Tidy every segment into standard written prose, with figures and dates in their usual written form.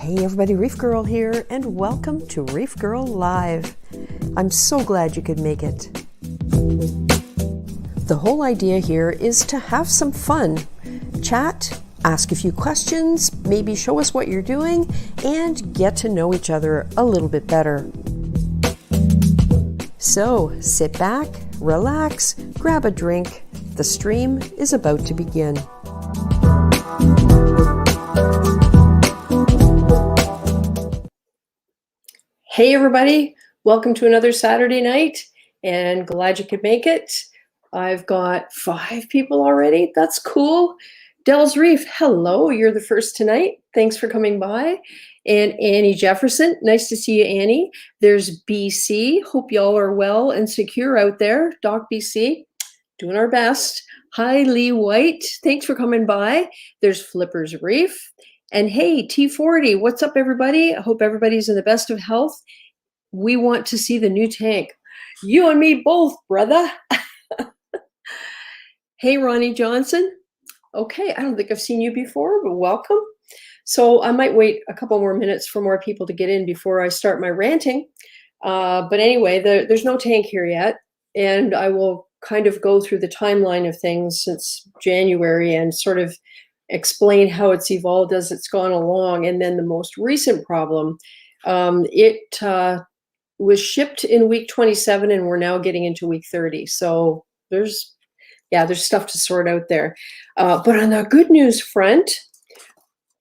Hey everybody, ReefGrrl here, and welcome to ReefGrrl Live. I'm so glad you could make it. The whole idea here is to have some fun, chat, ask a few questions, maybe show us what you're doing, and get to know each other a little bit better. So sit back, relax, grab a drink. The stream is about to begin. Hey everybody, welcome to another Saturday night, and glad you could make it. I've got 5 people already. That's cool. Del's Reef, hello, you're the first tonight. Thanks for coming by. And Annie Jefferson, nice to see you, Annie. There's BC, hope y'all are well and secure out there. Doc BC, doing our best. Hi, Lee White, thanks for coming by. There's Flippers Reef. And hey, T40, what's up, everybody? I hope everybody's in the best of health. We want to see the new tank. You and me both, brother. Hey, Ronnie Johnson. Okay, I don't think I've seen you before, but welcome. So I might wait a couple more minutes for more people to get in before I start my ranting. But anyway, there's no tank here yet. And I will kind of go through the timeline of things since January and sort of explain how it's evolved as it's gone along. And then the most recent problem, it was shipped in week 27 and we're now getting into week 30. So there's stuff to sort out there. But on the good news front,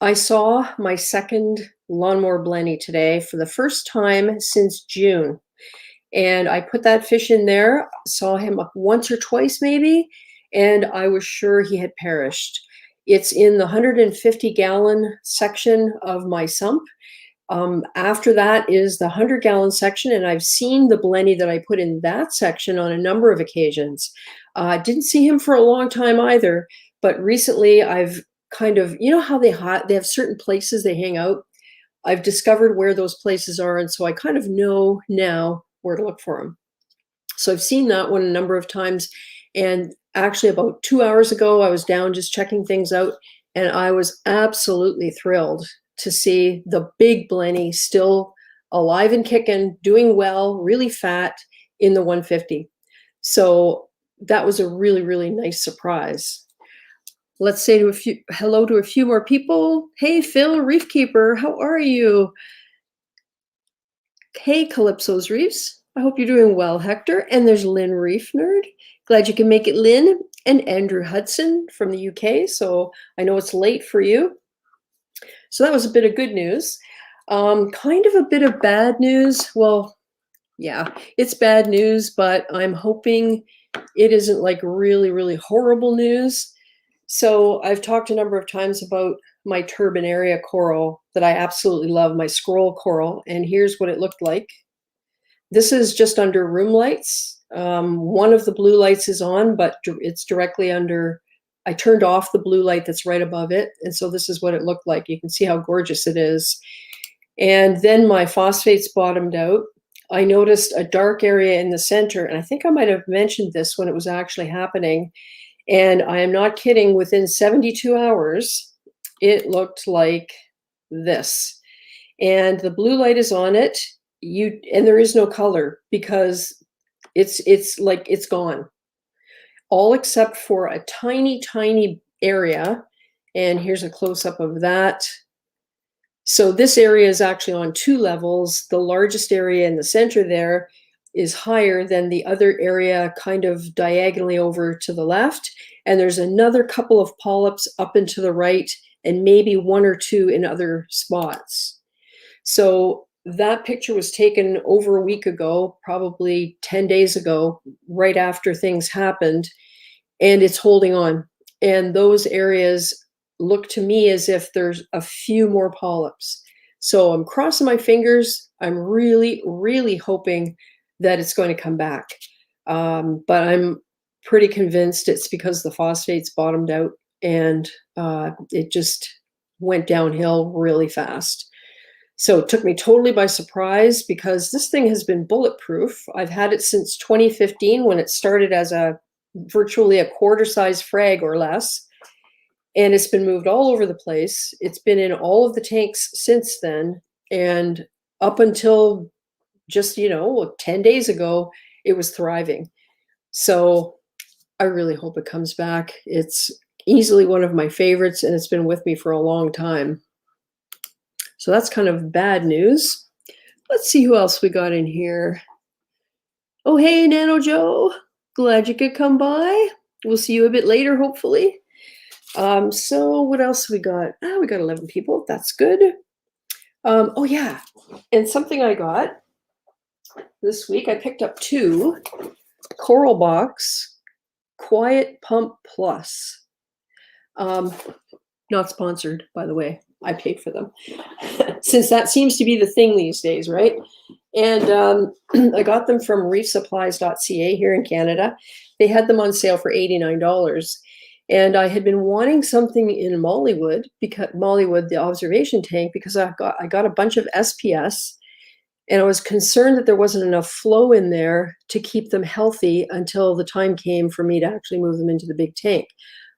I saw my second lawnmower blenny today for the first time since June. And I put that fish in there, saw him up once or twice maybe, and I was sure he had perished. It's in the 150-gallon section of my sump. After that is the 100-gallon section, and I've seen the blenny that I put in that section on a number of occasions. Didn't see him for a long time either, but recently I've kind of, you know how they have certain places they hang out? I've discovered where those places are, and so I kind of know now where to look for them. So I've seen that one a number of times, and actually about 2 hours ago, I was down just checking things out, and I was absolutely thrilled to see the big blenny still alive and kicking, doing well, really fat in the 150. So that was a really, really nice surprise. Let's say hello to a few more people. Hey, Phil, Reef Keeper, how are you? Hey, Calypso's Reefs. I hope you're doing well, Hector. And there's Lynn Reef Nerd. Glad you can make it, Lynn. And Andrew Hudson from the UK. So I know it's late for you. So that was a bit of good news. Kind of a bit of bad news. Well, yeah, it's bad news, but I'm hoping it isn't like really, really horrible news. So I've talked a number of times about my turbinaria coral that I absolutely love, my scroll coral. And here's what it looked like. This is just under room lights. One of the blue lights is on, but it's directly under. I turned off the blue light that's right above it. And so this is what it looked like. You can see how gorgeous it is. And then my phosphates bottomed out. I noticed a dark area in the center. And I think I might have mentioned this when it was actually happening. And I am not kidding, within 72 hours, it looked like this. And the blue light is on it. And there is no color because it's like it's gone. All except for a tiny, tiny area. And here's a close-up of that. So this area is actually on 2 levels. The largest area in the center there is higher than the other area kind of diagonally over to the left. And there's another couple of polyps up and to the right, and maybe 1 or 2 in other spots. So that picture was taken over a week ago, probably 10 days ago, right after things happened, and it's holding on. And those areas look to me as if there's a few more polyps. So I'm crossing my fingers. I'm really, really hoping that it's going to come back. But I'm pretty convinced it's because the phosphates bottomed out and it just went downhill really fast. So it took me totally by surprise because this thing has been bulletproof. I've had it since 2015 when it started as virtually a quarter-size frag or less. and it's been moved all over the place. It's been in all of the tanks since then, and up until just 10 days ago, it was thriving. So I really hope it comes back. It's easily one of my favorites, and it's been with me for a long time. So that's kind of bad news. Let's see who else we got in here. Oh, hey, Nano Joe. Glad you could come by. We'll see you a bit later, hopefully. So what else we got? We got 11 people. That's good. Oh, yeah. And something I got this week, I picked up 2 Coral Box Quiet Pump Plus. Not sponsored, by the way. I paid for them. Since that seems to be the thing these days, right? And I got them from reefsupplies.ca here in Canada. They had them on sale for $89. And I had been wanting something in Mollywood, the observation tank, because I got a bunch of SPS, and I was concerned that there wasn't enough flow in there to keep them healthy until the time came for me to actually move them into the big tank.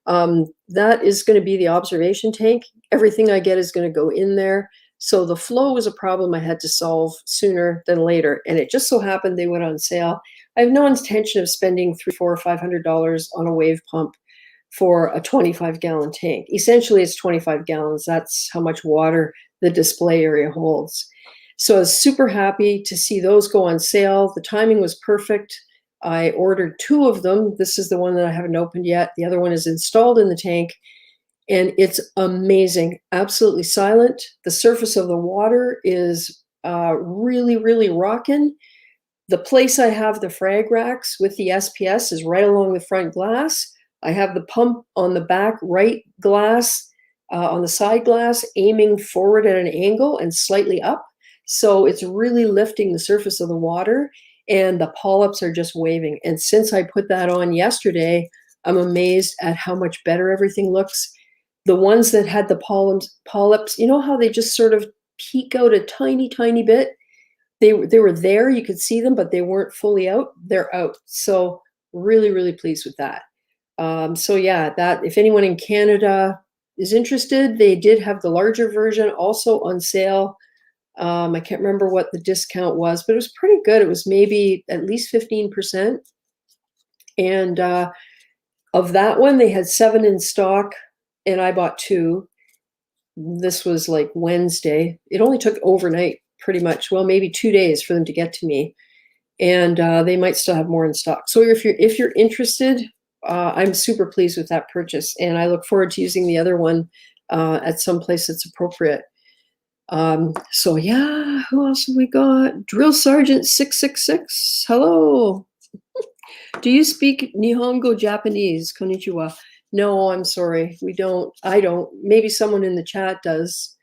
That is going to be the observation tank. Everything I get is going to go in there. So the flow was a problem I had to solve sooner than later. And it just so happened they went on sale. I have no intention of spending $300, $400, or $500 on a wave pump for a 25-gallon tank. Essentially, it's 25 gallons. That's how much water the display area holds. So I was super happy to see those go on sale. The timing was perfect. I ordered 2 of them. This is the one that I haven't opened yet. The other one is installed in the tank, and it's amazing. Absolutely silent. The surface of the water is really, really rocking. The place I have the frag racks with the SPS is right along the front glass. I have the pump on the back right glass, on the side glass, aiming forward at an angle and slightly up. So it's really lifting the surface of the water, and the polyps are just waving. And since I put that on yesterday, I'm amazed at how much better everything looks. The ones that had the polyps, you know how they just sort of peek out a tiny, tiny bit? They were there, you could see them, but they weren't fully out. They're out. So really, really pleased with that. So yeah, that if anyone in Canada is interested, they did have the larger version also on sale. I can't remember what the discount was, but it was pretty good. It was maybe at least 15%. And of that one, they had 7 in stock, and I bought 2. This was like Wednesday. It only took overnight, pretty much. Well, maybe 2 days for them to get to me, and they might still have more in stock. So if you're interested, I'm super pleased with that purchase, and I look forward to using the other one at some place that's appropriate. So yeah, who else have we got? Drill Sergeant 666. Hello. Do you speak Nihongo Japanese? Konnichiwa. No, I'm sorry. We don't. I don't. Maybe someone in the chat does.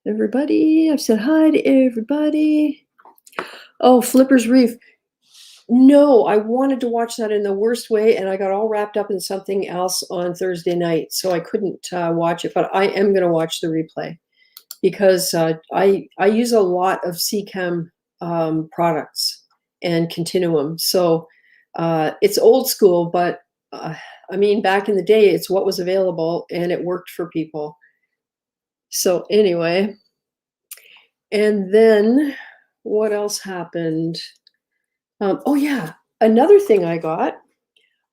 Everybody, I've said hi to everybody. Oh, Flipper's Reef. No, I wanted to watch that in the worst way, and I got all wrapped up in something else on Thursday night, so I couldn't watch it. But I am going to watch the replay because I use a lot of CChem products and Continuum. So it's old school, but I mean, back in the day, it's what was available, and it worked for people. So anyway, and then what else happened? Oh yeah, another thing I got,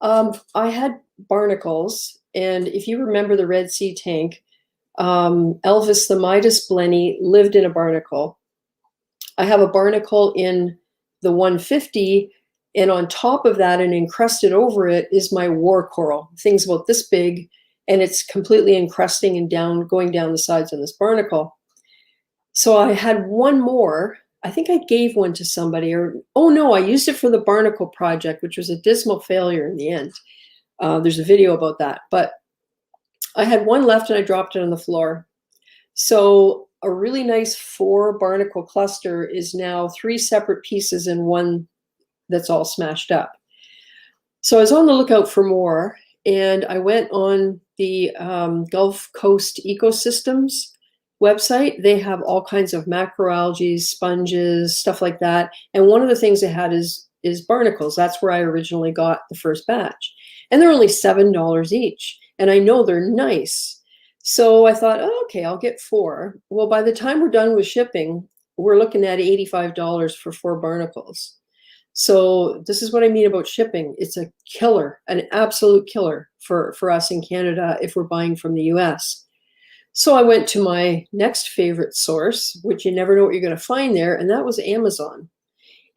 I had barnacles, and if you remember the Red Sea tank, Elvis the Midas Blenny lived in a barnacle. I have a barnacle in the 150, and on top of that and encrusted over it is my war coral. Thing's about this big, and it's completely encrusting and going down the sides of this barnacle. So I had one more. I think I gave one to somebody, oh no, I used it for the barnacle project, which was a dismal failure in the end. There's a video about that, but I had one left and I dropped it on the floor. So a really nice 4 barnacle cluster is now 3 separate pieces in one that's all smashed up. So I was on the lookout for more, and I went on the Gulf Coast Ecosystems website. They have all kinds of macroalgae, sponges, stuff like that. And one of the things they had is barnacles. That's where I originally got the first batch. and they're only $7 each. And I know they're nice. So I thought, oh, okay, I'll get 4. Well, by the time we're done with shipping, we're looking at $85 for 4 barnacles. So this is what I mean about shipping. It's a killer, an absolute killer for us in Canada if we're buying from the US. So I went to my next favorite source, which you never know what you're going to find there, and that was Amazon.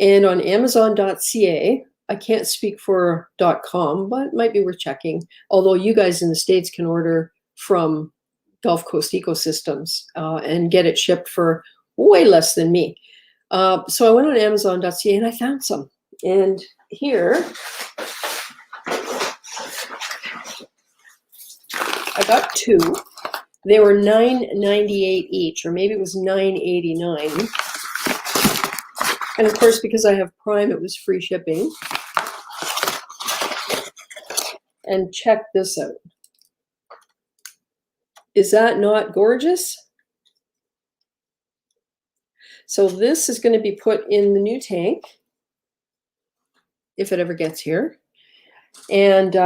And on Amazon.ca, I can't speak for .com, but it might be worth checking. Although you guys in the States can order from Gulf Coast Ecosystems and get it shipped for way less than me. So I went on Amazon.ca and I found some. And here, I got 2. They were $9.98 each, or maybe it was $9.89. And of course, because I have Prime, it was free shipping. And check this out. Is that not gorgeous? So this is going to be put in the new tank, if it ever gets here. And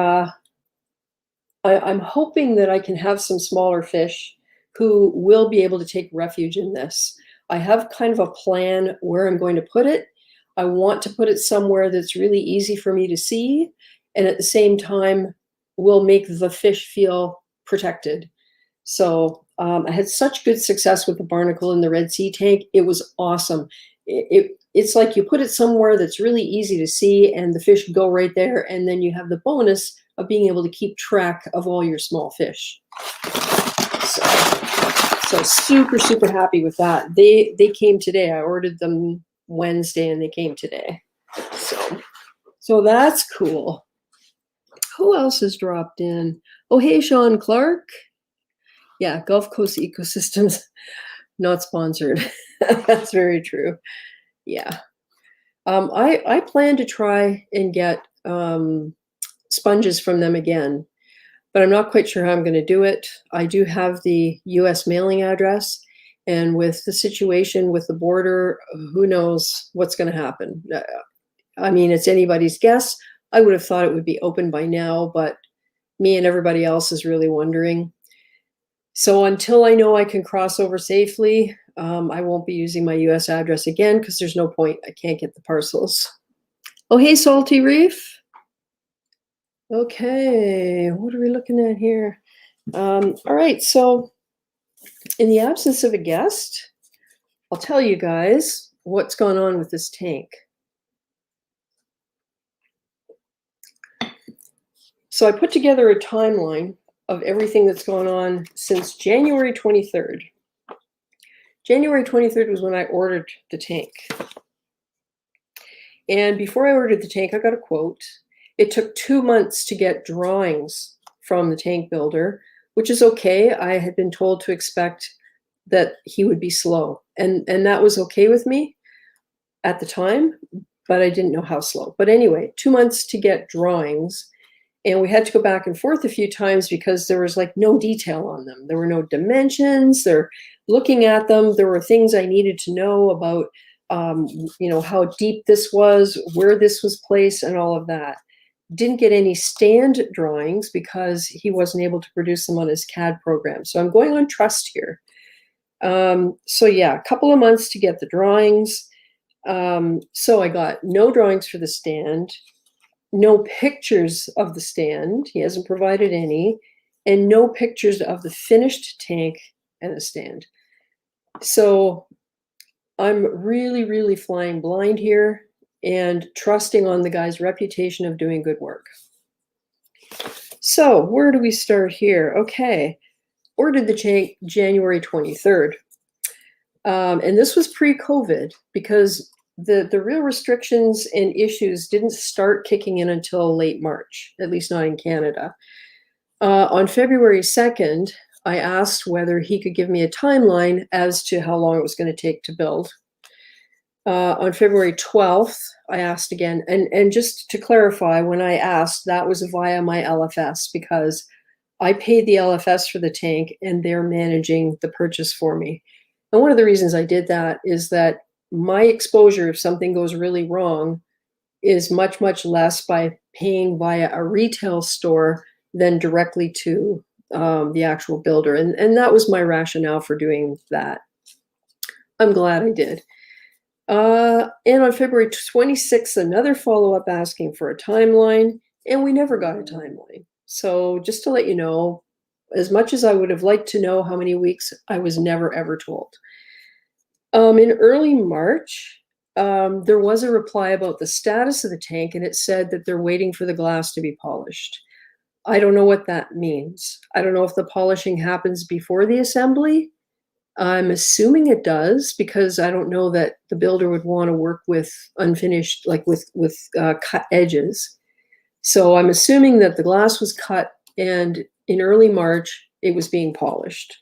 I'm hoping that I can have some smaller fish who will be able to take refuge in this. I have kind of a plan where I'm going to put it. I want to put it somewhere that's really easy for me to see, and at the same time will make the fish feel protected. So I had such good success with the barnacle in the Red Sea tank. It was awesome. It's like you put it somewhere that's really easy to see and the fish go right there, and then you have the bonus of being able to keep track of all your small fish. So super, super happy with that. They came today. I ordered them Wednesday and they came today. So that's cool. Who else has dropped in? Oh, hey, Sean Clark. Yeah, Gulf Coast Ecosystems, not sponsored. That's very true. Yeah. I plan to try and get sponges from them again, but I'm not quite sure how I'm going to do it. I do have the US mailing address, and with the situation with the border, who knows what's going to happen. I mean, it's anybody's guess. I would have thought it would be open by now, but me and everybody else is really wondering. So until I know I can cross over safely, I won't be using my US address again because there's no point. I can't get the parcels. Oh, hey, Salty Reef. Okay, what are we looking at here? All right, so in the absence of a guest, I'll tell you guys what's gone on with this tank. So I put together a timeline of everything that's gone on since January 23rd. January 23rd was when I ordered the tank. And before I ordered the tank, I got a quote. It took 2 months to get drawings from the tank builder, which is okay. I had been told to expect that he would be slow. And that was okay with me at the time, but I didn't know how slow. But anyway, 2 months to get drawings. And we had to go back and forth a few times because there was like no detail on them. There were no dimensions. They're looking at them. There were things I needed to know about, how deep this was, where this was placed, and all of that. Didn't get any stand drawings because he wasn't able to produce them on his CAD program. So I'm going on trust here. So yeah, a couple of months to get the drawings. So I got no drawings for the stand, no pictures of the stand. He hasn't provided any, and no pictures of the finished tank and the stand. So I'm really, really flying blind here and trusting on the guy's reputation of doing good work. So where do we start here? Okay, ordered the tank January 23rd. And this was pre-COVID because the real restrictions and issues didn't start kicking in until late March, at least not in Canada. On February 2nd, I asked whether he could give me a timeline as to how long it was going to take to build. On February 12th, I asked again, and just to clarify, when I asked, that was via my LFS because I paid the LFS for the tank and they're managing the purchase for me. And one of the reasons I did that is that my exposure, if something goes really wrong, is much, much less by paying via a retail store than directly to the actual builder. And that was my rationale for doing that. I'm glad I did. And on February 26th, another follow-up asking for a timeline, and we never got a timeline. So just to let you know, as much as I would have liked to know how many weeks, I was never, ever told. In early March, there was a reply about the status of the tank, and it said that they're waiting for the glass to be polished. I don't know what that means. I don't know if the polishing happens before the assembly. I'm assuming it does, because I don't know that the builder would want to work with unfinished, like with cut edges. So I'm assuming that the glass was cut, and in early March, it was being polished.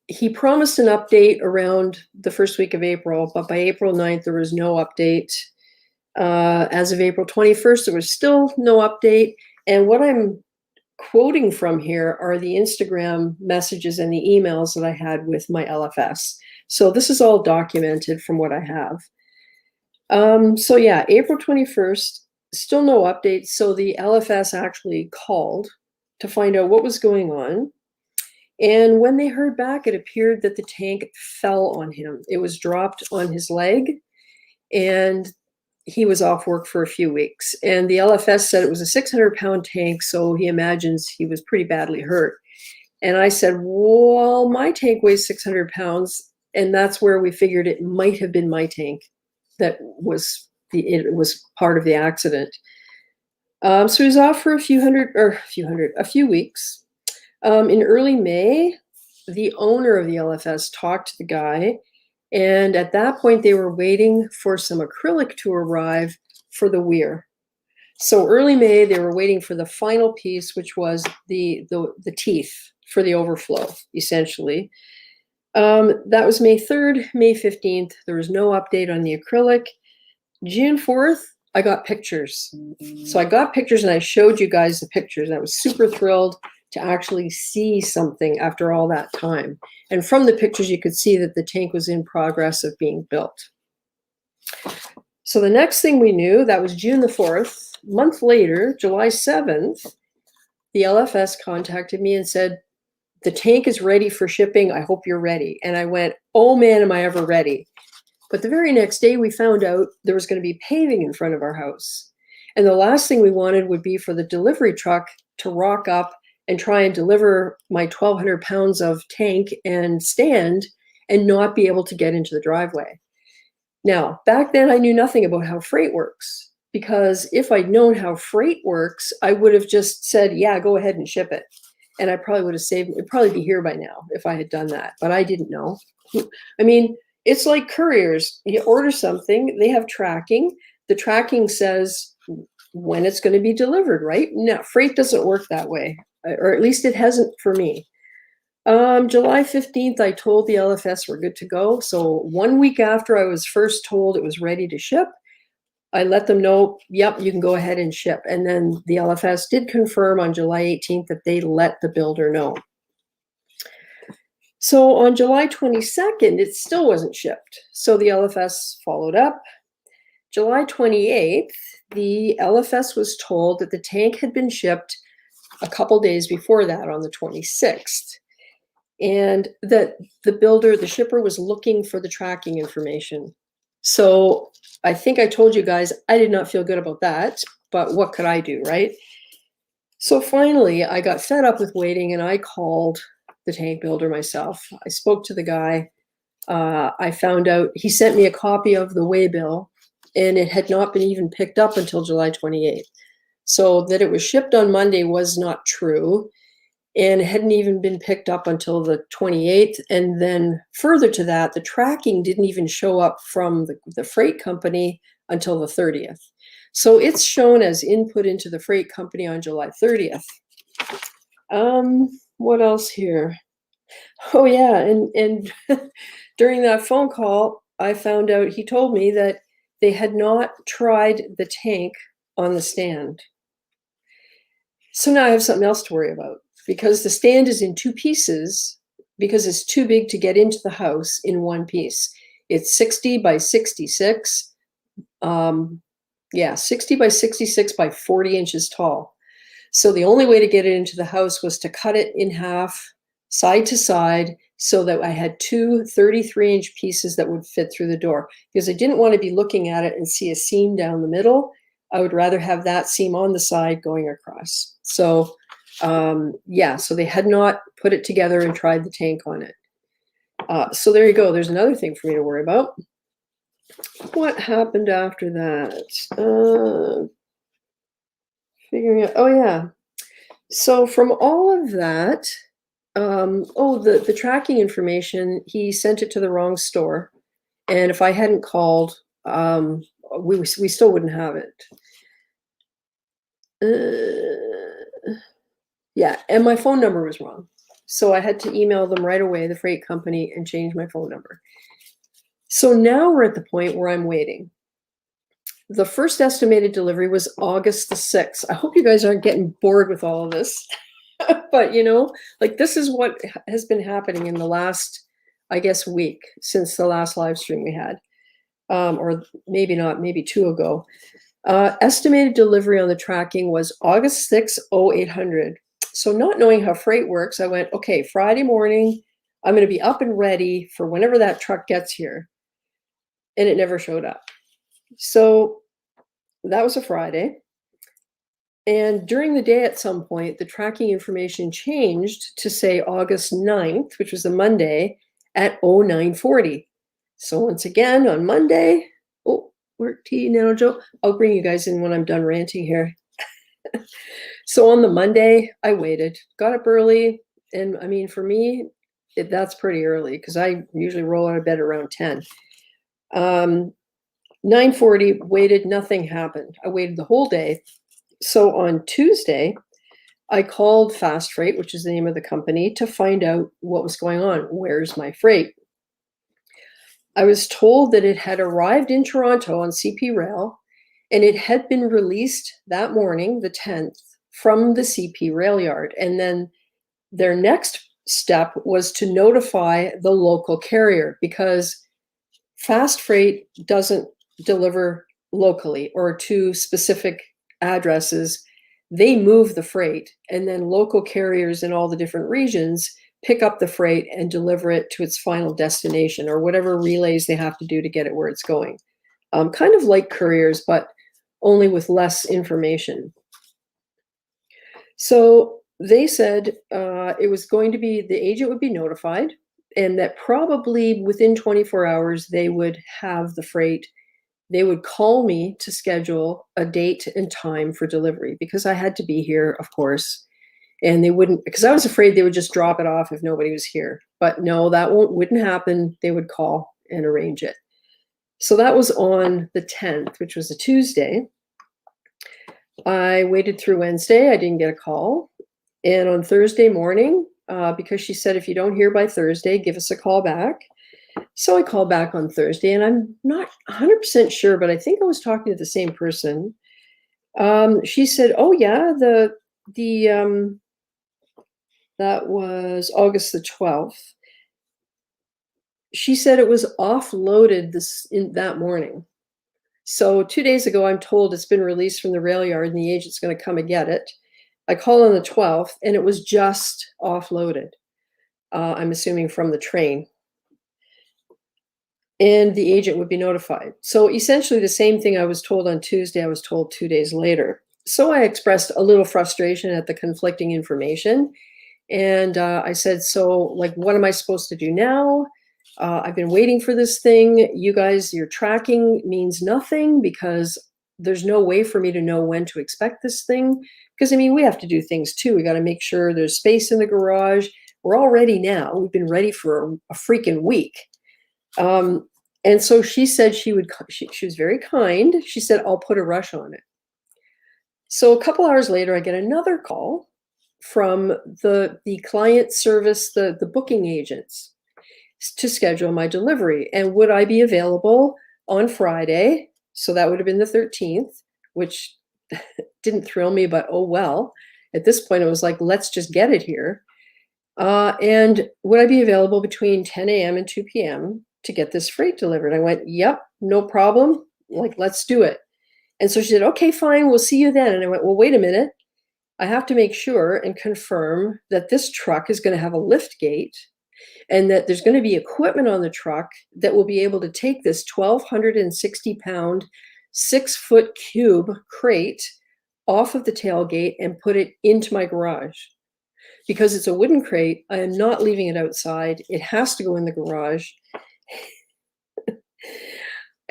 He promised an update around the first week of April, but by April 9th, there was no update. As of April 21st, there was still no update. And what I'm quoting from here are the Instagram messages and the emails that I had with my LFS. So this is all documented from what I have. So yeah, April 21st, still no update. So the LFS actually called to find out what was going on. And when they heard back, it appeared that the tank fell on him. It was dropped on his leg, and he was off work for a few weeks. And the LFS said it was a 600-pound tank, so he imagines he was pretty badly hurt. And I said, well, my tank weighs 600 pounds, and that's where we figured it might have been my tank that was part of the accident. So he was off for a few weeks. In early May, the owner of the LFS talked to the guy, and at that point they were waiting for some acrylic to arrive for the weir. So early May, they were waiting for the final piece, which was the teeth for the overflow, essentially. That was May 3rd, May 15th. There was no update on the acrylic. June 4th, I got pictures. So I got pictures and I showed you guys the pictures. I was super thrilled to actually see something after all that time. And from the pictures, you could see that the tank was in progress of being built. So the next thing we knew, that was June the 4th. A month later, July 7th, the LFS contacted me and said, the tank is ready for shipping. I hope you're ready. And I went, oh man, am I ever ready? But the very next day, we found out there was going to be paving in front of our house. And the last thing we wanted would be for the delivery truck to rock up and try and deliver my 1,200 pounds of tank and stand and not be able to get into the driveway. Now, back then I knew nothing about how freight works, because if I'd known how freight works, I would have just said, yeah, go ahead and ship it. And I probably would have saved, it'd probably be here by now if I had done that, but I didn't know. I mean, it's like couriers. You order something, they have tracking. The tracking says when it's going to be delivered, right? No, freight doesn't work that way. Or at least it hasn't for me. July 15th, I told the LFS we're good to go. So 1 week after I was first told it was ready to ship, I let them know, yep, you can go ahead and ship. And then the LFS did confirm on July 18th that they let the builder know. So on July 22nd, it still wasn't shipped. So the LFS followed up. July 28th, the LFS was told that the tank had been shipped a couple days before that, on the 26th, and that the builder, the shipper, was looking for the tracking information. So I think I told you guys I did not feel good about that, but what could I do, right? So finally, I got fed up with waiting, and I called the tank builder myself. I spoke to the guy. I found out he sent me a copy of the weigh bill, and it had not been even picked up until July 28th. So that it was shipped on Monday was not true, and it hadn't even been picked up until the 28th. And then further to that, the tracking didn't even show up from the freight company until the 30th. So it's shown as input into the freight company on July 30th. What else here? Oh yeah, and during that phone call, I found out, he told me that they had not tried the tank on the stand. So now I have something else to worry about, because the stand is in two pieces because it's too big to get into the house in one piece. It's 60 by 66 Yeah, 60 by 66 by 40 inches tall. So the only way to get it into the house was to cut it in half, side to side, so that I had two 33-inch pieces that would fit through the door. Because I didn't want to be looking at it and see a seam down the middle. I would rather have that seam on the side going across. So yeah, so they had not put it together and tried the tank on it. So there you go. There's another thing for me to worry about. What happened after that? Figuring out, oh yeah. So from all of that, the tracking information, he sent it to the wrong store. And if I hadn't called, we still wouldn't have it. Yeah, and my phone number was wrong. So I had to email them right away, the freight company, and change my phone number. So now we're at the point where I'm waiting. The first estimated delivery was August the 6th. I hope you guys aren't getting bored with all of this. But, you know, like this is what has been happening in the last, I guess, week since the last live stream we had. Or maybe not, maybe two ago. Estimated delivery on the tracking was August 6th, 0800. So not knowing how freight works, I went, okay, Friday morning, I'm going to be up and ready for whenever that truck gets here. And it never showed up. So that was a Friday. And during the day at some point, the tracking information changed to say August 9th, which was a Monday, at 0940. So once again, on Monday, where tea now, Joe? I'll bring you guys in when I'm done ranting here. So on the Monday, I waited, got up early. And I mean, for me, that's pretty early because I usually roll out of bed around 10. 9:40, waited, nothing happened. I waited the whole day. So on Tuesday, I called Fast Freight, which is the name of the company, to find out what was going on. Where's my freight? I was told that it had arrived in Toronto on CP Rail, and it had been released that morning, the 10th, from the CP Rail Yard. And then their next step was to notify the local carrier, because Fast Freight doesn't deliver locally or to specific addresses. They move the freight, and then local carriers in all the different regions pick up the freight and deliver it to its final destination, or whatever relays they have to do to get it where it's going. Kind of like couriers, but only with less information. So they said it was going to be, the agent would be notified, and that probably within 24 hours, they would have the freight. They would call me to schedule a date and time for delivery, because I had to be here, of course. And they wouldn't, because I was afraid they would just drop it off if nobody was here. But no, that wouldn't happen. They would call and arrange it. So that was on the 10th, which was a Tuesday. I waited through Wednesday. I didn't get a call. And on Thursday morning, because she said, if you don't hear by Thursday, give us a call back. So I called back on Thursday, and I'm not 100% sure, but I think I was talking to the same person. She said, oh yeah, that was August the 12th. She said it was offloaded that morning. So 2 days ago, I'm told it's been released from the rail yard and the agent's going to come and get it. I called on the 12th, and it was just offloaded. I'm assuming from the train. And the agent would be notified. So essentially the same thing I was told on Tuesday, I was told 2 days later. So I expressed a little frustration at the conflicting information. And I said, so like, what am I supposed to do now? I've been waiting for this thing. You guys, your tracking means nothing, because there's no way for me to know when to expect this thing. Because I mean, we have to do things too. We got to make sure there's space in the garage. We're all ready now. We've been ready for a freaking week. And so she said she was very kind. She said, I'll put a rush on it. So a couple hours later, I get another call from the client service, the booking agents, to schedule my delivery. And would I be available on Friday? So that would have been the 13th, which didn't thrill me, but oh well. At this point, it was like, let's just get it here. And would I be available between 10 a.m. and 2 p.m. to get this freight delivered? I went, yep, no problem. Like, let's do it. And so she said, okay, fine, we'll see you then. And I went, well, wait a minute. I have to make sure and confirm that this truck is going to have a lift gate and that there's going to be equipment on the truck that will be able to take this 1,260-pound, 6-foot cube crate off of the tailgate and put it into my garage. Because it's a wooden crate, I am not leaving it outside. It has to go in the garage.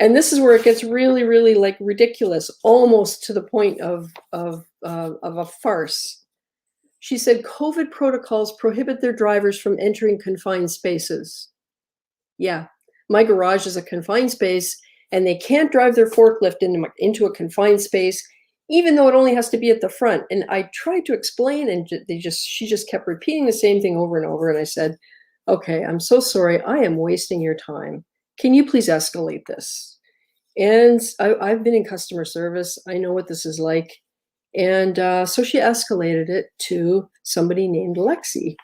And this is where it gets really, really like ridiculous, almost to the point of a farce. She said COVID protocols prohibit their drivers from entering confined spaces. Yeah, my garage is a confined space, and they can't drive their forklift into a confined space, even though it only has to be at the front. And I tried to explain, and she just kept repeating the same thing over and over. And I said, okay, I'm so sorry. I am wasting your time. Can you please escalate this? And I've been in customer service. I know what this is like. And so she escalated it to somebody named Lexi.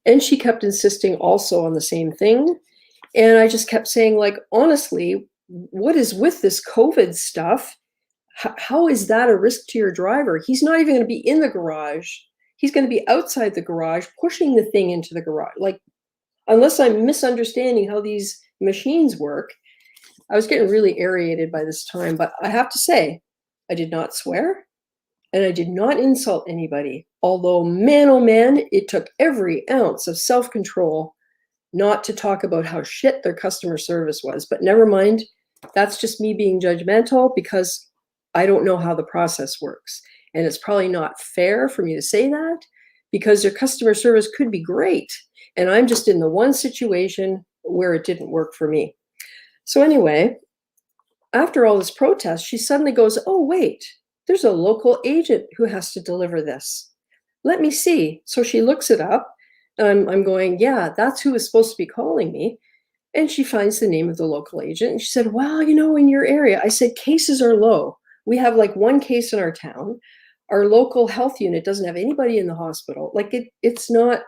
And she kept insisting also on the same thing. And I just kept saying, like, honestly, what is with this COVID stuff? How is that a risk to your driver? He's not even going to be in the garage. He's going to be outside the garage, pushing the thing into the garage. Like, unless I'm misunderstanding how these machines work. I was getting really irritated by this time, but I have to say, I did not swear and I did not insult anybody. Although, man, oh man, it took every ounce of self-control not to talk about how shit their customer service was. But never mind, that's just me being judgmental because I don't know how the process works. And it's probably not fair for me to say that because their customer service could be great. And I'm just in the one situation where it didn't work for me. So anyway, after all this protest, she suddenly goes, oh, wait, there's a local agent who has to deliver this. Let me see. So she looks it up. I'm going, yeah, that's who is supposed to be calling me. And she finds the name of the local agent. And she said, well, you know, in your area, I said, cases are low. We have like one case in our town. Our local health unit doesn't have anybody in the hospital. Like it's not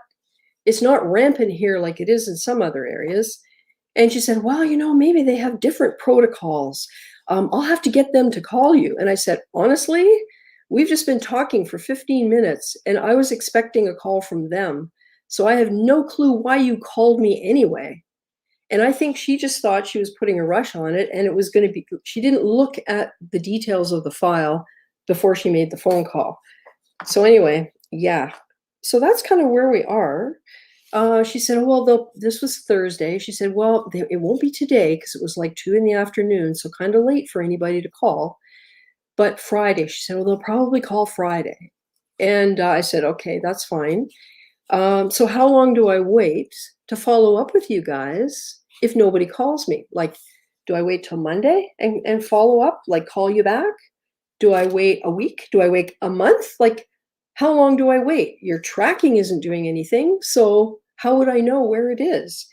rampant here like it is in some other areas. And she said, well, you know, maybe they have different protocols. I'll have to get them to call you. And I said, honestly, we've just been talking for 15 minutes and I was expecting a call from them. So I have no clue why you called me anyway. And I think she just thought she was putting a rush on it and it was going to be, she didn't look at the details of the file before she made the phone call. So anyway, yeah. So that's kind of where we are. She said, well, this was Thursday. She said, well, it won't be today because it was like 2 p.m, so kind of late for anybody to call. But Friday, she said, well, they'll probably call Friday. And I said, okay, that's fine. So how long do I wait to follow up with you guys if nobody calls me? Like, do I wait till Monday and follow up, like call you back? Do I wait a week? Do I wait a month? Like, how long do I wait? Your tracking isn't doing anything. So how would I know where it is?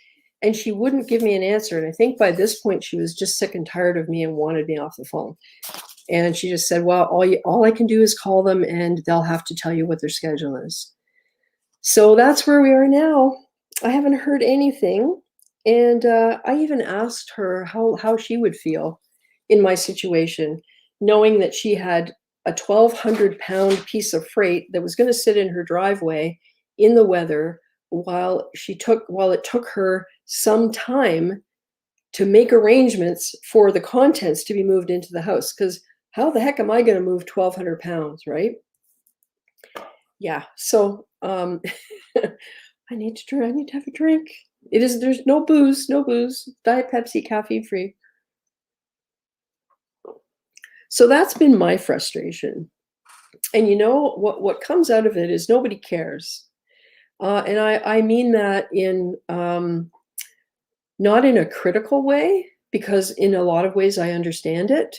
And she wouldn't give me an answer. And I think by this point, she was just sick and tired of me and wanted me off the phone. And she just said, well, all I can do is call them and they'll have to tell you what their schedule is. So that's where we are now. I haven't heard anything. And I even asked her how she would feel in my situation, knowing that she had a 1,200-pound piece of freight that was going to sit in her driveway in the weather while it took her some time to make arrangements for the contents to be moved into the house. Because how the heck am I going to move 1,200 pounds, right? Yeah. So I need to have a drink. There's no booze, Diet Pepsi, caffeine free. So that's been my frustration. And you know, what comes out of it is nobody cares. And I mean that in not in a critical way, because in a lot of ways I understand it.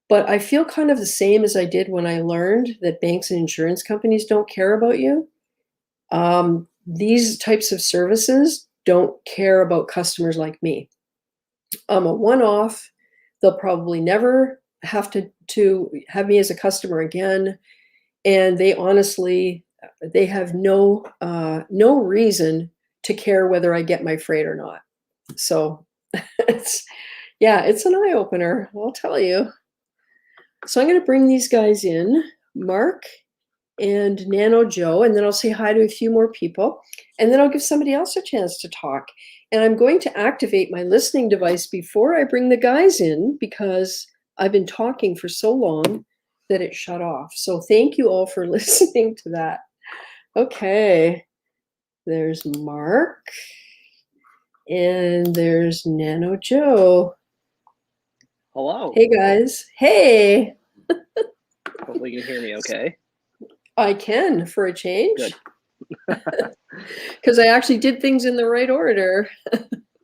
But I feel kind of the same as I did when I learned that banks and insurance companies don't care about you. These types of services don't care about customers like me. I'm a one-off. They'll probably never have to have me as a customer again. And they honestly, they have no reason to care whether I get my freight or not. So it's, Yeah, it's an eye opener, I'll tell you. So I'm going to bring these guys in, Mark and Nano Joe, and then I'll say hi to a few more people, and then I'll give somebody else a chance to talk. And I'm going to activate my listening device before I bring the guys in because I've been talking for so long that it shut off. So thank you all for listening to that. Okay, there's Mark, and there's Nano Joe. Hello. Hey guys. Hey. Hopefully you can hear me okay. I can for a change. Good. Because I actually did things in the right order.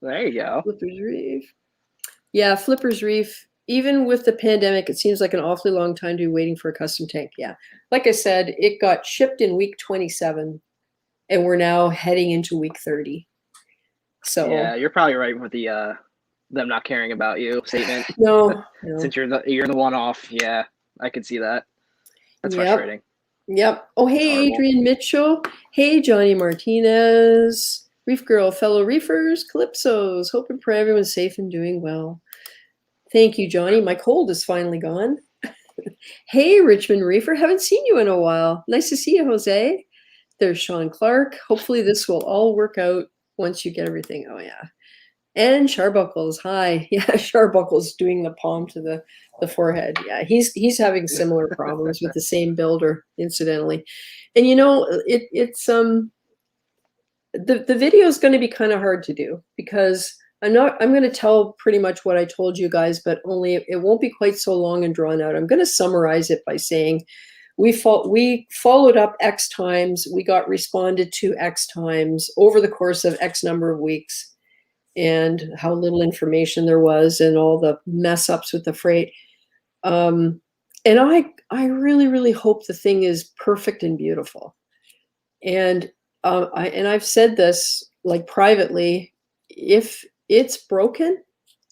There you go. Flipper's Reef. Yeah, Flipper's Reef. Even with the pandemic, it seems like an awfully long time to be waiting for a custom tank. Yeah. Like I said, it got shipped in week 27, and we're now heading into week 30. So Yeah, you're probably right with the them not caring about you statement. no. Since you're the one off. Yeah, I could see that. That's Yep. frustrating. Yep. Oh, That's hey, horrible. Adrian Mitchell. Hey, Johnny Martinez. ReefGrrl, fellow reefers, Calypsos. Hope and pray everyone's safe and doing well. Thank you, Johnny. My cold is finally gone. Hey, Richmond Reefer. Haven't seen you in a while. Nice to see you, Jose. There's Sean Clark. Hopefully this will all work out once you get everything. Oh, yeah. And Sharbuckles. Hi. Yeah, Sharbuckles doing the palm to the forehead. Yeah, he's having similar problems with the same builder, incidentally. And you know, it's the video is going to be kind of hard to do because I'm going to tell pretty much what I told you guys, but only it won't be quite so long and drawn out. I'm going to summarize it by saying we followed up X times, we got responded to X times over the course of X number of weeks, and how little information there was and all the mess ups with the freight. And I really, really hope the thing is perfect and beautiful. And I've said this like privately, if it's broken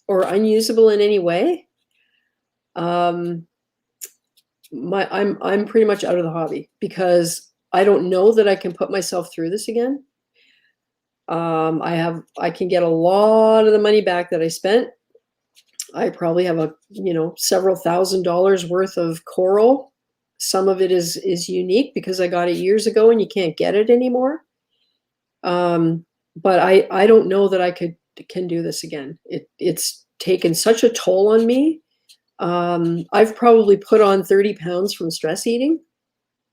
or unusable in any way, I'm pretty much out of the hobby because I don't know that I can put myself through this again. I can get a lot of the money back that I spent. I probably have several $1,000s worth of coral. Some of it is unique because I got it years ago and you can't get it anymore. But I don't know that I can do this again. It's taken such a toll on me. I've probably put on 30 pounds from stress eating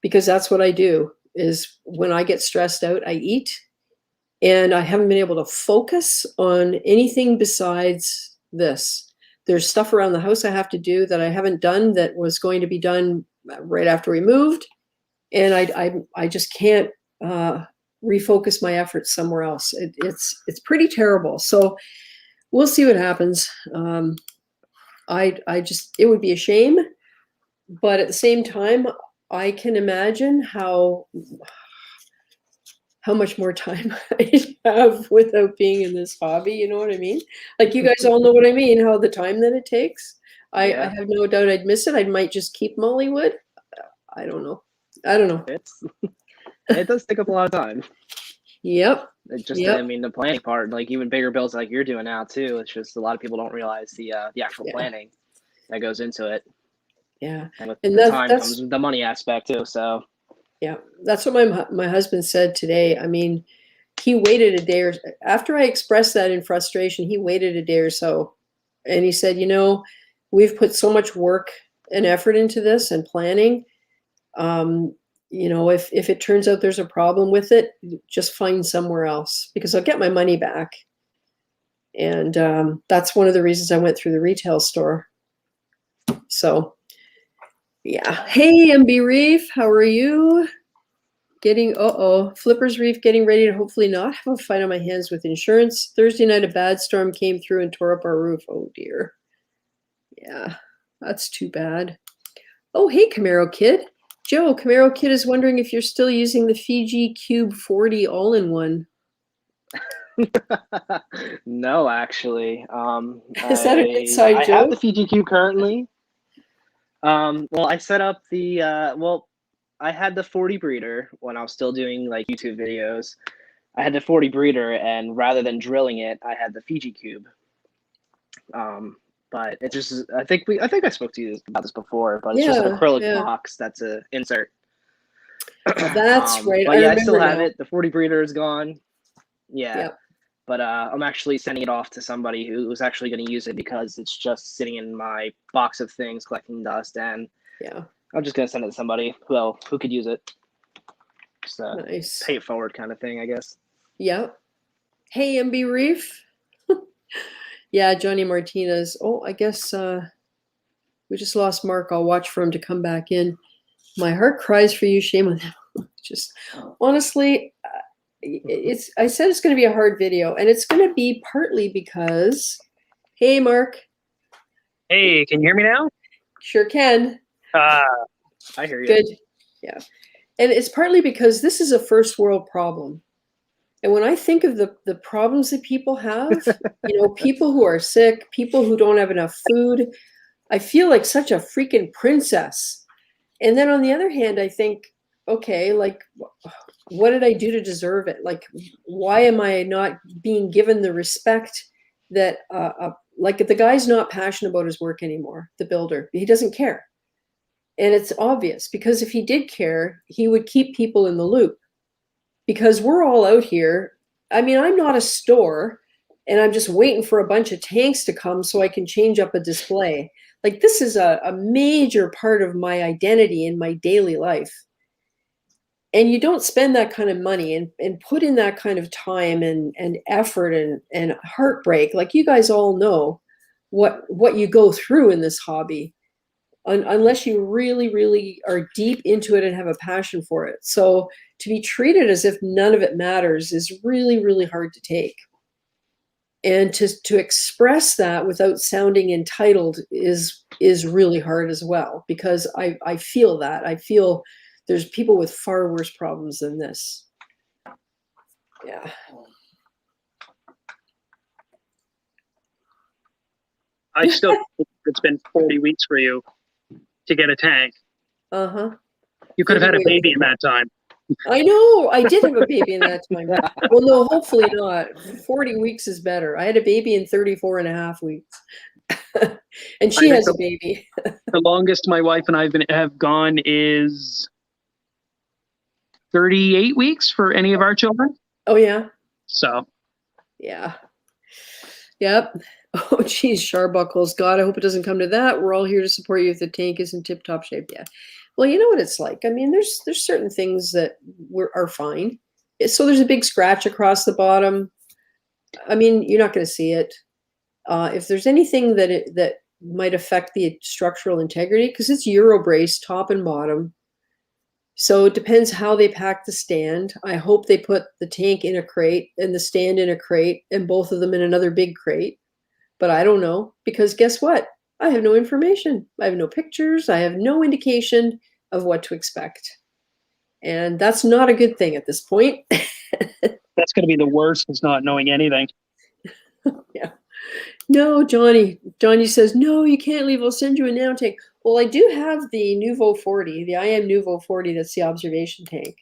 because that's what I do is when I get stressed out, I eat, and I haven't been able to focus on anything besides this. There's stuff around the house I have to do that I haven't done that was going to be done right after we moved. And I just can't refocus my efforts somewhere else. It's pretty terrible. So we'll see what happens. It would be a shame, but at the same time, I can imagine how much more time I have without being in this hobby. You know what I mean? Like you guys all know what I mean, how the time that it takes. I have no doubt I'd miss it. I might just keep Mollywood. I don't know. It does take up a lot of time. Yep. I mean, the planning part, like even bigger builds like you're doing now too. It's just a lot of people don't realize the actual planning that goes into it. Yeah. And with the time comes the money aspect too. So yeah, that's what my husband said today. I mean, he waited a day or after I expressed that in frustration, he waited a day or so, and he said, we've put so much work and effort into this and planning. If it turns out there's a problem with it, just find somewhere else because I'll get my money back. And that's one of the reasons I went through the retail store. So, yeah. Hey, MB Reef, how are you? Flipper's Reef getting ready to hopefully not have a fight on my hands with insurance. Thursday night, a bad storm came through and tore up our roof. Oh, dear. Yeah, that's too bad. Oh, hey, Camaro Kid. Joe, Camaro Kid is wondering if you're still using the Fiji Cube 40 all-in-one. No, actually. Is that an inside I joke? have the Fiji Cube currently. Well, I set up the I had the 40 breeder when I was still doing like YouTube videos. I had the 40 breeder, and rather than drilling it, I had the Fiji Cube. but it just I think I spoke to you about this before, but it's just an Yeah, acrylic yeah. box that's a insert. That's right. But I yeah, I still remember have now. it. The 40 breeder is gone. Yeah. Yeah. But I'm actually sending it off to somebody who's actually going to use it because it's just sitting in my box of things collecting dust, and Yeah. I'm just going to send it to somebody who could use it. Just a Nice. pay it forward kind of thing, I guess. Yeah. Hey, MB Reef. Yeah, Johnny Martinez. Oh, I guess we just lost Mark. I'll watch for him to come back in. My heart cries for you. Shame on them. Just honestly, it's. I said it's going to be a hard video, and it's going to be partly because. Hey, Mark. Hey, can you hear me now? Sure can. Uh, I hear you. Good. Yeah, and it's partly because this is a first world problem. And when I think of the problems that people have, people who are sick, people who don't have enough food, I feel like such a freaking princess. And then on the other hand, I think, okay, like, what did I do to deserve it? Like, why am I not being given the respect that, like, the guy's not passionate about his work anymore, the builder, he doesn't care. And it's obvious because if he did care, he would keep people in the loop because we're all out here. I mean, I'm not a store and I'm just waiting for a bunch of tanks to come so I can change up a display. Like, this is a major part of my identity in my daily life. And you don't spend that kind of money and put in that kind of time and effort and heartbreak. Like, you guys all know what you go through in this hobby. Unless you really, really are deep into it and have a passion for it. So to be treated as if none of it matters is really, really hard to take. And to express that without sounding entitled is really hard as well, because I feel that. I feel there's people with far worse problems than this. Yeah. I still think it's been 40 weeks for you to get a tank. Uh-huh. You could have had a baby in that time. I know. I did have a baby in that time. Well, no, hopefully not. 40 weeks is better. I had a baby in 34 and a half weeks. And she has a baby. The longest my wife and I have gone is 38 weeks for any of our children. Oh, yeah. So. Yeah. Yep. Oh, geez, Sharbuckles. God, I hope it doesn't come to that. We're all here to support you if the tank is in tip-top shape. Yeah. Well, you know what it's like. I mean, there's certain things that are fine. So there's a big scratch across the bottom. I mean, you're not going to see it. If there's anything that might affect the structural integrity, because it's Euro-braced top and bottom. So it depends how they pack the stand. I hope they put the tank in a crate and the stand in a crate and both of them in another big crate. But I don't know, because guess what? I have no information. I have no pictures. I have no indication of what to expect. And that's not a good thing at this point. That's going to be the worst, is not knowing anything. Yeah. No, Johnny. Johnny says, no, you can't leave. I'll send you a nano tank. Well, I do have the Nuvo 40, the IM Nuvo 40. That's the observation tank.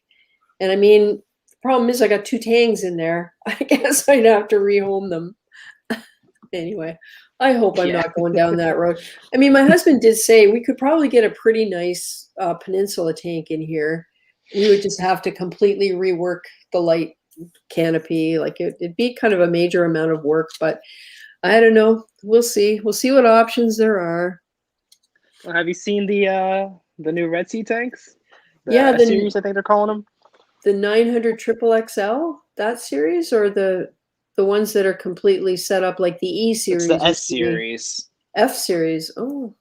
And I mean, the problem is I got 2 tangs in there. I guess I'd have to rehome them. Anyway, I hope I'm not going down that road. I mean, my husband did say we could probably get a pretty nice Peninsula tank in here. We would just have to completely rework the light canopy. Like, it'd be kind of a major amount of work, but I don't know. We'll see. We'll see what options there are. Well, have you seen the new Red Sea tanks? Yeah, the series, I think they're calling them. The 900 triple XL, that series, or the ones that are completely set up like the E series? It's the S series. F series. Oh.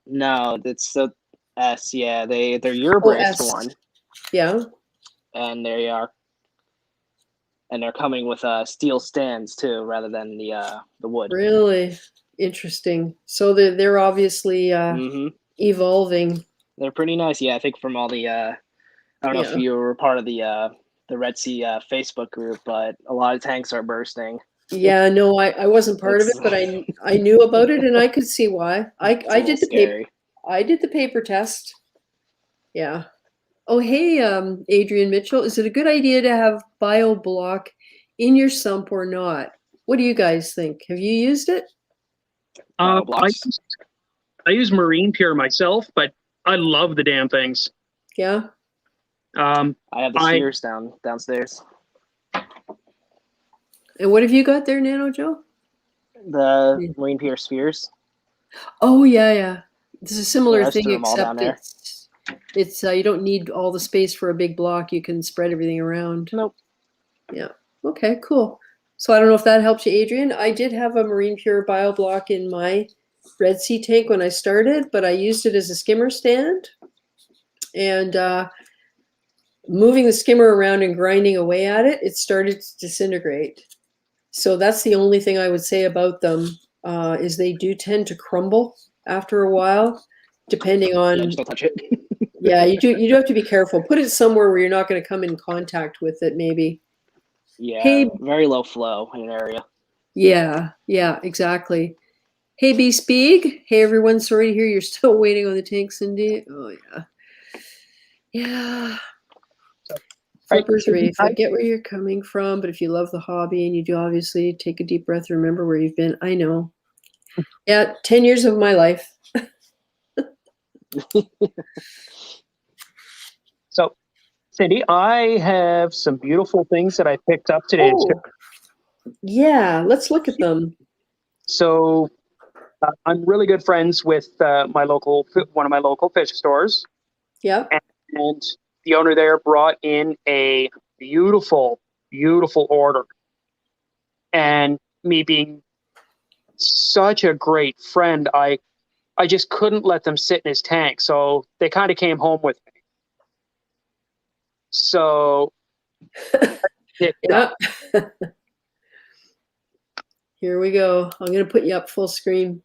No, it's the S. Yeah, they're Euro-braced one. Yeah. And they're coming with steel stands too, rather than the wood. Really interesting. So they're obviously evolving. They're pretty nice. Yeah, I think from all the I don't know if you were part of the Red Sea Facebook group, but a lot of tanks are bursting. Yeah, no, I wasn't part of it, but I knew about it and I could see why. I did the paper test. Yeah. Oh, hey, Adrian Mitchell, is it a good idea to have BioBlock in your sump or not? What do you guys think? Have you used it? I, blocks. I use Marine Pure myself, but I love the damn things. Yeah. Um, I have the spheres downstairs. And what have you got there, Nano Joe? The Yeah. Marine Pure spheres. Oh yeah, yeah. It's a similar Yeah, I just thing, threw them all down except there. it's you don't need all the space for a big block. You can spread everything around. Nope. Yeah. Okay, cool. So I don't know if that helps you, Adrian. I did have a Marine Pure Bio block in my Red Sea tank when I started, but I used it as a skimmer stand. And moving the skimmer around and grinding away at it, it started to disintegrate. So that's the only thing I would say about them, is they do tend to crumble after a while, depending on. Yeah, just don't touch it. Yeah, you do have to be careful. Put it somewhere where you're not going to come in contact with it, maybe. Yeah, Hey, very low flow in an area. yeah, exactly. Hey, B Speak. Hey, everyone. Sorry to hear you're still waiting on the tank, Cindy. Oh, yeah. Yeah. Flippers Reef. I get where you're coming from, but if you love the hobby and you do, obviously take a deep breath and remember where you've been. I know. Yeah, 10 years of my life. so, Cindy, I have some beautiful things that I picked up today. Oh, yeah, let's look at them. So, I'm really good friends with one of my local fish stores. Yep. And the owner there brought in a beautiful, beautiful order. And me being such a great friend, I just couldn't let them sit in his tank. So they kind of came home with me. So yeah. Here we go. I'm going to put you up full screen.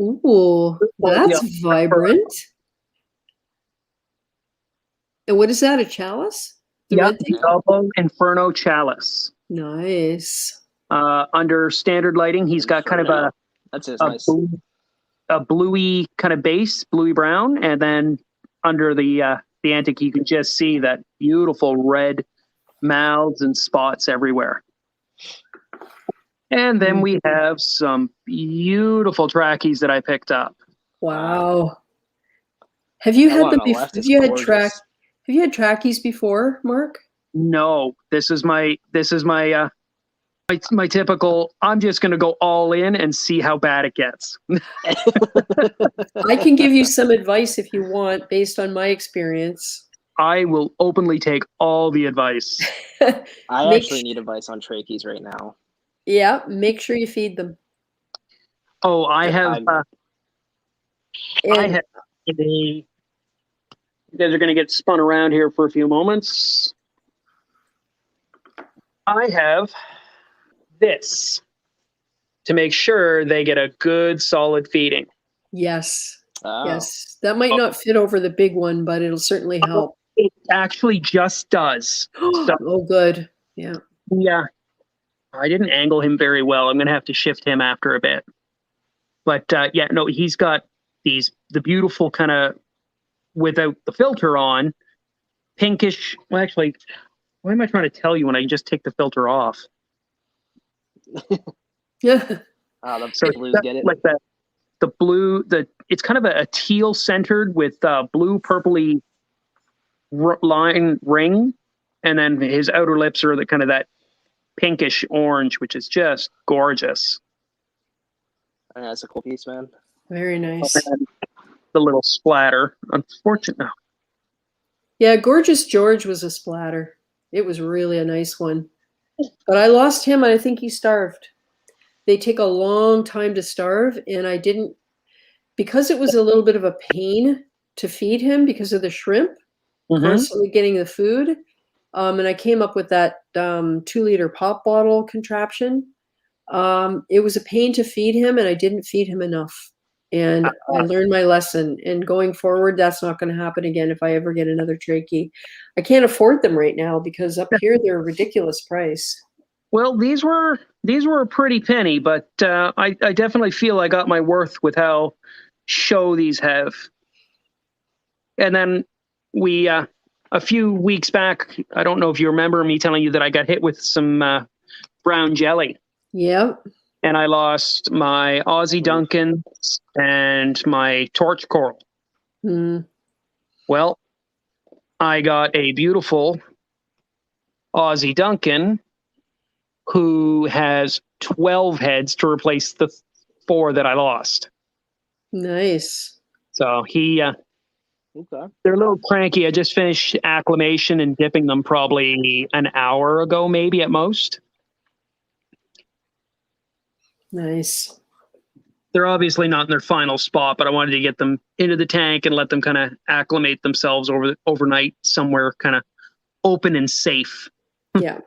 Ooh, that's vibrant. And what is that, a chalice? Double Inferno Chalice. Nice. Under standard lighting, he's got kind of nice. A bluey kind of base, bluey brown, and then under the antique, you can just see that beautiful red mouths and spots everywhere. And then we have some beautiful trackies that I picked up. Wow. Have you had them before? Have you had trackies before, Mark? No, this is my typical. I'm just going to go all in and see how bad it gets. I can give you some advice if you want, based on my experience. I will openly take all the advice. I actually need advice on trachees right now. Yeah, make sure you feed them. Oh, I have. You guys are going to get spun around here for a few moments. I have this to make sure they get a good solid feeding. Yes. Oh. Yes. That might not fit over the big one, but it'll certainly help. It actually just does. Oh, good. Yeah. Yeah. I didn't angle him very well. I'm going to have to shift him after a bit. But yeah, no, he's got the beautiful kind of, without the filter on, pinkish. Well, actually, why am I trying to tell you when I can just take the filter off? Yeah. The blues get it. Like that, the blue, it's kind of a teal centered with blue purpley line ring, and then his outer lips are the kind of that pinkish orange, which is just gorgeous. That's a cool piece, man. Very nice. The little splatter, unfortunately. Yeah, Gorgeous George was a splatter. It was really a nice one. But I lost him, and I think he starved. They take a long time to starve, and I didn't, because it was a little bit of a pain to feed him because of the shrimp, constantly getting the food. And I came up with that 2-liter pop bottle contraption. It was a pain to feed him, and I didn't feed him enough. And I learned my lesson. And going forward, that's not going to happen again if I ever get another trachea. I can't afford them right now because up here they're a ridiculous price. Well, these were a pretty penny, but I definitely feel I got my worth with how show these have. And then we a few weeks back, I don't know if you remember me telling you that I got hit with some brown jelly. Yep. and I lost my Aussie Duncans and my torch coral. Mm, Well, I got a beautiful Aussie Duncan who has 12 heads to replace the 4 that I lost. nice. So Okay. they're a little cranky. I just finished acclimation and dipping them probably an hour ago, maybe at most. Nice. They're obviously not in their final spot, but I wanted to get them into the tank and let them kind of acclimate themselves overnight somewhere kind of open and safe. Yeah.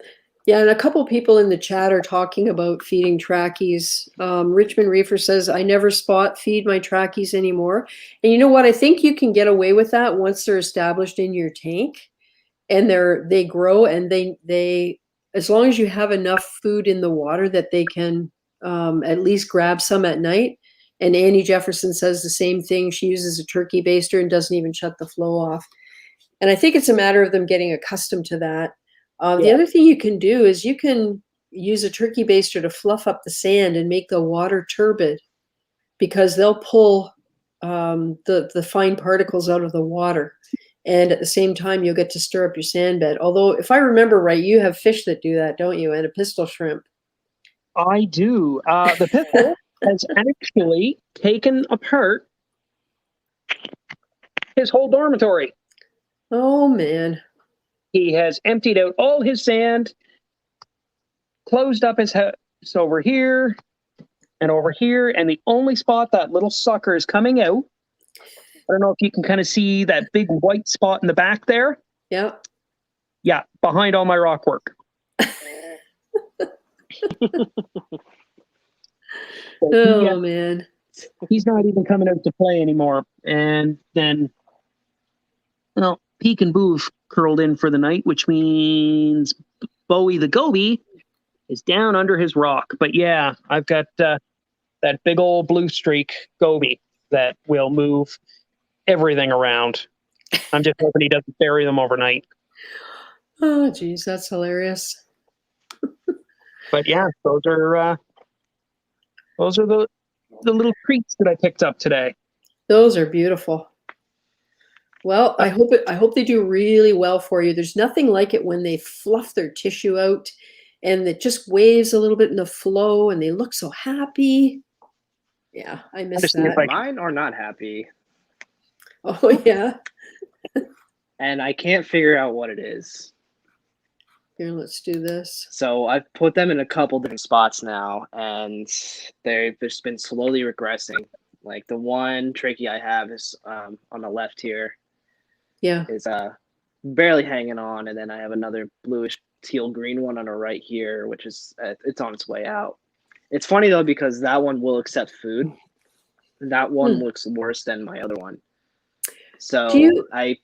Yeah, and a couple people in the chat are talking about feeding trackies. Richmond Reefer says, I never spot feed my trackies anymore. And you know what? I think you can get away with that once they're established in your tank and they grow, and they as long as you have enough food in the water that they can at least grab some at night. And Annie Jefferson says the same thing. She uses a turkey baster and doesn't even shut the flow off. And I think it's a matter of them getting accustomed to that. The other thing you can do is you can use a turkey baster to fluff up the sand and make the water turbid, because they'll pull the fine particles out of the water. And at the same time, you'll get to stir up your sand bed. Although, if I remember right, you have fish that do that, don't you? And a pistol shrimp. I do. The pistol has actually taken apart his whole dormitory. Oh, man. He has emptied out all his sand, closed up his house over here and over here, and the only spot that little sucker is coming out, I don't know if you can kind of see that big white spot in the back there. Yeah. Yeah, behind all my rock work. Oh, man. He's not even coming out to play anymore. And then, well, Peek and Boo curled in for the night, which means Bowie the Goby is down under his rock. But yeah, I've got that big old blue streak Goby that will move everything around. I'm just hoping he doesn't bury them overnight. Oh, geez, that's hilarious. But yeah, those are the little treats that I picked up today. Those are beautiful. Well, I hope they do really well for you. There's nothing like it when they fluff their tissue out and it just waves a little bit in the flow and they look so happy. Yeah, I miss that. Mine are not happy. Oh, yeah. And I can't figure out what it is. Here, let's do this. So I've put them in a couple different spots now, and they've just been slowly regressing. Like the one tricky I have is on the left here. Yeah. Is barely hanging on, and then I have another bluish teal green one on the right here, which is it's on its way out. It's funny though, because that one will accept food. That one looks worse than my other one. So I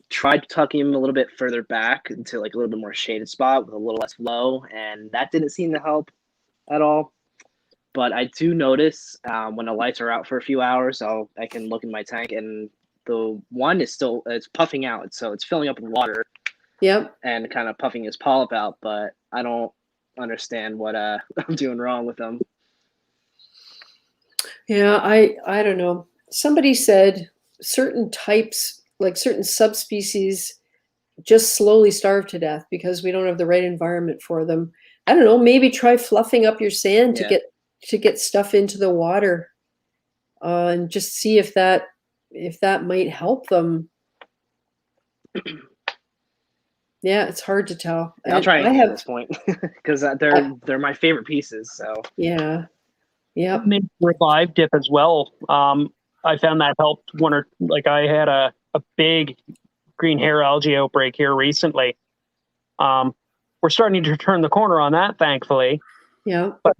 tried tucking him a little bit further back into like a little bit more shaded spot with a little less flow, and that didn't seem to help at all. But I do notice when the lights are out for a few hours, I can look in my tank, and the one is still it's puffing out, so it's filling up with water. Yep. And kind of puffing his polyp out, but I don't understand what I'm doing wrong with them. Yeah, I don't know. Somebody said certain types, like certain subspecies, just slowly starve to death because we don't have the right environment for them. I don't know, maybe try fluffing up your sand to get stuff into the water, and just see if that might help them. Yeah, it's hard to tell. I'll try anything at this point because they're my favorite pieces. So yeah, yeah. Maybe revive dip as well. I found that helped I had a big green hair algae outbreak here recently. We're starting to turn the corner on that, thankfully. Yeah. But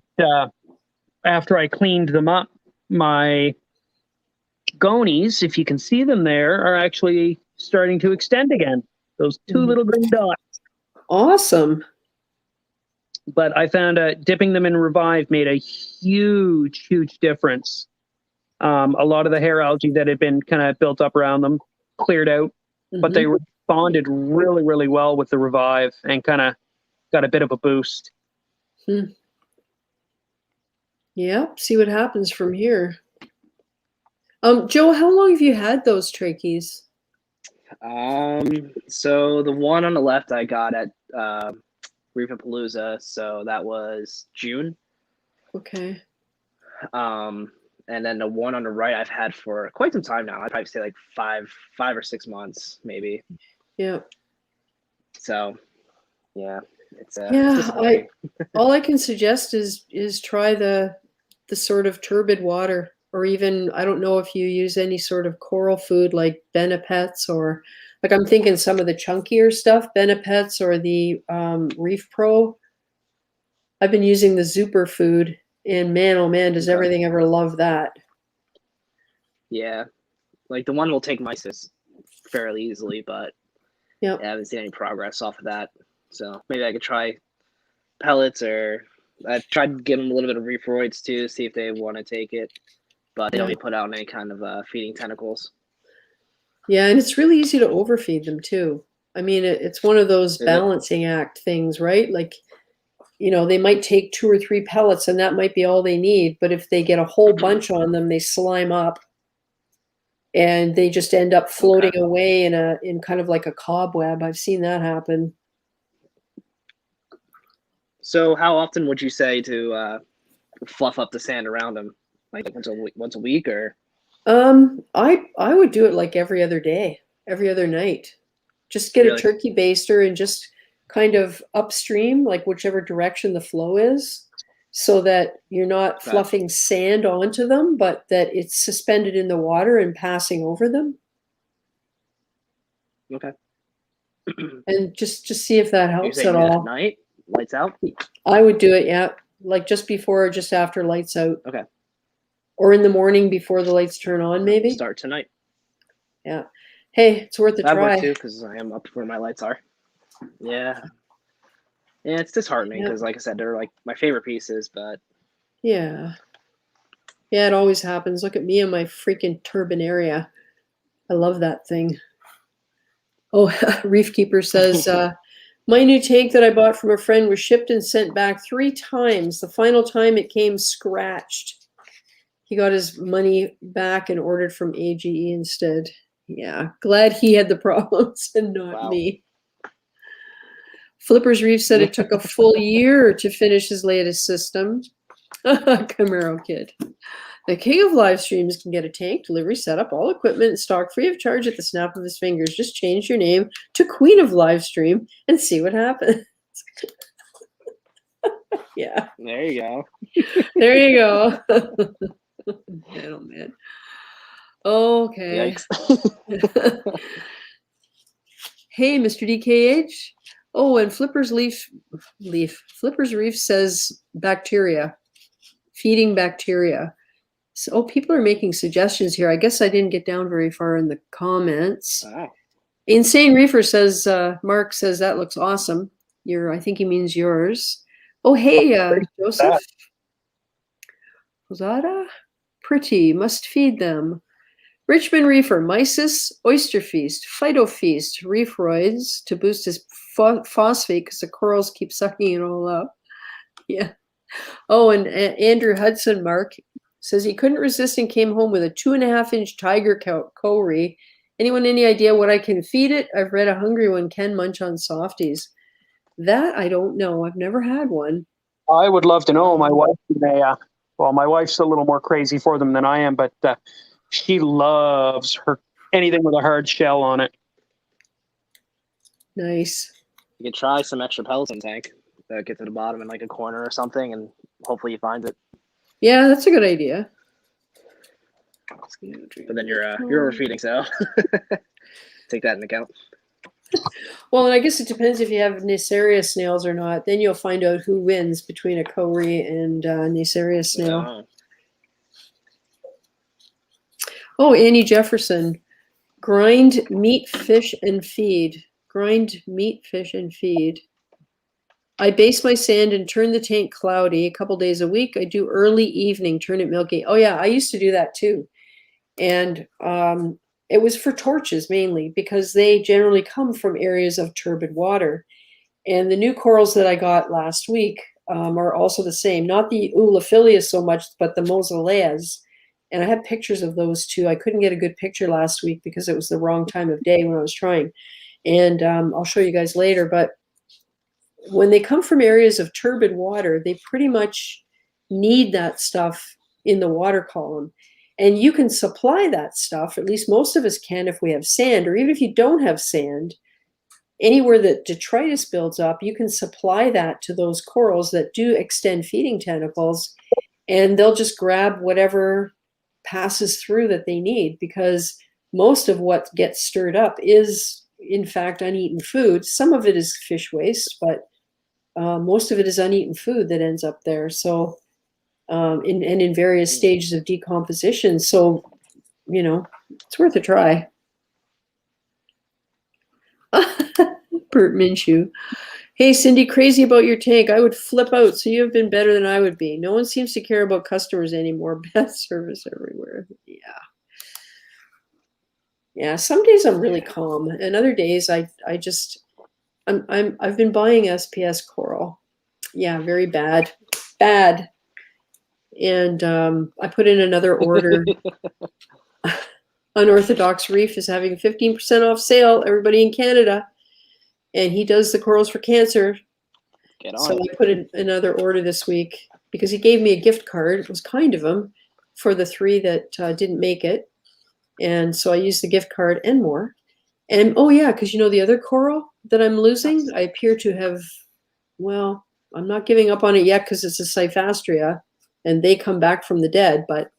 after I cleaned them up, my gonies, if you can see them there, are actually starting to extend again. Those two little green dots. Awesome. But I found dipping them in Revive made a huge, huge difference. A lot of the hair algae that had been kind of built up around them cleared out, but they responded really, really well with the Revive and kind of got a bit of a boost. Yeah, see what happens from here. Joe, how long have you had those trachees? So the one on the left I got at Reef so that was June. Okay. And then the one on the right I've had for quite some time now. I'd probably say like five or 6 months, maybe. Yeah. So, yeah, it's Yeah, disappointing. all I can suggest is try the sort of turbid water, or even I don't know if you use any sort of coral food like Benepets, or like I'm thinking some of the chunkier stuff, Benepets or the ReefGrrl. I've been using the Zuper food, and man, oh man, does Okay. everything ever love that. Yeah, like the one will take mysis fairly easily, but Yeah. I haven't seen any progress off of that. So maybe I could try pellets, or I've tried to give them a little bit of reefroids too, see if they want to take it, but they don't put out any kind of feeding tentacles. Yeah, and it's really easy to overfeed them too. I mean, it's one of those balancing act things, right? Like, you know, they might take 2 or 3 pellets and that might be all they need, but if they get a whole bunch on them, they slime up and they just end up floating away in kind of like a cobweb. I've seen that happen. So how often would you say to fluff up the sand around them? Like once a week, or? I would do it like every other day, every other night. Just get a turkey baster and just kind of upstream, like whichever direction the flow is, so that you're not fluffing sand onto them, but that it's suspended in the water and passing over them. Okay. And just see if that helps at all. At night, lights out? I would do it, yeah, like just before or just after lights out. Okay. Or in the morning before the lights turn on, maybe. Start tonight. Yeah. Hey, it's worth a try. That worked too, because I am up where my lights are. Yeah. Yeah, it's disheartening because, like I said, they're like my favorite pieces, but yeah, it always happens. Look at me and my freaking turbinaria. I love that thing. Oh, Reef Keeper says, my new tank that I bought from a friend was shipped and sent back 3 times. The final time it came scratched. He got his money back and ordered from AGE instead. Yeah, glad he had the problems and not me. Flippers Reef said it took a full year to finish his latest system. Camaro Kid. The king of live streams can get a tank, delivery, setup, all equipment, and stock free of charge at the snap of his fingers. Just change your name to Queen of Livestream and see what happens. Yeah. There you go. There you go. Man, oh man. Okay. Yikes. Hey, Mr. DKH. Oh, and Flippers Reef says bacteria, feeding bacteria. So, people are making suggestions here. I guess I didn't get down very far in the comments. Wow. Insane Reefer says, Mark says that looks awesome. I think he means yours. Oh, hey, Joseph. Rosada? Pretty, must feed them. Richmond Reefer, Mysis, Oyster Feast, Phyto Feast, Reefroids to boost his phosphate because the corals keep sucking it all up. Yeah. Oh, and Andrew Hudson, Mark, says he couldn't resist and came home with a 2.5-inch tiger cowrie. Anyone any idea what I can feed it? I've read a hungry one can munch on softies. That I don't know. I've never had one. I would love to know. My wife may. Well, my wife's a little more crazy for them than I am, but she loves anything with a hard shell on it. Nice. You could try some extra pellets in the tank. Get to the bottom in like a corner or something, and hopefully you find it. Yeah, that's a good idea. But then you're overfeeding, so take that into account. Well, and I guess it depends if you have Naceria snails or not. Then you'll find out who wins between a cowrie and Naceria snail. Oh, Annie Jefferson. Grind meat, fish, and feed. Grind meat, fish, and feed. I base my sand and turn the tank cloudy a couple days a week. I do early evening, turn it milky. Oh, yeah, I used to do that too. And it was for torches mainly because they generally come from areas of turbid water. And the new corals that I got last week, are also the same. Not the Ulophilia so much, but the Mausoleas. And I have pictures of those too. I couldn't get a good picture last week because it was the wrong time of day when I was trying. And I'll show you guys later. But when they come from areas of turbid water, they pretty much need that stuff in the water column. And you can supply that stuff, at least most of us can if we have sand, or even if you don't have sand, anywhere that detritus builds up, you can supply that to those corals that do extend feeding tentacles, and they'll just grab whatever passes through that they need, because most of what gets stirred up is, in fact, uneaten food. Some of it is fish waste, but most of it is uneaten food that ends up there. So, in various stages of decomposition. So, you know, it's worth a try. Bert Minshew. Hey, Cindy, crazy about your tank. I would flip out. So you have been better than I would be. No one seems to care about customers anymore. Bad service everywhere. Yeah. Yeah. Some days I'm really calm, and other days I've been buying SPS coral. Yeah, very bad. Bad. And I put in another order. Unorthodox Reef is having 15% off sale. Everybody in Canada. And he does the corals for cancer. Get on So it. I put in another order this week because he gave me a gift card. It was kind of him for the 3 that didn't make it. And so I used the gift card and more. And oh yeah, because you know the other coral that I'm losing, I appear to have, well, I'm not giving up on it yet because it's a Cyphastria and they come back from the dead. But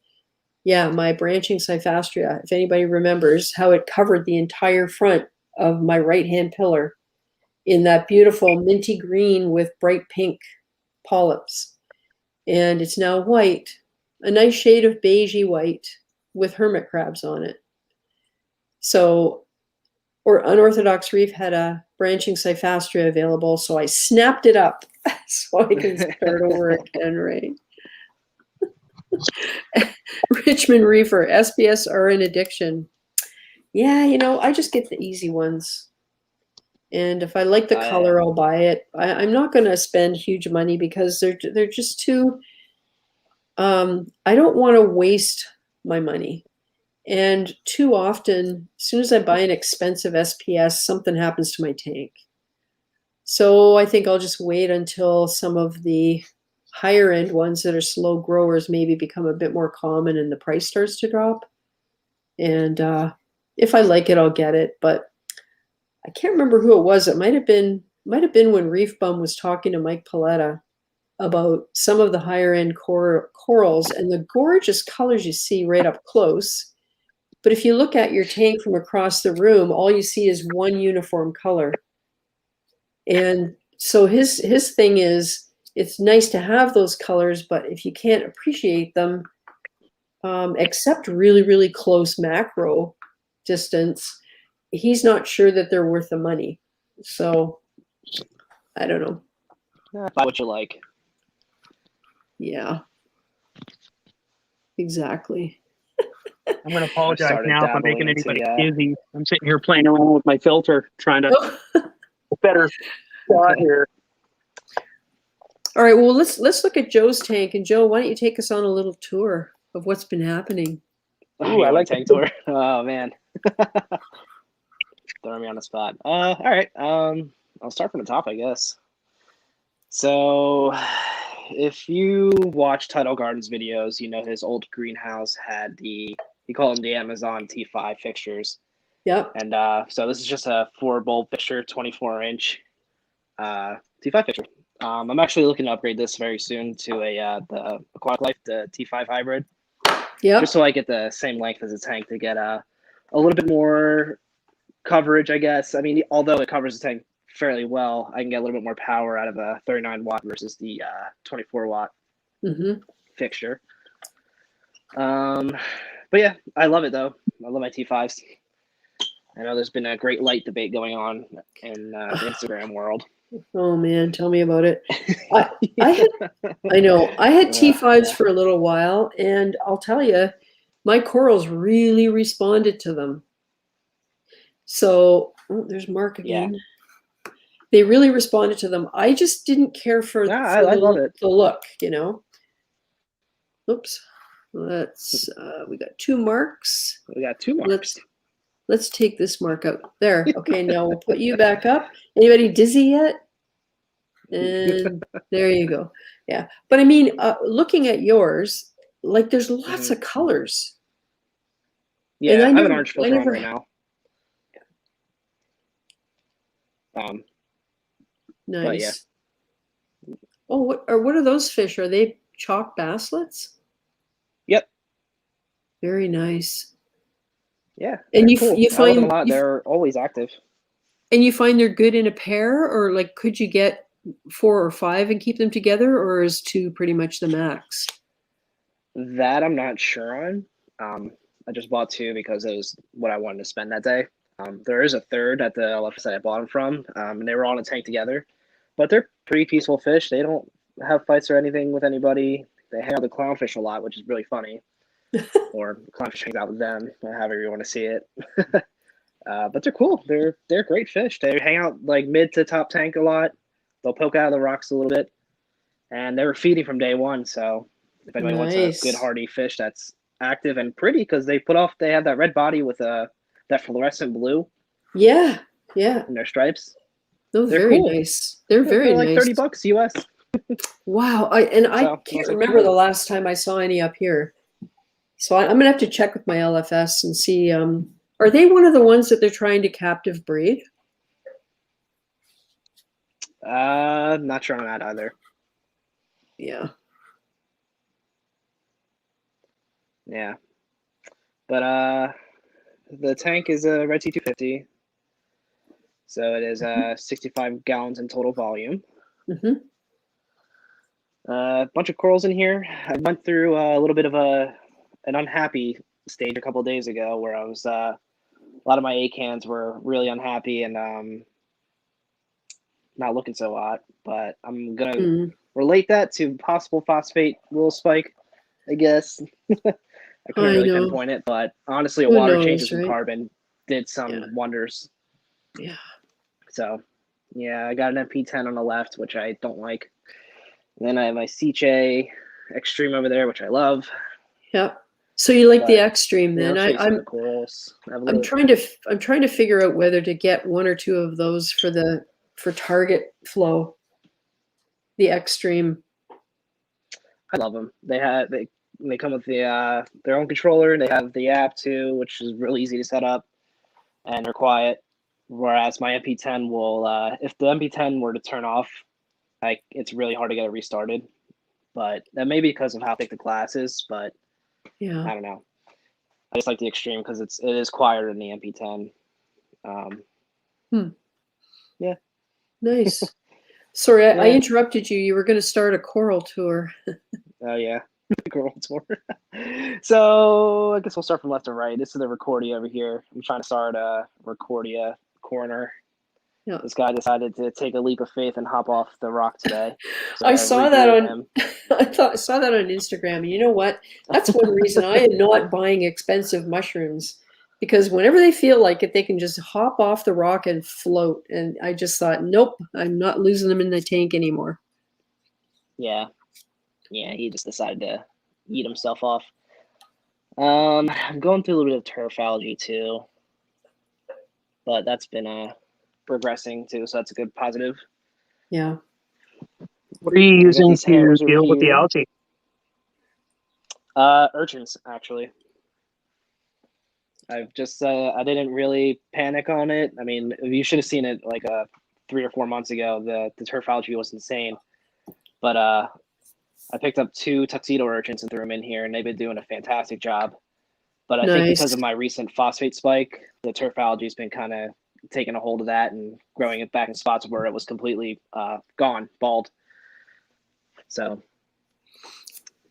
yeah, my branching Cyphastria, if anybody remembers how it covered the entire front of my right-hand pillar in that beautiful minty green with bright pink polyps. And it's now white, a nice shade of beigey white with hermit crabs on it. So, or Unorthodox Reef had a branching Cyphastria available, so I snapped it up so I can start over again, right? Richmond Reefer, SPS are an addiction. Yeah, you know, I just get the easy ones. And if I like the color, I'll buy it. I'm not going to spend huge money because they're just too. I don't want to waste my money, and too often, as soon as I buy an expensive SPS, something happens to my tank. So I think I'll just wait until some of the higher end ones that are slow growers maybe become a bit more common and the price starts to drop. And if I like it, I'll get it. But I can't remember who it was. It might have been when Reef Bum was talking to Mike Paletta about some of the higher end corals and the gorgeous colors you see right up close. But if you look at your tank from across the room, all you see is one uniform color. And so his thing is, it's nice to have those colors, but if you can't appreciate them, except really, really close macro distance, he's not sure that they're worth the money. So I don't know. Buy what you like. Yeah, exactly. I'm going to apologize now if I'm making dabbling anybody dizzy. I'm sitting here playing around with my filter, trying to better spot here. All right, well, let's look at Joe's tank. And Joe, why don't you take us on a little tour of what's been happening? Ooh, I like tank tour. Oh man. Throwing me on the spot. All right. I'll start from the top, I guess. So, if you watch Tidal Gardens videos, you know his old greenhouse had he called them the Amazon T5 fixtures. Yep. And so this is just a 4-bulb fixture, 24-inch T5 fixture. I'm actually looking to upgrade this very soon to the Aquatic Life, the T5 hybrid. Yep. Just so I get the same length as a tank to get a little bit more coverage, I guess. I mean, although it covers the tank fairly well, I can get a little bit more power out of a 39 watt versus the 24 watt fixture. But yeah, I love it though. I love my T5s. I know there's been a great light debate going on in the Instagram world. Oh man, tell me about it. I had T5s for a little while, and I'll tell you, my corals really responded to them. So there's Mark again. They really responded to them. I just didn't care for, Yeah, for I love it. the look, you know. Oops. Let's we got 2 marks. We got 2 marks. Let's take this mark out. There. Okay, now we'll put you back up. Anybody dizzy yet? And there you go. Yeah. But I mean, looking at yours, like there's lots of colors. Yeah, And I have an orange filter on never- right now. Nice. But yeah. Oh, what are those fish? Are they chalk basslets? Yep. Very nice. Yeah. And you cool. you I love them find a lot. They're always active. and you find they're good in a pair, or like could you get 4 or 5 and keep them together, or is 2 pretty much the max? That I'm not sure on. I just bought 2 because it was what I wanted to spend that day. There is a third at the LFS I bought them from, and they were all in a tank together. But they're pretty peaceful fish. They don't have fights or anything with anybody. They hang out with clownfish a lot, which is really funny. Or clownfish hangs out with them, however you want to see it. But they're cool. They're great fish. They hang out like mid to top tank a lot. They'll poke out of the rocks a little bit, and they were feeding from day one. So if anybody wants a good hardy fish that's active and pretty, because they have that red body with that fluorescent blue. Yeah. In their stripes. They're very cool. Nice. They're very like nice. $30 US. Wow. I can't remember the last time I saw any up here. So I'm gonna have to check with my LFS and see. Are they one of the ones that they're trying to captive breed? Not sure on that either. Yeah. Yeah. But the tank is a Red Sea 250. So it is 65 gallons in total volume. A bunch of corals in here. I went through a little bit of an unhappy stage a couple of days ago where I was a lot of my acans were really unhappy and not looking so hot. But I'm gonna relate that to possible phosphate little spike, I guess. I can't really pinpoint it, but honestly, a water changes in carbon did some wonders. Yeah. So, yeah, I got an MP10 on the left, which I don't like. And then I have my Ceche Extreme over there, which I love. Yeah. So you like the Extreme then? The corals. I'm trying to figure out whether to get 1 or 2 of those for target flow. The Extreme. I love them. They come with their own controller. They have the app too, which is really easy to set up, and they're quiet. Whereas my MP10 will, if the MP10 were to turn off, it's really hard to get it restarted. But that may be because of how thick the glass is. But yeah, I don't know. I just like the Extreme because it is quieter than the MP10. Yeah. Nice. Sorry, I interrupted you. You were going to start a coral tour. Oh yeah. Coral tour. So I guess we'll start from left to right. This is the Recordia over here. I'm trying to start a Recordia corner. Yeah. This guy decided to take a leap of faith and hop off the rock today. So I saw that on I saw that on Instagram. And you know what? That's one reason I am not buying expensive mushrooms, because whenever they feel like it, they can just hop off the rock and float. And I just thought, nope, I'm not losing them in the tank anymore. Yeah. Yeah, he just decided to eat himself off. I'm going through a little bit of turf algae too, but that's been progressing too, so that's a good positive. Yeah. What are you using to deal with the algae? Urchins, actually. I've just I didn't really panic on it. I mean, you should have seen it like 3 or 4 months ago. The turf algae was insane, but I picked up 2 tuxedo urchins and threw them in here, and they've been doing a fantastic job. But I think because of my recent phosphate spike, the turf algae has been kind of taking a hold of that and growing it back in spots where it was completely gone, bald. So,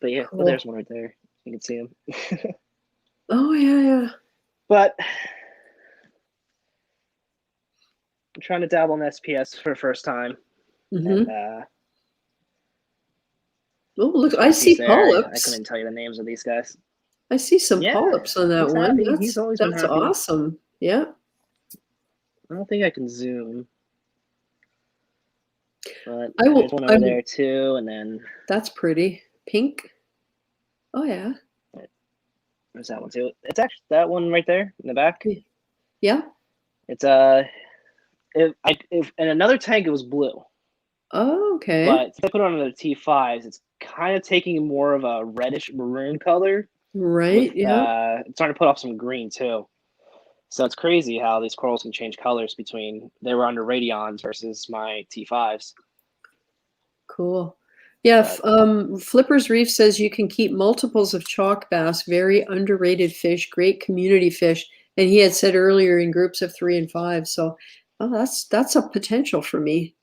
but yeah, cool. There's one right there. You can see him. Oh, yeah. But I'm trying to dabble in SPS for the first time. And, oh, look, I see polyps. I couldn't tell you the names of these guys. I see some polyps on that one. That's awesome. Yeah. I don't think I can zoom. But I will. there's one I over will. there too, and then That's pretty. Pink. Oh yeah. there's that one too. It's actually that one right there in the back. Yeah. It's if in another tank it was blue, Oh, okay. but since I put it on the T5s, it's kind of taking more of a reddish maroon color. Right. Yeah. It's starting to put off some green too. So it's crazy how these corals can change colors between they were under radions versus my T5s. Cool. Yeah. But Flipper's Reef says you can keep multiples of chalk bass, very underrated fish, great community fish. And he had said earlier in groups of 3 and 5. So, oh, that's a potential for me.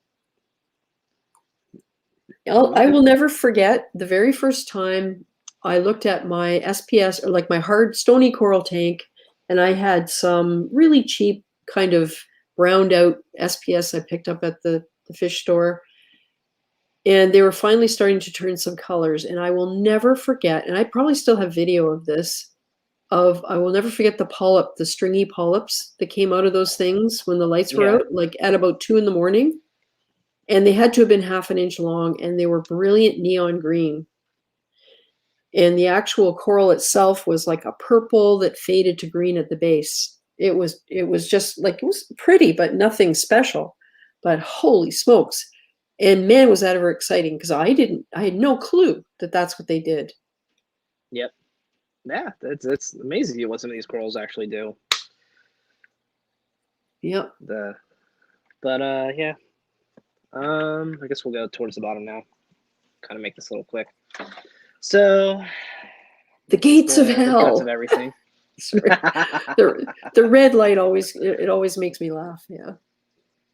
I will never forget the very first time I looked at my SPS, or like my hard stony coral tank, and I had some really cheap kind of browned out SPS I picked up at the fish store. And they were finally starting to turn some colors. And I will never forget, and I probably still have video of this, I will never forget the polyp, the stringy polyps that came out of those things when the lights were Yeah. out, like at about 2 a.m. And they had to have been half an inch long, and they were brilliant neon green. And the actual coral itself was like a purple that faded to green at the base. It was just like, it was pretty, but nothing special. But holy smokes. And man, was that ever exciting, because I had no clue that that's what they did. Yep. Yeah, it's amazing what some of these corals actually do. Yep. Yeah. I guess we'll go towards the bottom now. Kind of make this a little quick. So The gates of the guts hell. of everything. The red light always makes me laugh. Yeah.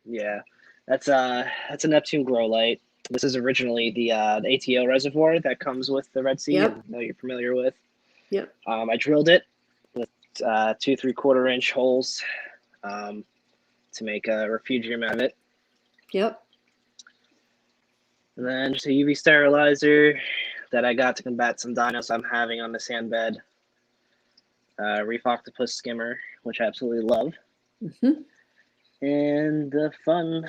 Yeah, that's a Neptune grow light. This is originally the ATO reservoir that comes with the Red Sea. Yep. I know you're familiar with. Yep. I drilled it with 2 3/4 inch holes to make a refugium out of it, Yep. and then just a UV sterilizer that I got to combat some dinos I'm having on the sand bed. Reef octopus skimmer, which I absolutely love. Mm-hmm. And the fun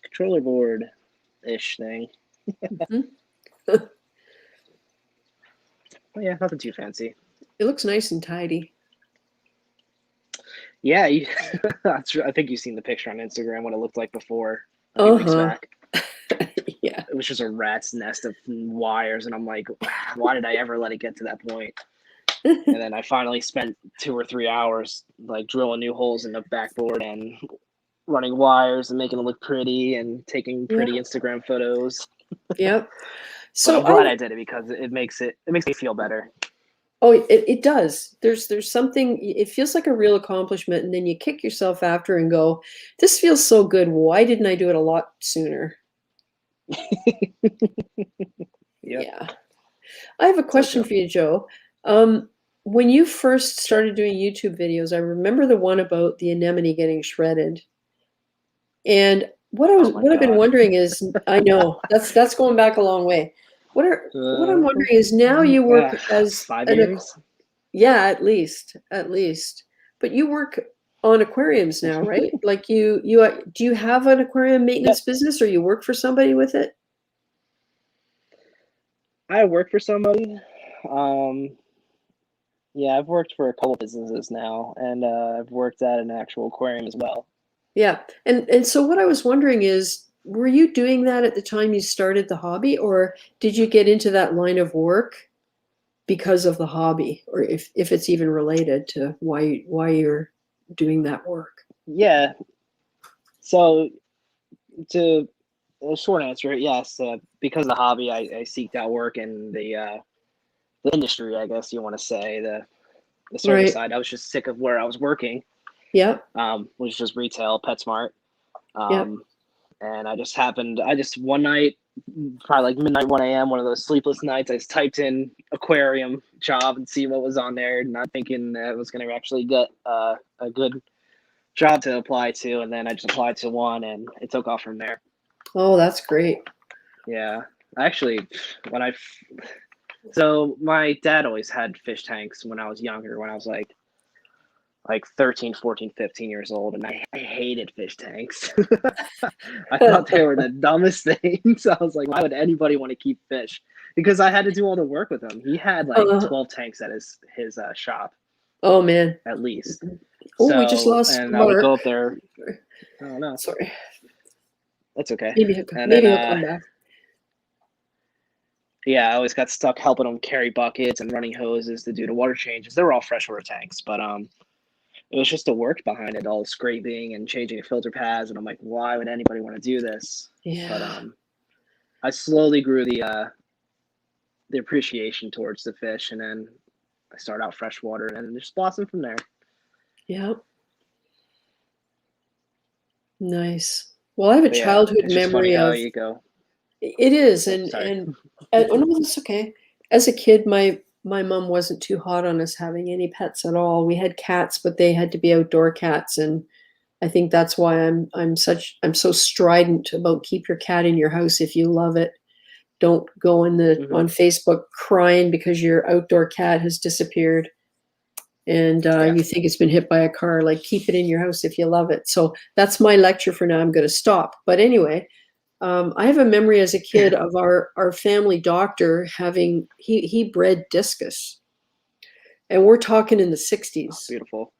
controller board ish thing. Mm-hmm. Oh, yeah, nothing too fancy. It looks nice and tidy. Yeah, I think you've seen the picture on Instagram, what it looked like before a few weeks back. Yeah. It was just a rat's nest of wires, and I'm like, why did I ever let it get to that point? And then I finally spent 2 or 3 hours like drilling new holes in the backboard and running wires and making it look pretty and taking pretty Instagram photos. Yep. So So I'm glad I did it because it makes me feel better. Oh, it does. There's something, it feels like a real accomplishment, and then you kick yourself after and go, this feels so good. Why didn't I do it a lot sooner? Yep. Yeah. I have a question for you, Joe. When you first started doing YouTube videos, I remember the one about the anemone getting shredded. And what I've been wondering is, I know that's going back a long way. What I'm wondering is, now you work as 5 years. Yeah, at least. But you work on aquariums now, right? Like do you have an aquarium maintenance business, or you work for somebody with it? I work for somebody. Yeah, I've worked for a couple businesses now, and I've worked at an actual aquarium as well. Yeah. And so what I was wondering is, were you doing that at the time you started the hobby, or did you get into that line of work because of the hobby, or if it's even related to why you're doing that work? Yeah. So to a short answer, yes, because of the hobby, I seeked out work in the industry, I guess you want to say, the service side. I was just sick of where I was working. Yeah. Which is just retail, PetSmart. Yeah. And I just one night, probably like midnight, 1 a.m., one of those sleepless nights, I just typed in aquarium job and see what was on there, not thinking that I was going to actually get a good job to apply to. And then I just applied to one, and it took off from there. Oh, that's great. Yeah. Actually, so my dad always had fish tanks when I was younger, when I was like like 13, 14, 15 years old, and I hated fish tanks. I thought they were the dumbest things. I was like, why would anybody want to keep fish? Because I had to do all the work with him. He had like 12 tanks at his shop, Oh man. at least. Oh, we just lost and I would Mark. go up there. I don't know. Sorry. That's okay. Maybe he'll come back. Yeah, I always got stuck helping them carry buckets and running hoses to do the water changes. They were all freshwater tanks, but it was just the work behind it, all scraping and changing the filter pads. And I'm like, why would anybody want to do this? Yeah. But I slowly grew the appreciation towards the fish, and then I started out freshwater, and it just blossomed from there. Yeah. Nice. Well, I have a childhood memory of. You go. It is, Sorry. and oh no, that's okay. As a kid, my mom wasn't too hot on us having any pets at all. We had cats, but they had to be outdoor cats, and I think that's why I'm so strident about keep your cat in your house if you love it. Don't go on Facebook crying because your outdoor cat has disappeared, and you think it's been hit by a car. Like, keep it in your house if you love it. So that's my lecture for now. I'm going to stop. But anyway. I have a memory as a kid of our family doctor having, he bred discus, and we're talking in the 60s. Oh, beautiful.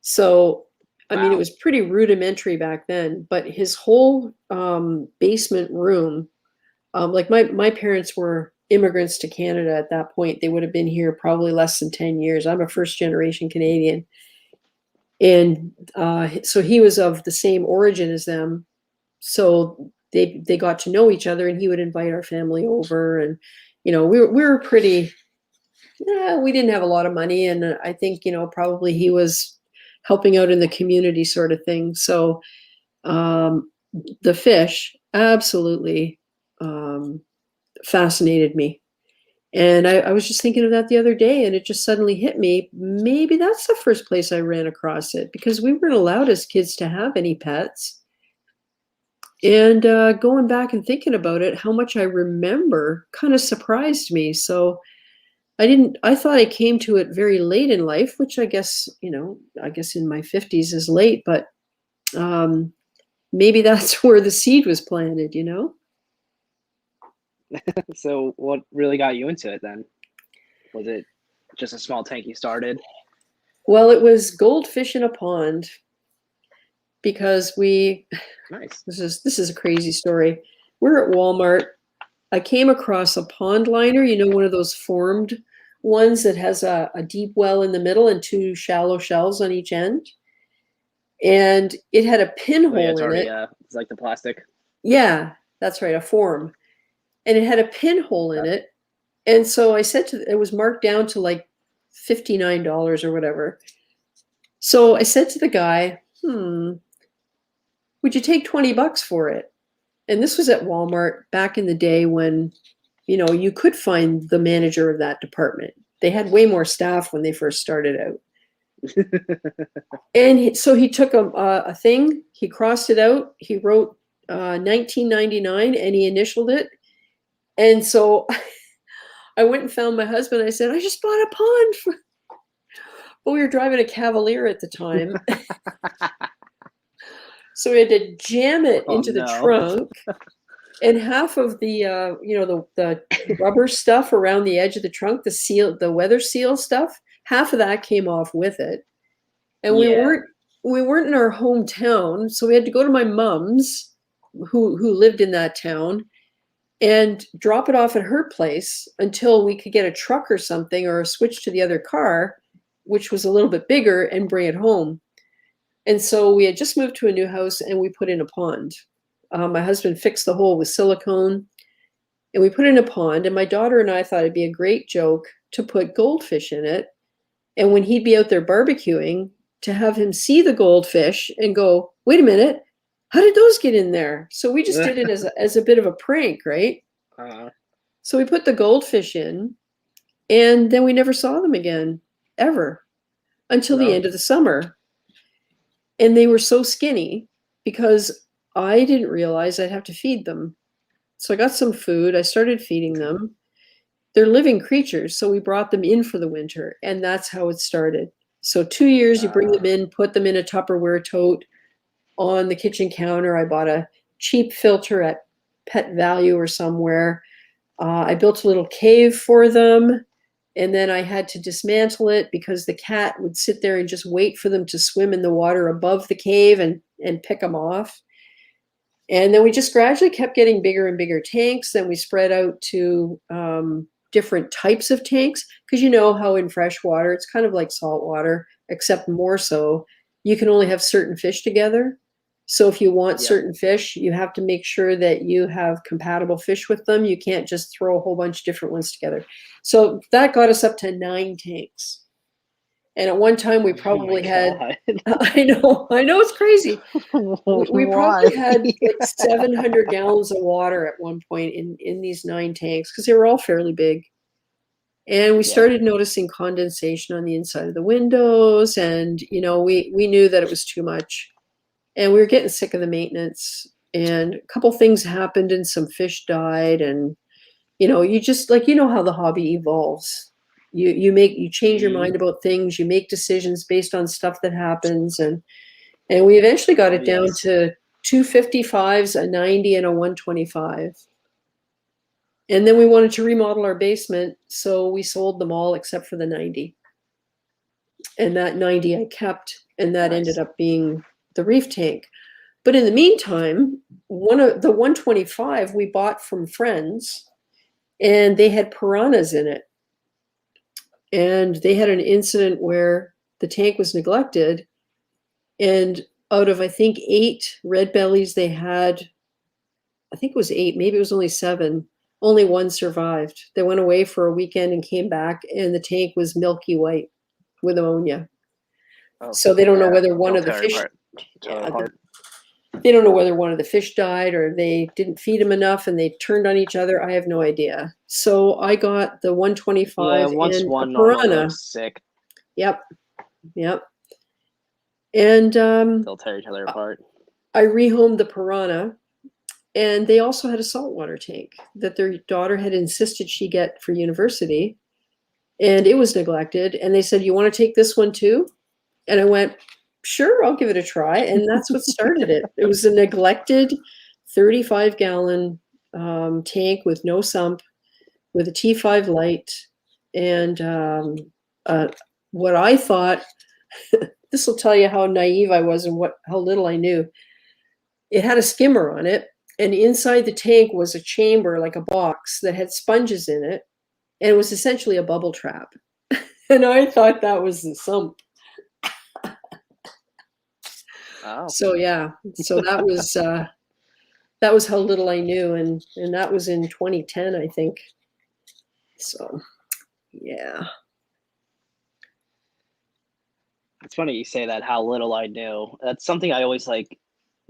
So, I mean, Wow. it was pretty rudimentary back then, but his whole basement room, like my parents were immigrants to Canada at that point. They would have been here probably less than 10 years. I'm a first generation Canadian. And so he was of the same origin as them. So they got to know each other, and he would invite our family over, and we were pretty. We didn't have a lot of money, and I think probably he was helping out in the community sort of thing. So the fish absolutely fascinated me, and I was just thinking of that the other day, and it just suddenly hit me. Maybe that's the first place I ran across it, because we weren't allowed as kids to have any pets. And going back and thinking about it, how much I remember kind of surprised me. So I thought I came to it very late in life, which I guess in my 50s is late, but maybe that's where the seed was planted, So what really got you into it then? Was it just a small tank you started? Well, it was goldfish in a pond. Because Nice. This is a crazy story. We're at Walmart. I came across a pond liner, one of those formed ones that has a deep well in the middle and two shallow shells on each end. And it had a pinhole in it. It's like the plastic. Yeah, that's right, a form. And it had a pinhole in it. And so I said it was marked down to like $59 or whatever. So I said to the guy, would you take $20 for it? And this was at Walmart back in the day when, you could find the manager of that department. They had way more staff when they first started out. And so he took a thing, he crossed it out, he wrote 1999, and he initialed it. And so I went and found my husband. I said, I just bought a pond. But we were driving a Cavalier at the time. So we had to jam it into the trunk, and half of the the rubber stuff around the edge of the trunk, the weather seal stuff, half of that came off with it. And we weren't in our hometown, so we had to go to my mom's, who lived in that town, and drop it off at her place until we could get a truck or something, or switch to the other car, which was a little bit bigger, and bring it home. And so we had just moved to a new house, and we put in a pond. My husband fixed the hole with silicone, and we put in a pond. And my daughter and I thought it'd be a great joke to put goldfish in it. And when he'd be out there barbecuing, to have him see the goldfish and go, wait a minute, how did those get in there? So we just did it as a bit of a prank, right? So we put the goldfish in, and then we never saw them again, ever, until the end of the summer. And they were so skinny because I didn't realize I'd have to feed them. So I got some food. I started feeding them. They're living creatures, so we brought them in for the winter, and that's how it started. So 2 years, you bring them in, put them in a Tupperware tote on the kitchen counter. I bought a cheap filter at Pet Value or somewhere. I built a little cave for them, and then I had to dismantle it because the cat would sit there and just wait for them to swim in the water above the cave and pick them off. And then we just gradually kept getting bigger and bigger tanks. Then we spread out to different types of tanks, because you know how in freshwater, it's kind of like saltwater, except more so. You can only have certain fish together. So if you want certain fish, you have to make sure that you have compatible fish with them. You can't just throw a whole bunch of different ones together. So that got us up to 9 tanks. And at one time we probably had, I know it's crazy. We probably had like 700 gallons of water at one point in these 9 tanks, because they were all fairly big. And we started noticing condensation on the inside of the windows. And, you know, we knew that it was too much. And we were getting sick of the maintenance. And a couple things happened and some fish died. And, you know, you just like, you know how the hobby evolves. You change your mind about things. You make decisions based on stuff that happens. And we eventually got it down to 2 55s, a 90, and a 125. And then we wanted to remodel our basement, so we sold them all except for the 90. And that 90 I kept, and that ended up being the Reef tank. But in the meantime, one of the 125 we bought from friends, and they had piranhas in it. And they had an incident where the tank was neglected, and out of, I think, 8 red bellies they had, I think it was 8, maybe it was only 7, only 1 survived. They went away for a weekend and came back, and the tank was milky white with ammonia. So they don't know whether one of the fish, they don't know whether one of the fish died or they didn't feed them enough and they turned on each other. I have no idea. So I got the 125 and a piranha. Sick. Yep. And They'll tear each other apart. I rehomed the piranha, and they also had a saltwater tank that their daughter had insisted she get for university, and it was neglected. And they said, "You want to take this one too?" And I went, "Sure, I'll give it a try." And that's what started it. It was a neglected 35-gallon tank with no sump, with a T5 light, and what I thought. This will tell you how naive I was and how little I knew. It had a skimmer on it, and inside the tank was a chamber, like a box, that had sponges in it, and it was essentially a bubble trap. And I thought that was the sump. Oh. So that was how little I knew, and that was in 2010, I think. So, yeah. It's funny you say that, how little I knew. That's something I always like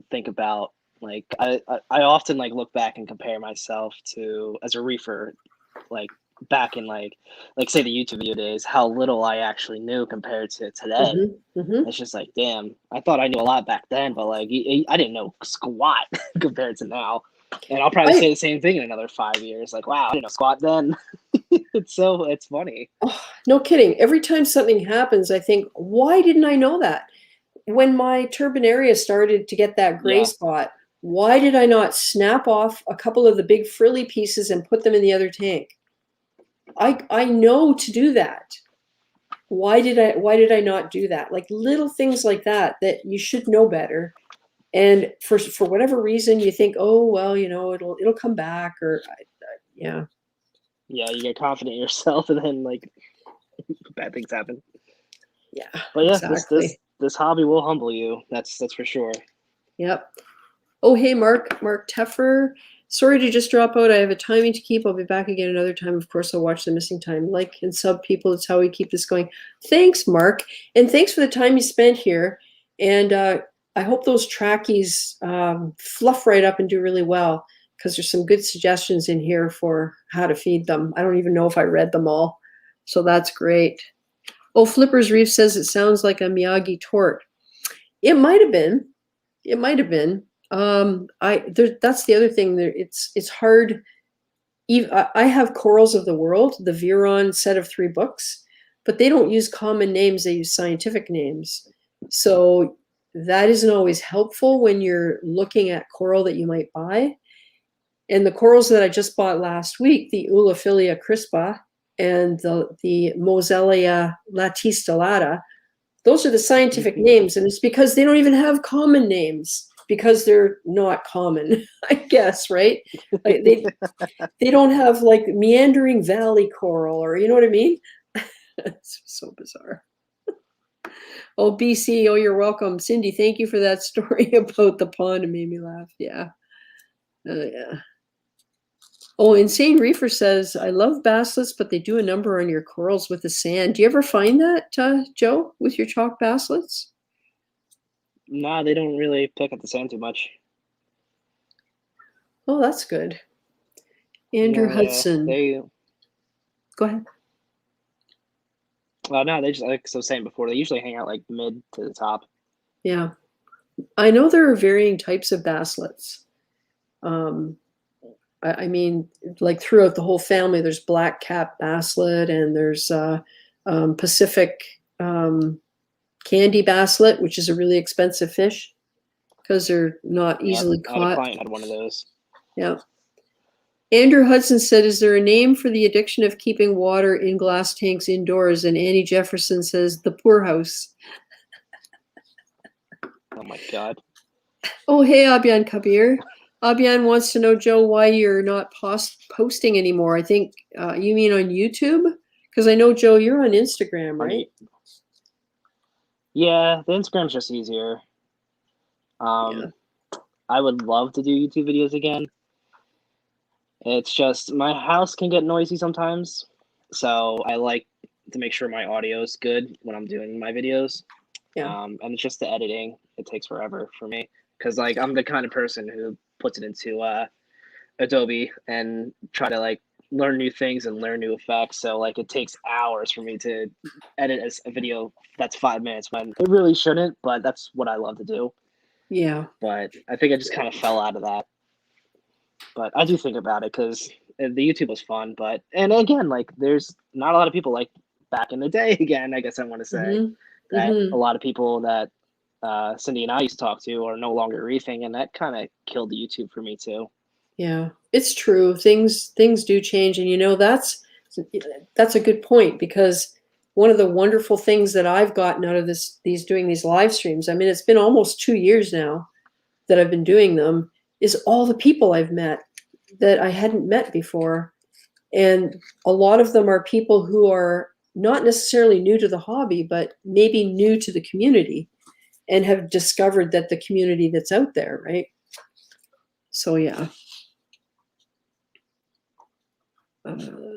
think about. Like I often like look back and compare myself to, as a reefer, like back in like say the YouTube video days, how little I actually knew compared to today. It's just like, damn, I thought I knew a lot back then, but like I didn't know squat compared to now. And I'll probably say the same thing in another 5 years. Like, wow, I didn't know squat then. It's funny. Oh, no kidding. Every time something happens, I think, why didn't I know that? When my turbinaria started to get that gray spot, why did I not snap off a couple of the big frilly pieces and put them in the other tank? I know to do that. Why did I not do that? Like little things like that you should know better. And for whatever reason, you think, oh well, you know, it'll come back, or yeah. Yeah, you get confident in yourself, and then like bad things happen. Yeah, but yeah, exactly. This hobby will humble you. That's for sure. Yep. Oh, hey, Mark Teffer. Sorry to just drop out. I have a timing to keep. I'll be back again another time. Of course, I'll watch the missing time. Like and sub people. It's how we keep this going. Thanks, Mark. And thanks for the time you spent here. And I hope those trackies fluff right up and do really well, because there's some good suggestions in here for how to feed them. I don't even know if I read them all. So that's great. Oh, Flippers Reef says it sounds like a Miyagi tort. It might have been. It might have been. That's the other thing. It's hard. I have Corals of the World, the Viron set of 3 books. but they don't use common names, they use scientific names. So that isn't always helpful when you're looking at coral that you might buy. And the corals that I just bought last week, the Ulophilia crispa and the Mosellia latistillata, those are the scientific names, and it's because they don't even have common names because they're not common, I guess, right? Like they don't have like meandering valley coral, or you know what I mean? It's so bizarre. Oh, BC, oh, you're welcome. Cindy, thank you for that story about the pond. It made me laugh. Yeah. Yeah. Oh, Insane Reefer says, I love basslets, but they do a number on your corals with the sand. Do you ever find that, Joe, with your chalk basslets? Nah, they don't really pick up the sand too much. Oh, that's good. Andrew Hudson. Go ahead. Well, no, they just, like I was saying before, they usually hang out like mid to the top. Yeah. I know there are varying types of basslets. I mean, like throughout the whole family, there's black cap basslet, and there's Pacific candy basslet, which is a really expensive fish because they're not easily I had a caught. client had one of those. Yeah. Andrew Hudson said, is there a name for the addiction of keeping water in glass tanks indoors? And Annie Jefferson says, the poorhouse. Oh my God. Oh, hey, Abyan Kabir. Abyan wants to know, Joe, why you're not posting anymore. I think you mean on YouTube? Because I know, Joe, you're on Instagram, right? Yeah, the Instagram's just easier. Yeah. I would love to do YouTube videos again. It's just my house can get noisy sometimes, so I like to make sure my audio is good when I'm doing my videos. Yeah. And it's just the editing. It takes forever for me because like I'm the kind of person who puts it into Adobe and try to like learn new things and learn new effects. So like it takes hours for me to edit as a video that's 5 minutes when it really shouldn't, but that's what I love to do. Yeah. But I think I just kind of fell out of that. But I do think about it because the YouTube was fun. But and again, like there's not a lot of people like back in the day. Again, I guess I want to say that a lot of people that Cindy and I used to talk to are no longer reefing, and that kind of killed the YouTube for me too. Yeah, it's true. Things do change, and you know that's a good point, because one of the wonderful things that I've gotten out of doing these live streams, I mean, it's been almost 2 years now that I've been doing them, is all the people I've met that I hadn't met before. And a lot of them are people who are not necessarily new to the hobby, but maybe new to the community and have discovered that the community that's out there, right? So yeah.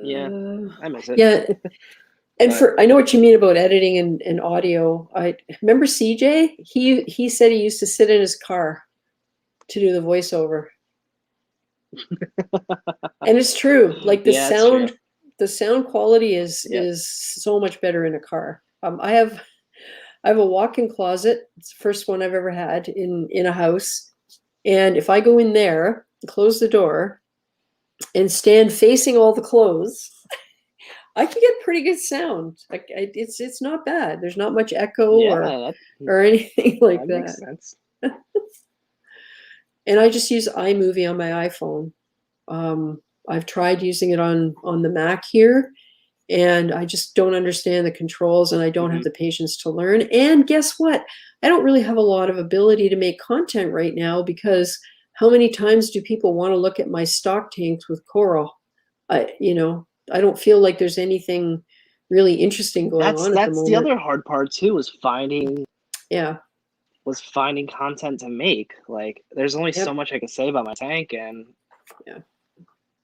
Yeah, I miss it. Yeah. And I know what you mean about editing and audio. I remember CJ, he said he used to sit in his car to do the voiceover. And it's true. Like the sound quality is so much better in a car. I have a walk-in closet. It's the first one I've ever had in a house. And if I go in there, close the door, and stand facing all the clothes, I can get pretty good sound. Like it's not bad. There's not much echo or anything like that. Makes sense. And I just use iMovie on my iPhone. I've tried using it on the Mac here, and I just don't understand the controls, and I don't have the patience to learn. And guess what? I don't really have a lot of ability to make content right now, because how many times do people want to look at my stock tanks with coral? I don't feel like there's anything really interesting going on at the moment. That's the other hard part too, is finding content to make. Like there's only so much I can say about my tank, and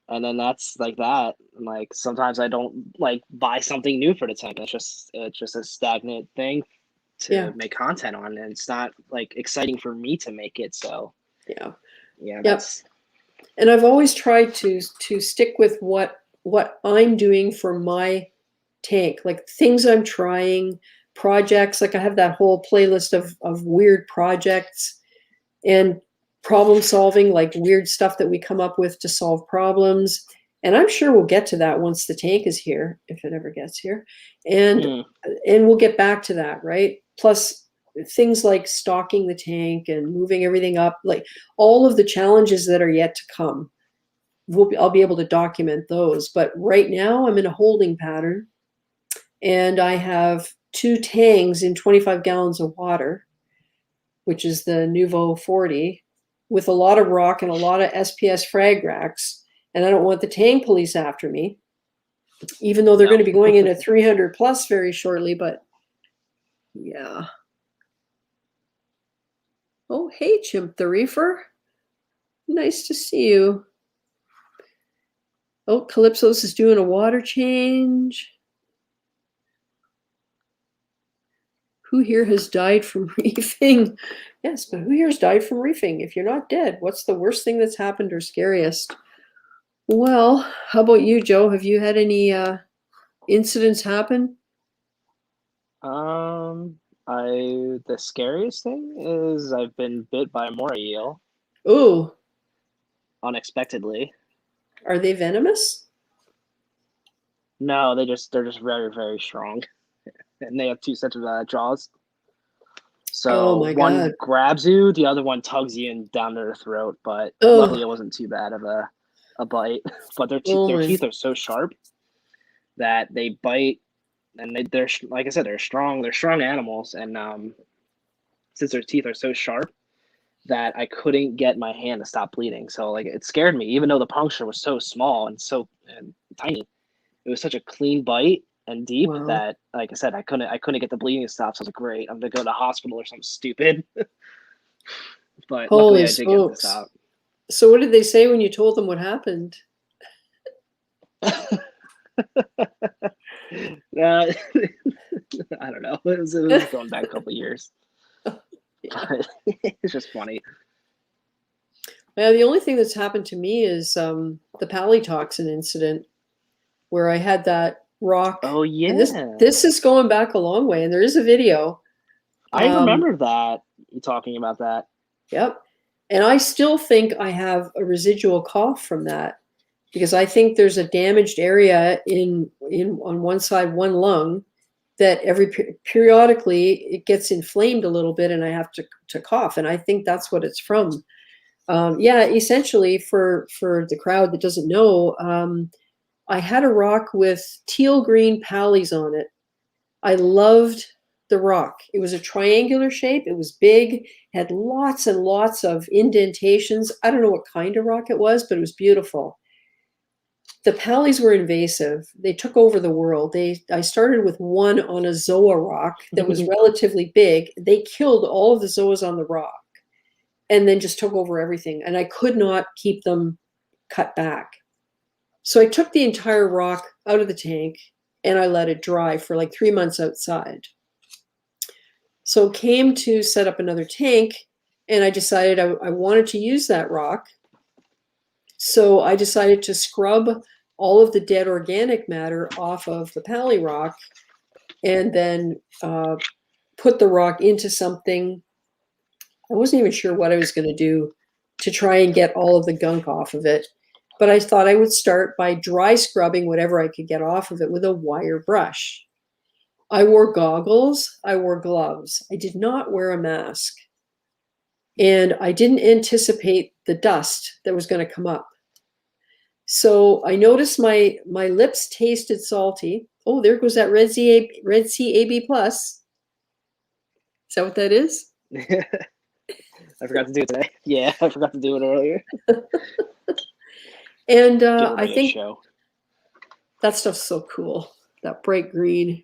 then that's like that. And like sometimes I don't like buy something new for the tank. It's just a stagnant thing to make content on, and it's not like exciting for me to make it. So that's. And I've always tried to stick with what I'm doing for my tank, like things I'm trying, projects. Like I have that whole playlist of weird projects and problem solving, like weird stuff that we come up with to solve problems. And I'm sure we'll get to that once the tank is here, if it ever gets here. And we'll get back to that, right? Plus things like stocking the tank and moving everything up, like all of the challenges that are yet to come. I'll be able to document those. But right now I'm in a holding pattern, and I have 2 tangs in 25 gallons of water, which is the Nuvo 40, with a lot of rock and a lot of SPS frag racks. And I don't want the tang police after me, even though they're going to be going in at 300 plus very shortly. But yeah. Oh, hey, Chimp the Reefer. Nice to see you. Oh, Calypso's is doing a water change. Who here has died from reefing? Yes, but who here has died from reefing? If you're not dead, what's the worst thing that's happened or scariest? Well, how about you, Joe? Have you had any incidents happen? The scariest thing is I've been bit by a moray eel Oh, unexpectedly. are they venomous? No, they're just very, very strong, and they have 2 sets of jaws. Oh So my one God. grabs you, the other one tugs you in down their throat. But Oh, luckily, it wasn't too bad of a bite. But their oh their my. teeth are so sharp that they bite, and they're like I said, they're strong. They're strong animals, and since their teeth are so sharp, that I couldn't get my hand to stop bleeding. So like it scared me, even though the puncture was so small and so tiny. It was such a clean bite and deep Wow. that, like I said, I couldn't get the bleeding to stop. So I was like, great, I'm gonna go to the hospital or something stupid. But luckily, Holy I did get it to smokes. stop. So what did they say when you told them what happened? I don't know. It was going back a couple of years. Yeah. But it's just funny. Well, the only thing that's happened to me is the palitoxin incident, where I had that rock. Oh yeah, And this is going back a long way, and there is a video. I remember that you talking about that. Yep. And I still think I have a residual cough from that, because I think there's a damaged area in on one side, one lung, that periodically it gets inflamed a little bit, and I have to cough. And I think that's what it's from. Yeah, essentially for the crowd that doesn't know, I had a rock with teal green pallies on it. I loved the rock. It was a triangular shape. It was big, had lots and lots of indentations. I don't know what kind of rock it was, but it was beautiful. The pallies were invasive. They took over the world. I started with one on a zoa rock that was relatively big. They killed all of the zoas on the rock and then just took over everything. And I could not keep them cut back. So I took the entire rock out of the tank and I let it dry for like 3 months outside. So came to set up another tank, and I decided I wanted to use that rock. So I decided to scrub all of the dead organic matter off of the pally rock, and then put the rock into something. I wasn't even sure what I was going to do to try and get all of the gunk off of it. But I thought I would start by dry scrubbing whatever I could get off of it with a wire brush. I wore goggles. I wore gloves. I did not wear a mask. And I didn't anticipate the dust that was going to come up. So I noticed my lips tasted salty. Oh, there goes that Red Sea AB plus. Is that what that is? I forgot to do it today. Yeah, I forgot to do it earlier. And Give I everybody a think show. that stuff's so cool, that bright green.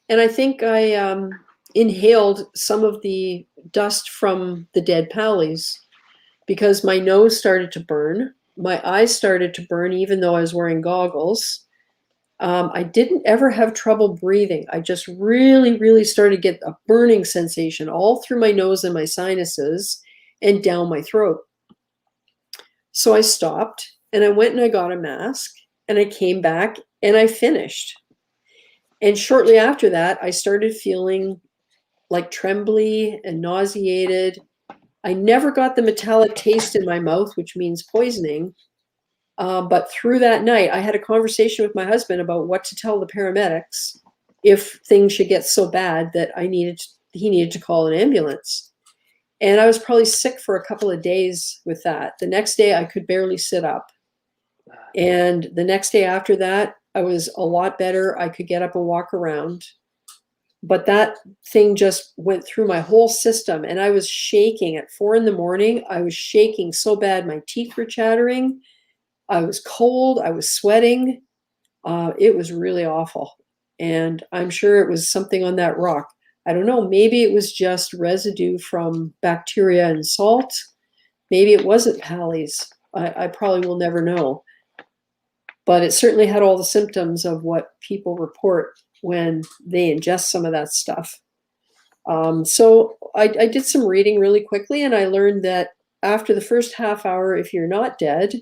And I think I inhaled some of the dust from the dead pallies, because my nose started to burn. My eyes started to burn even though I was wearing goggles. I didn't ever have trouble breathing. I just really, really started to get a burning sensation all through my nose and my sinuses and down my throat. So I stopped and I went and I got a mask and I came back and I finished. And shortly after that, I started feeling like trembly and nauseated. I never got the metallic taste in my mouth, which means poisoning. But through that night, I had a conversation with my husband about what to tell the paramedics if things should get so bad that he needed to call an ambulance. And I was probably sick for a couple of days with that. The next day, I could barely sit up. And the next day after that, I was a lot better. I could get up and walk around. But that thing just went through my whole system. And I was shaking at 4 a.m. I was shaking so bad. My teeth were chattering. I was cold. I was sweating. It was really awful. And I'm sure it was something on that rock. I don't know. Maybe it was just residue from bacteria and salt. Maybe it wasn't Pally's. I probably will never know. But it certainly had all the symptoms of what people report when they ingest some of that stuff. So I did some reading really quickly, and I learned that after the first half hour, if you're not dead,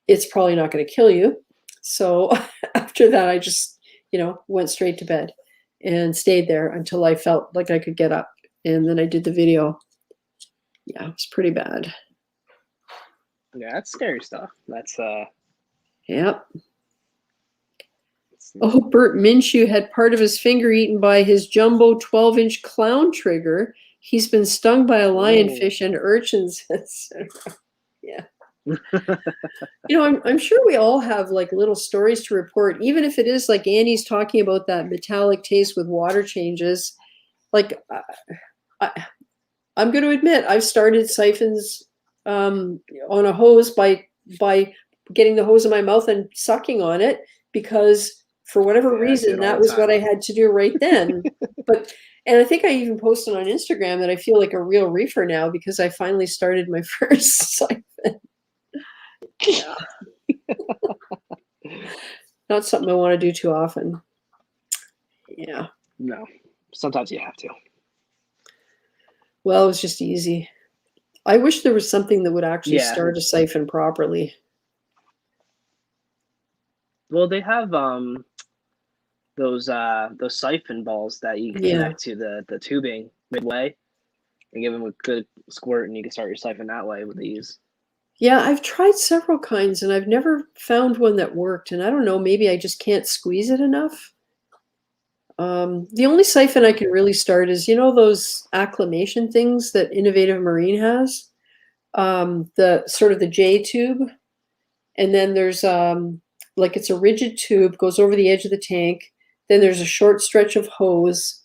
it's probably not going to kill you. So after that, I just, went straight to bed and stayed there until I felt like I could get up. And then I did the video. Yeah, it was pretty bad. Yeah, that's scary stuff. That's Yep. Oh, Bert Minshew had part of his finger eaten by his jumbo 12-inch clown trigger. He's been stung by a lionfish and urchins, etc. Yeah. I'm sure we all have like little stories to report, even if it is like Annie's talking about that metallic taste with water changes. Like, I'm going to admit, I've started siphons on a hose by getting the hose in my mouth and sucking on it because for whatever reason, that was what I had to do right then. And I think I even posted on Instagram that I feel like a real reefer now because I finally started my first siphon. Yeah. Not something I want to do too often. Yeah. No. Sometimes you have to. Well, it was just easy. I wish there was something that would actually start a siphon properly. Well, they have those siphon balls that you can connect to the tubing midway and give them a good squirt, and you can start your siphon that way with these. Yeah, I've tried several kinds, and I've never found one that worked. And I don't know, maybe I just can't squeeze it enough. The only siphon I can really start is, those acclimation things that Innovative Marine has, the sort of the J tube. And then there's like it's a rigid tube, goes over the edge of the tank. Then there's a short stretch of hose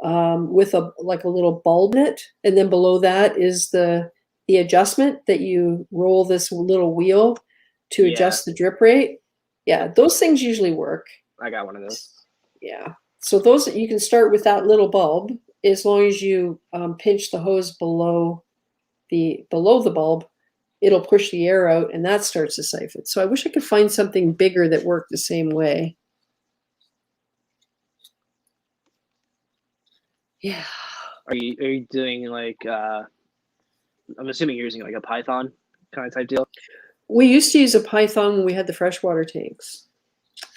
with a little bulb in it. And then below that is the adjustment that you roll this little wheel to adjust the drip rate. Yeah, those things usually work. I got one of those. Yeah. So those, you can start with that little bulb as long as you pinch the hose below the bulb. It'll push the air out, and that starts the siphon. So I wish I could find something bigger that worked the same way. Yeah. Are you doing like? I'm assuming you're using like a Python kind of type deal. We used to use a Python when we had the freshwater tanks.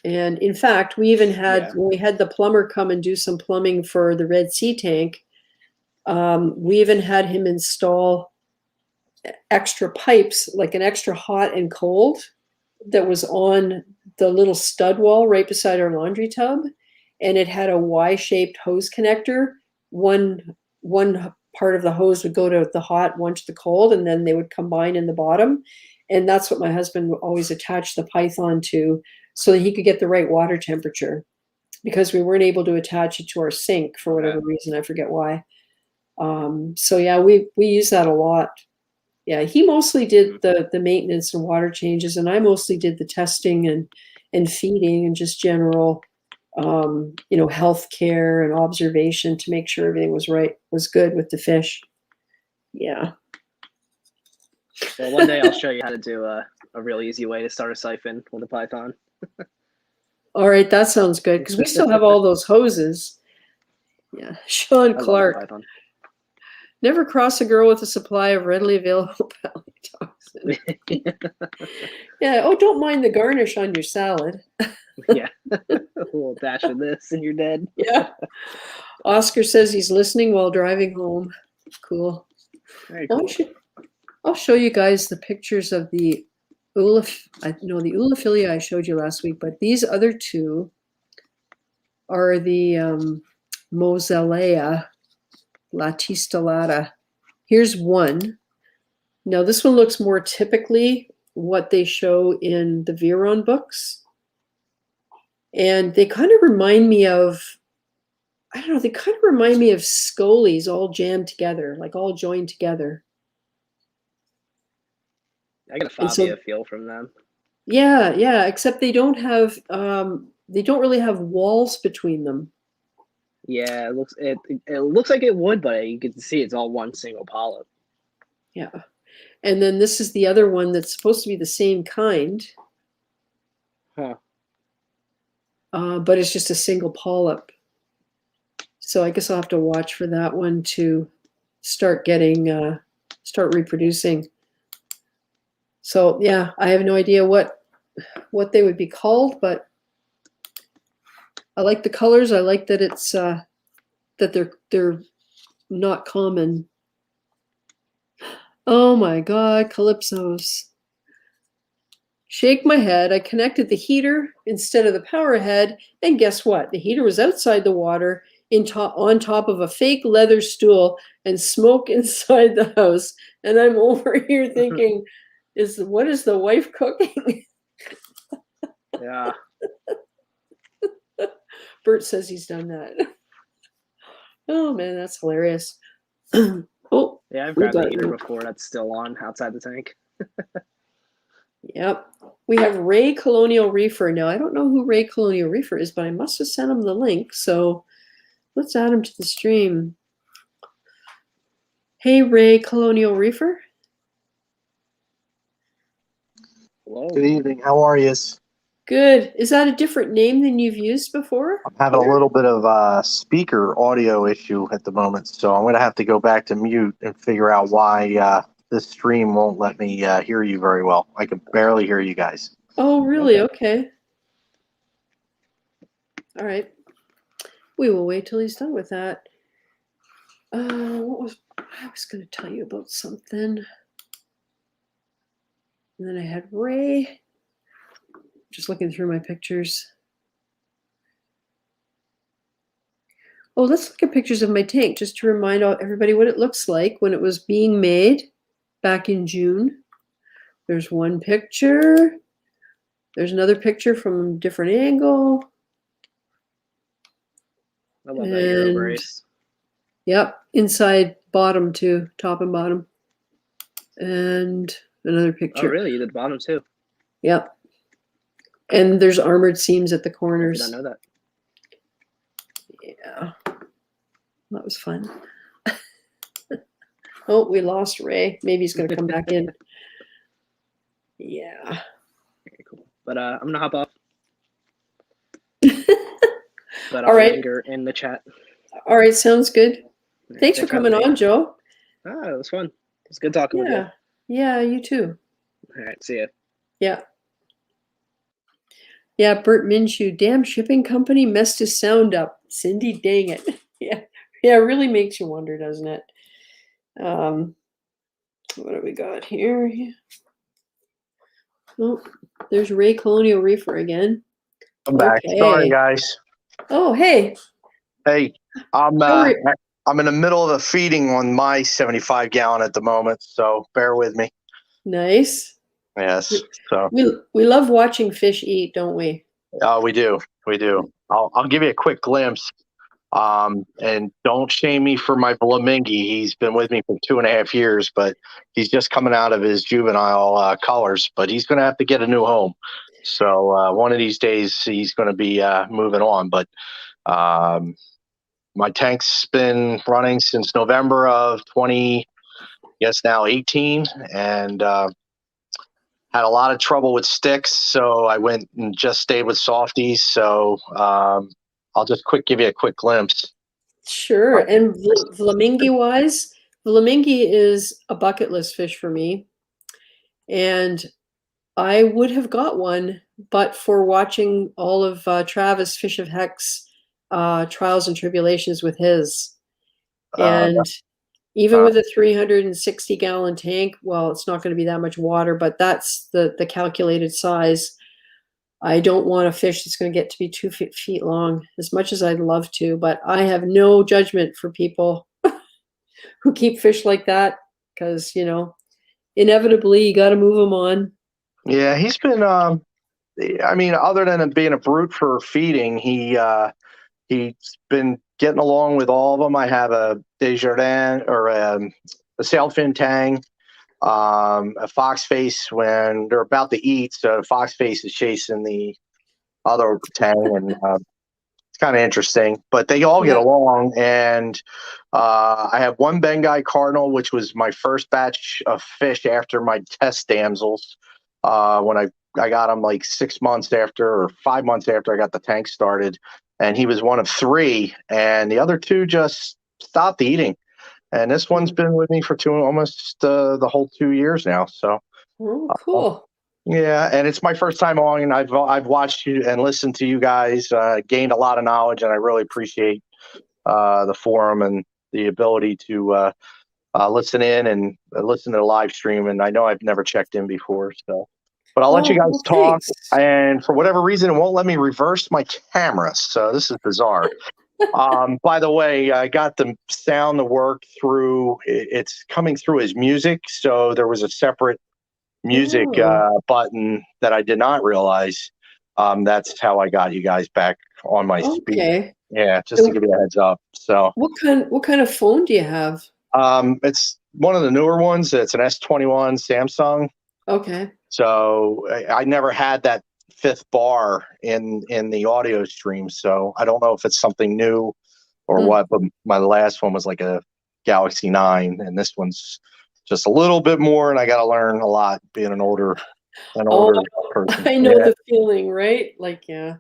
And in fact, we even had, when we had the plumber come and do some plumbing for the Red Sea tank, we even had him install extra pipes, like an extra hot and cold that was on the little stud wall right beside our laundry tub. And it had a Y-shaped hose connector. One part of the hose would go to the hot, one to the cold, and then they would combine in the bottom. And that's what my husband always attached the Python to, so that he could get the right water temperature, because we weren't able to attach it to our sink for whatever reason. I forget why. So yeah, we use that a lot. Yeah, he mostly did the maintenance and water changes, and I mostly did the testing and feeding and just general health care and observation to make sure everything was good with the fish. Yeah. Well, one day I'll show you how to do a real easy way to start a siphon with a Python. All right, that sounds good, because we still have all those hoses. Yeah, Sean Clark. Never cross a girl with a supply of readily available pally toxin. Yeah. Oh, don't mind the garnish on your salad. Yeah. A little dash of this and you're dead. Yeah. Oscar says he's listening while driving home. Cool. Very cool. I'll show you guys the pictures of the the Ulophilia I showed you last week, but these other two are the Mosellea latistillata. Here's one. Now this one looks more typically what they show in the Viron books. And they kind of remind me of, I don't know, they kind of remind me of scolies all jammed together, like all joined together. I get a Fabia feel from them. Yeah, yeah, except they don't really have walls between them. Yeah, it looks like it would, but you can see it's all one single polyp. Yeah. And then this is the other one that's supposed to be the same kind. Huh. But it's just a single polyp. So I guess I'll have to watch for that one to start reproducing. So yeah, I have no idea what they would be called, but I like the colors. I like that it's that they're not common. Oh my God, calypsos. Shake my head. I connected the heater instead of the power head, and guess what? The heater was outside the water on top of a fake leather stool and smoke inside the house. And I'm over here thinking, what is the wife cooking? Yeah. Bert says he's done that. Oh man, that's hilarious. Oh, yeah, I've grabbed the heater before. That's still on outside the tank. Yep. We have Ray Colonial Reefer. Now, I don't know who Ray Colonial Reefer is, but I must have sent him the link. So let's add him to the stream. Hey, Ray Colonial Reefer. Hello. Good evening. How are you? Good. Is that a different name than you've used before? I'm having a little bit of a speaker audio issue at the moment, so I'm going to have to go back to mute and figure out why this stream won't let me hear you very well. I can barely hear you guys. Oh, really? Okay. All right. We will wait till he's done with that. I was going to tell you about something. And then I had Ray. Just looking through my pictures. Oh, let's look at pictures of my tank just to remind everybody what it looks like when it was being made back in June. There's one picture. There's another picture from a different angle. I love that Euro brace. Yep, inside bottom too, top and bottom. And another picture. Oh, really? You did bottom too? Yep. And there's armored seams at the corners. I did not know that. Yeah. That was fun. Oh, we lost Ray. Maybe he's going to come back in. Yeah. Okay, cool. But I'm going to hop off. But I'll linger in the chat. All right, sounds good. Thanks for coming on, Joe. It was fun. It was good talking with you. Yeah, you too. All right, see ya. Yeah. Yeah, Bert Minshew, damn shipping company messed his sound up. Cindy, dang it. Yeah, it really makes you wonder, doesn't it? What do we got here? Oh, there's Ray Colonial Reefer again. I'm back. Okay. Sorry, guys. Oh, hey. Hey, I'm in the middle of the feeding on my 75 gallon at the moment, so bear with me. Nice. Yes. So we love watching fish eat, don't we? we do. I'll give you a quick glimpse. And don't shame me for my Flamingi. He's been with me for 2.5 years, but he's just coming out of his juvenile colors, but he's going to have to get a new home. So one of these days he's going to be moving on. But my tank's been running since November of 2018, and had a lot of trouble with sticks. So I went and just stayed with softies. So I'll just give you a quick glimpse. Sure. And Flamingi-wise, Flamingi is a bucket list fish for me. And I would have got one, but for watching all of Travis Fish of Heck's trials and tribulations with his. And Even with a 360-gallon tank, well, it's not going to be that much water, but that's the calculated size. I don't want a fish that's going to get to be 2 feet long, as much as I'd love to, but I have no judgment for people who keep fish like that, because, you know, inevitably you got to move them on. Yeah, he's been. I mean, other than him being a brute for feeding, he's been getting along with all of them. I have a Desjardins or a sailfin tang, a foxface when they're about to eat. So foxface is chasing the other tang, and it's kind of interesting. But they all get Yeah. along. And I have one Bengai cardinal, which was my first batch of fish after my test damsels. When I got him like 6 months after, or 5 months after I got the tank started, and he was one of three, and the other two just stopped eating. And this one's been with me for almost the whole 2 years now. So Oh, cool. yeah, and it's my first time on, and I've watched you and listened to you guys, gained a lot of knowledge, and I really appreciate the forum and the ability to listen in and listen to the live stream. And I know I've never checked in before, so. But I'll let you Oh, guys well, talk, thanks. and for whatever reason, it won't let me reverse my camera. So this is bizarre. By the way, I got the sound to work through. It's coming through as music, so there was a separate music Oh, button that I did not realize. That's how I got you guys back on my speed. okay. Yeah, just to give you a heads up. So What kind of phone do you have? it's one of the newer ones. It's an S21 Samsung. Okay. So I never had that fifth bar in the audio stream. So I don't know if it's something new or what. But my last one was like a Galaxy 9, and this one's just a little bit more. And I got to learn a lot being an older Oh, person. I know Yeah. the feeling, right? Like, yeah,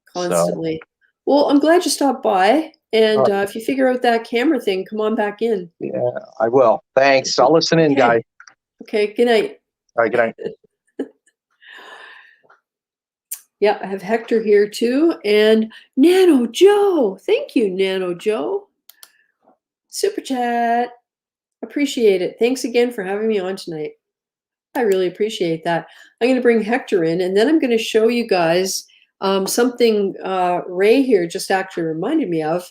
So constantly. Well, I'm glad you stopped by. And if you figure out that camera thing, come on back in. yeah, I will. Thanks. I'll listen in, guys. Okay. Good night. All right, good night. Yeah, I have Hector here too. And Nano Joe. Thank you, Nano Joe. Super chat. Appreciate it. Thanks again for having me on tonight. I really appreciate that. I'm going to bring Hector in, and then I'm going to show you guys something Ray here just actually reminded me of,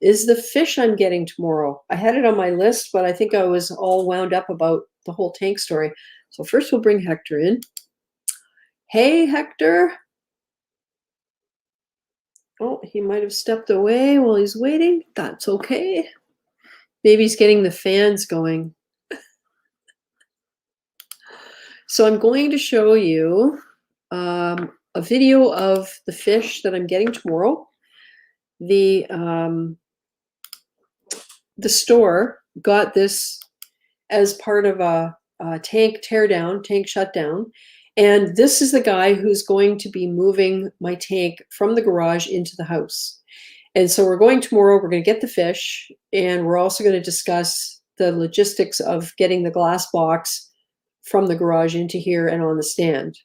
is the fish I'm getting tomorrow. I had it on my list, but I think I was all wound up about the whole tank story. So first we'll bring Hector in. Hey, Hector. Oh, he might have stepped away while he's waiting. That's okay. Maybe he's getting the fans going. So I'm going to show you a video of the fish that I'm getting tomorrow. The store got this as part of a tank teardown, tank shutdown. And this is the guy who's going to be moving my tank from the garage into the house. And so we're going tomorrow, we're going to get the fish, and we're also going to discuss the logistics of getting the glass box from the garage into here and on the stand.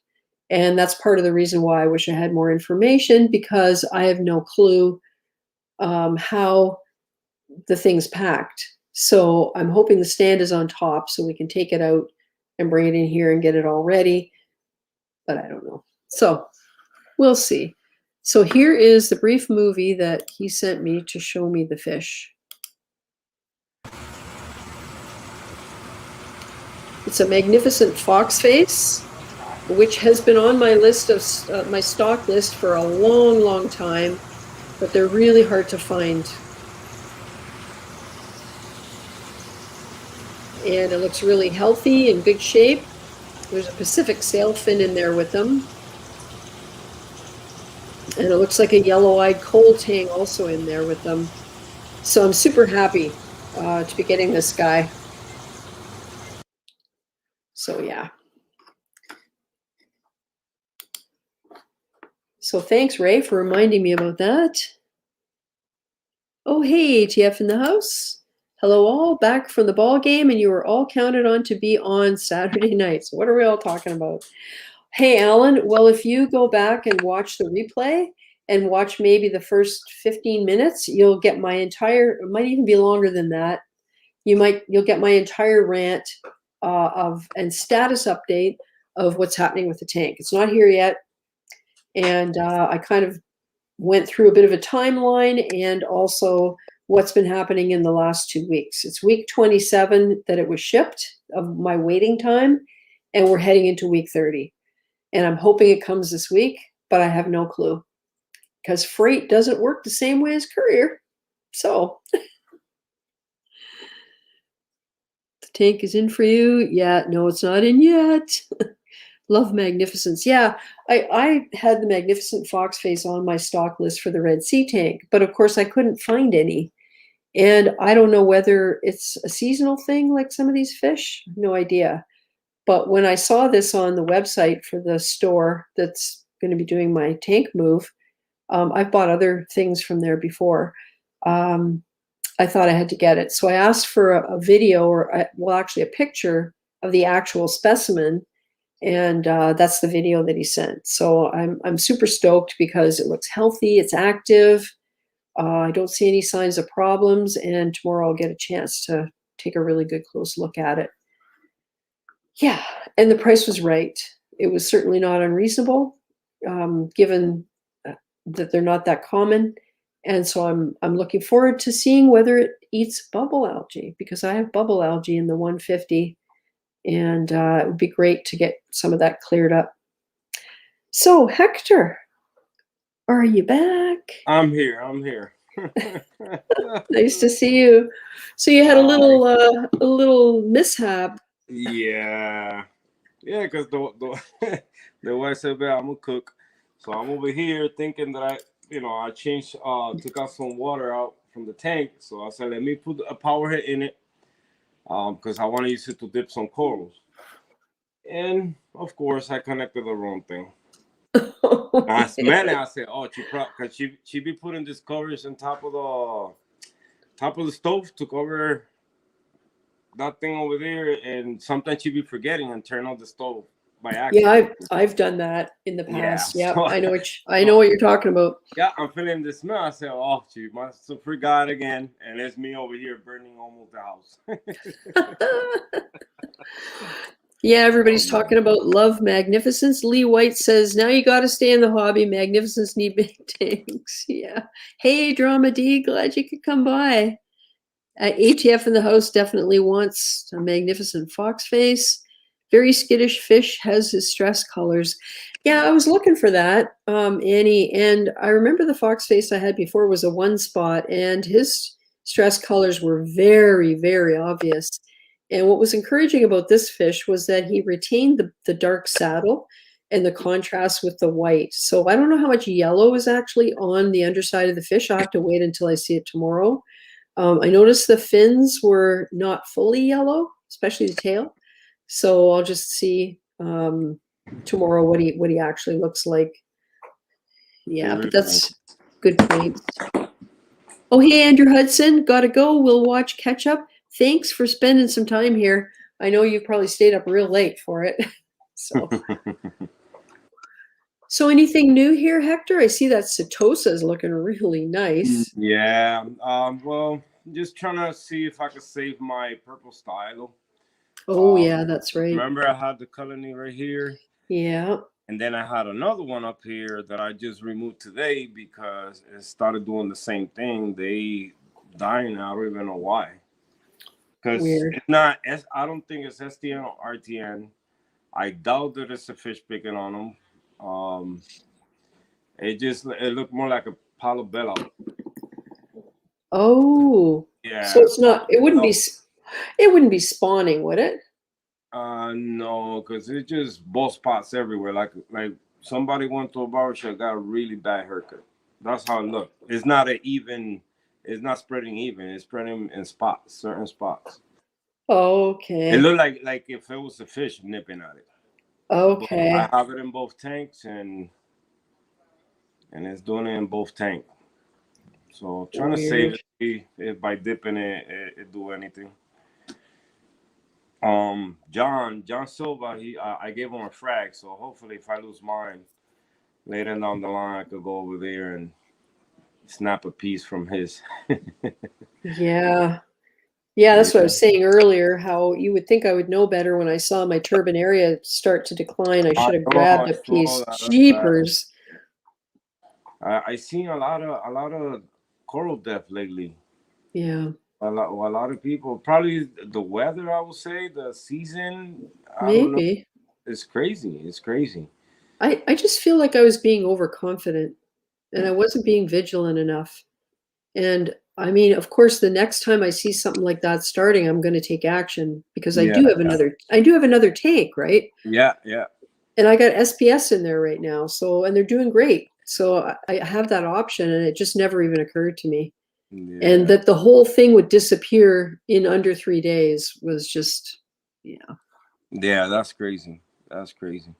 And that's part of the reason why I wish I had more information, because I have no clue how the thing's packed. So I'm hoping the stand is on top so we can take it out and bring it in here and get it all ready. But I don't know. So we'll see. So here is the brief movie that he sent me to show me the fish. It's a magnificent foxface, which has been on my list of my stock list for a long, long time, but they're really hard to find. And it looks really healthy and good shape. There's a Pacific sailfin in there with them. And it looks like a yellow-eyed coal tang also in there with them. So I'm super happy to be getting this guy. So yeah. So thanks, Ray, for reminding me about that. Oh, hey, ATF in the house. Hello all, back from the ball game, and you were all counted on to be on Saturday night. So what are we all talking about? Hey, Alan, well, if you go back and watch the replay and watch maybe the first 15 minutes, you'll get my entire, it might even be longer than that, you'll get my entire rant and status update of what's happening with the tank. It's not here yet. And I kind of went through a bit of a timeline and also what's been happening in the last 2 weeks. It's week 27 that it was shipped of my waiting time, and we're heading into week 30. And I'm hoping it comes this week, but I have no clue because freight doesn't work the same way as courier. So the tank is in for you. Yeah, no, it's not in yet. Love Magnificence. Yeah, I had the Magnificent Fox face on my stock list for the Red Sea tank, but of course I couldn't find any. And I don't know whether it's a seasonal thing like some of these fish. No idea. But when I saw this on the website for the store that's going to be doing my tank move, I've bought other things from there before. I thought I had to get it. So I asked for a video or, well, actually a picture of the actual specimen. And that's the video that he sent. So I'm super stoked because it looks healthy, it's active. I don't see any signs of problems, and tomorrow I'll get a chance to take a really good close look at it. Yeah, and the price was right. It was certainly not unreasonable, given that they're not that common. And so I'm looking forward to seeing whether it eats bubble algae, because I have bubble algae in the 150. And it would be great to get some of that cleared up. So, Hector, are you back? I'm here. Nice to see you. So you had a little mishap. Yeah, because the the wife said, "Man, I'm gonna cook," so I'm over here thinking that I changed, took out some water out from the tank. So I said, let me put a power head in it, because I want to use it to dip some corals. And of course, I connected the wrong thing. I smell it. I said, "Oh, because she be putting this coverage on top of the stove to cover that thing over there, and sometimes she be forgetting and turn on the stove by accident." Yeah, I've done that in the past. Yeah, so, I know what you're talking about. Yeah, I'm feeling the smell. I said, "Oh, she must have forgot again," and it's me over here burning almost the house. Yeah, everybody's talking about Love Magnificence. Lee White says, now you got to stay in the hobby. Magnificence need big tanks. Yeah. Hey, Drama D, glad you could come by. ATF in the house definitely wants a Magnificent Fox face. Very skittish fish has his stress colors. Yeah, I was looking for that, Annie. And I remember the fox face I had before was a one spot, and his stress colors were very, very obvious. And what was encouraging about this fish was that he retained the dark saddle and the contrast with the white. So I don't know how much yellow is actually on the underside of the fish. I'll have to wait until I see it tomorrow. I noticed the fins were not fully yellow, especially the tail. So I'll just see tomorrow what he actually looks like. Yeah, but that's good point. Oh, hey, Andrew Hudson, gotta go. We'll watch catch up. Thanks for spending some time here. I know you probably stayed up real late for it. So anything new here, Hector? I see that Setosa is looking really nice. Yeah. Well, just trying to see if I could save my purple stylo. Oh, yeah, that's right. Remember, I had the colony right here. Yeah. And then I had another one up here that I just removed today because it started doing the same thing. They dying. I don't even know why. Because it's not. I don't think it's STN or RTN. I doubt that it's a fish picking on them. It looked more like a palabella. Oh. Yeah. So it's not. It wouldn't be spawning, would it? No, because it's just bald spots everywhere. Like somebody went to a barbershop, got a really bad haircut. That's how it looked. It's not it's not spreading even. It's spreading in spots, certain spots. Okay. It looked like if it was a fish nipping at it. Okay. But I have it in both tanks, and it's doing it in both tanks. So trying to save it, see if by dipping it do anything. John Silva, I gave him a frag, so hopefully if I lose mine later down the line, I could go over there and snap a piece from his. Yeah. Yeah, that's what I Yeah. was saying earlier, how you would think I would know better when I saw my turbine area start to decline. I should have grabbed I a saw piece. that. That's bad. Jeepers. I seen a lot of coral death lately. Yeah, A lot of people, probably the weather, I would say, the season, I don't know. maybe. It's crazy. It's crazy. I just feel like I was being overconfident and I wasn't being vigilant enough. And I mean, of course, the next time I see something like that starting, I'm going to take action because Yeah, I do have another tank, right? yeah. And I got SPS in there right now. So, and they're doing great. So I have that option and it just never even occurred to me. And Yeah. that the whole thing would disappear in under 3 days was just, yeah. Yeah, that's crazy. That's crazy.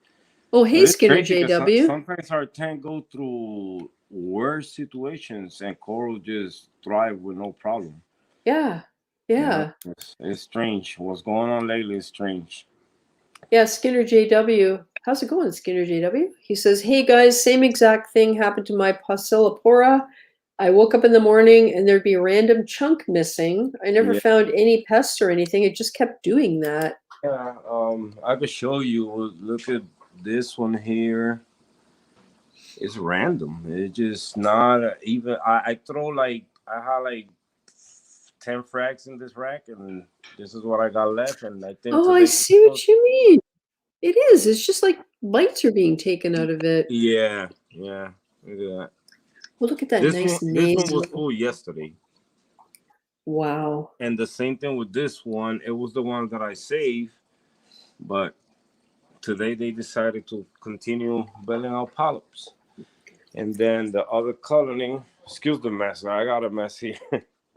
Oh, But hey, it's Skinner crazy because JW. sometimes our tank go through worse situations and coral just thrive with no problem. Yeah. You know, Yeah. it's strange. What's going on lately is strange. Yeah, Skinner JW. How's it going, Skinner JW? He says, "Hey guys, same exact thing happened to my Pasillipora. I woke up in the morning and there'd be a random chunk missing. I never Yeah. found any pests or anything. It just kept doing that." Yeah, I could show you. Look at this one here. It's random. It's just not even. I throw like I had like 10 frags in this rack, and this is what I got left. And I think Oh, I today. see what you mean. It is. It's just like lights are being taken out of it. Yeah. Look at that. Well, look at that nice This one was nasal. full yesterday, Wow. and the same thing with this one. It was the one that I saved, but today they decided to continue building out polyps. And then the other coloring, excuse the mess, I got a mess here.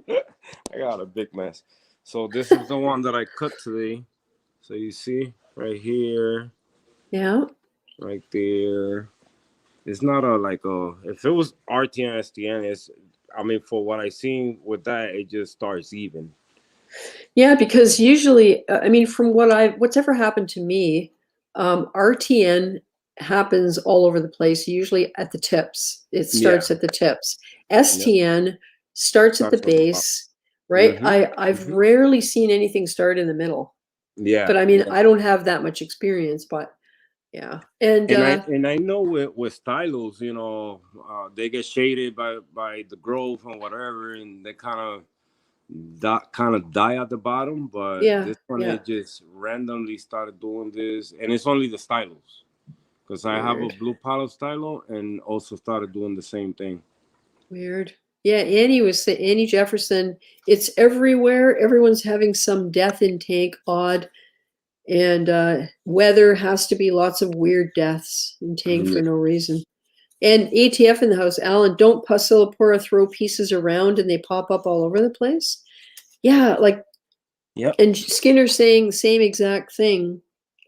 I got a big mess. So this is the one that I cut today. So you see right here, Yeah. right there. It's not a like a. If it was RTN STN, it's. I mean, for what I seen with that, it just starts even. Yeah, because usually, I mean, from what's ever happened to me, RTN happens all over the place, usually at the tips. It Yeah, starts at the tips. yeah. STN starts at the Starts on the bottom. base, right? Mm-hmm. I've rarely seen anything start in the middle, Yeah, but I mean, yeah. I don't have that much experience, but yeah. And And I know with stylos, they get shaded by the growth and whatever, and they kind of die at the bottom. But yeah, this one, yeah, it just randomly started doing this, and it's only the stylos because I have a weird. blue palo stylo and also started doing the same thing. Weird. Yeah, Annie was saying, Annie Jefferson, it's everywhere. Everyone's having some death in tank, odd. And weather has to be lots of weird deaths in tank for Yeah. no reason. And ATF in the house, Alan, don't Pasillipora throw pieces around and they pop up all over the place? Yeah, like, Yep. and Skinner saying the same exact thing.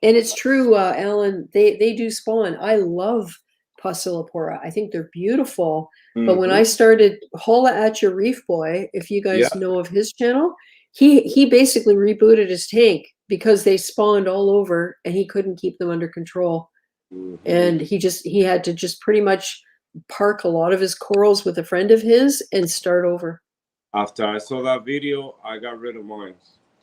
And it's true, Alan, they do spawn. I love Pasillipora. I think they're beautiful. But when I Mm-hmm. started Holla at Your Reef Boy, if you Yeah. guys know of his channel, he basically rebooted his tank because they spawned all over and he couldn't keep them under control. Mm-hmm. And he had to just pretty much park a lot of his corals with a friend of his and start over. After I saw that video, I got rid of mine.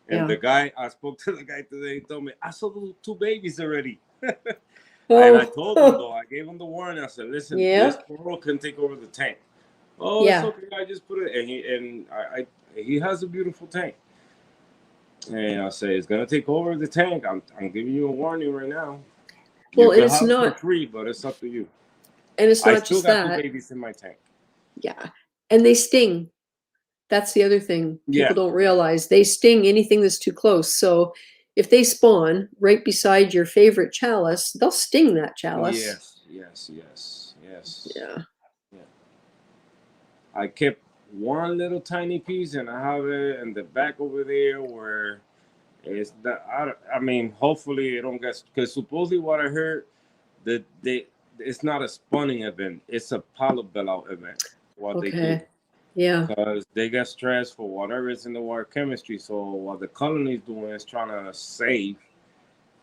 And Yeah. I spoke to the guy today. He told me I saw the two babies already. And I told him Oh, though, I gave him the warning. I said, "Listen, this yeah, coral can take over the tank." Oh, it's yeah. okay. I just put it, and he has a beautiful tank. And I say it's gonna take over the tank. I'm giving you a warning right now. You Well, and can it's have it for not, free, but it's up to you. and it's I not still just got two that. babies in my tank. Yeah. And they sting. That's the other thing Yeah. people don't realize. They sting anything that's too close. So if they spawn right beside your favorite chalice, they'll sting that chalice. Yes. Yeah. Yeah. I kept one little tiny piece, and I have it in the back over there where it's that. I mean, hopefully it don't get because supposedly what I heard that it's not a spawning event; it's a polyp bailout event. What they do Okay. Yeah. because they get stressed for whatever is in the water chemistry. So what the colony is doing is trying to save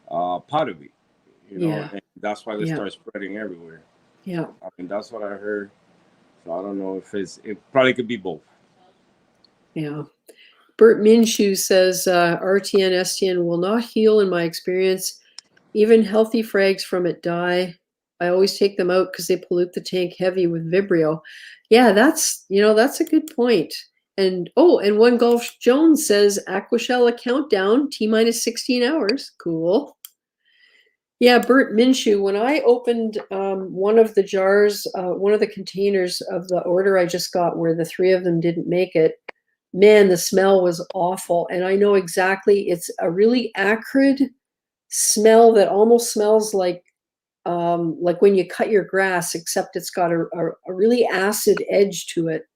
part of it, Yeah. and that's why they Yeah. start spreading everywhere. Yeah. I mean, that's what I heard. So I don't know if it probably could be both. Yeah. Bert Minshew says RTN, STN will not heal in my experience. Even healthy frags from it die. I always take them out because they pollute the tank heavy with Vibrio. Yeah, that's a good point. And One Golf Jones says Aquashella countdown T-minus 16 hours. Cool. Yeah, Bert Minshew, when I opened one of the jars, one of the containers of the order I just got where the 3 of them didn't make it, man, the smell was awful. And I know exactly, it's a really acrid smell that almost smells like when you cut your grass, except it's got a really acid edge to it.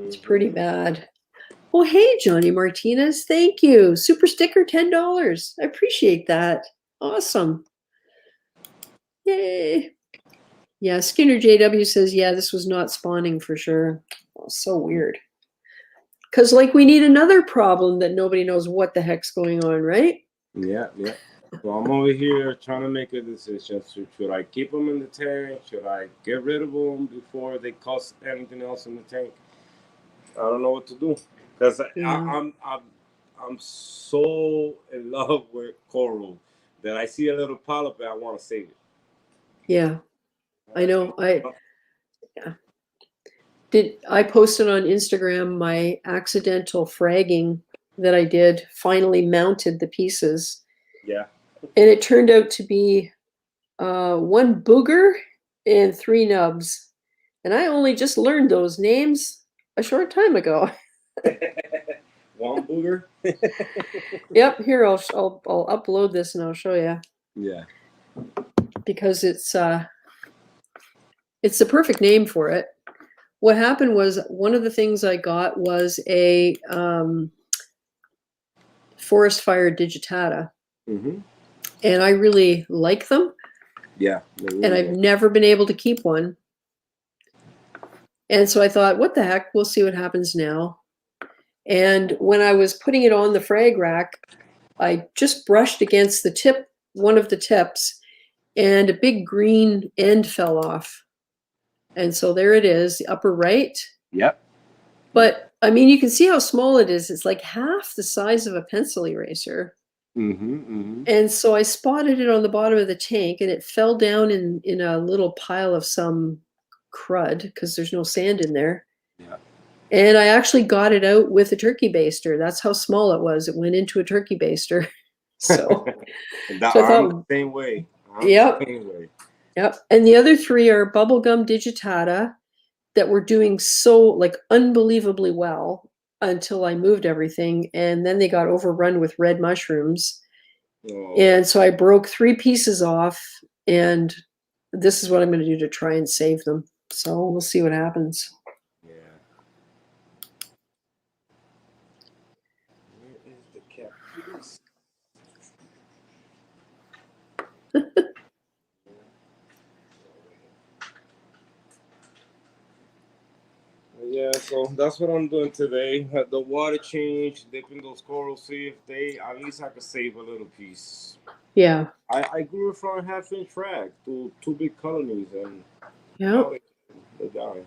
It's pretty bad. Oh, hey, Johnny Martinez, thank you. Super sticker, $10. I appreciate that. Awesome. Yay. Yeah, Skinner JW says, yeah, this was not spawning for sure. Oh, so weird. Because, we need another problem that nobody knows what the heck's going on, right? Yeah. Well, I'm over here trying to make a decision. Should I keep them in the tank? Should I get rid of them before they cause anything else in the tank? I don't know what to do because I'm so in love with coral that I see a little polyp and I want to save it. Yeah, I know. I posted on Instagram my accidental fragging that I did. Finally mounted the pieces. Yeah. And it turned out to be 1 booger and 3 nubs. And I only just learned those names a short time ago. 1 booger? Yep, here I'll upload this and I'll show you. Yeah. Because it's the perfect name for it. What happened was one of the things I got was a forest fire digitata. Mm-hmm. And I really like them. Yeah. Really and I've never been able to keep one. And so I thought, what the heck? We'll see what happens now. And when I was putting it on the frag rack, I just brushed against the tip, one of the tips, and a big green end fell off. And so there it is, the upper right. Yep. But I mean, you can see how small it is. It's like half the size of a pencil eraser. Mm-hmm, mm-hmm. And so I spotted it on the bottom of the tank, and it fell down in a little pile of some crud because there's no sand in there. Yeah. And I actually got it out with a turkey baster. That's how small it was. It went into a turkey baster. So, I'm the same way. Yep. The same way. Yep. And the other 3 are bubblegum digitata that were doing so unbelievably well until I moved everything. And then they got overrun with red mushrooms. Oh. And so I broke 3 pieces off, and this is what I'm going to do to try and save them. So we'll see what happens. Yeah. Where is the cat? Yeah, so that's what I'm doing today. Had the water change, dipping those corals, see if at least I could save a little piece. Yeah. I grew it from a 1/2-inch frag to 2 big colonies, and Yeah. they die.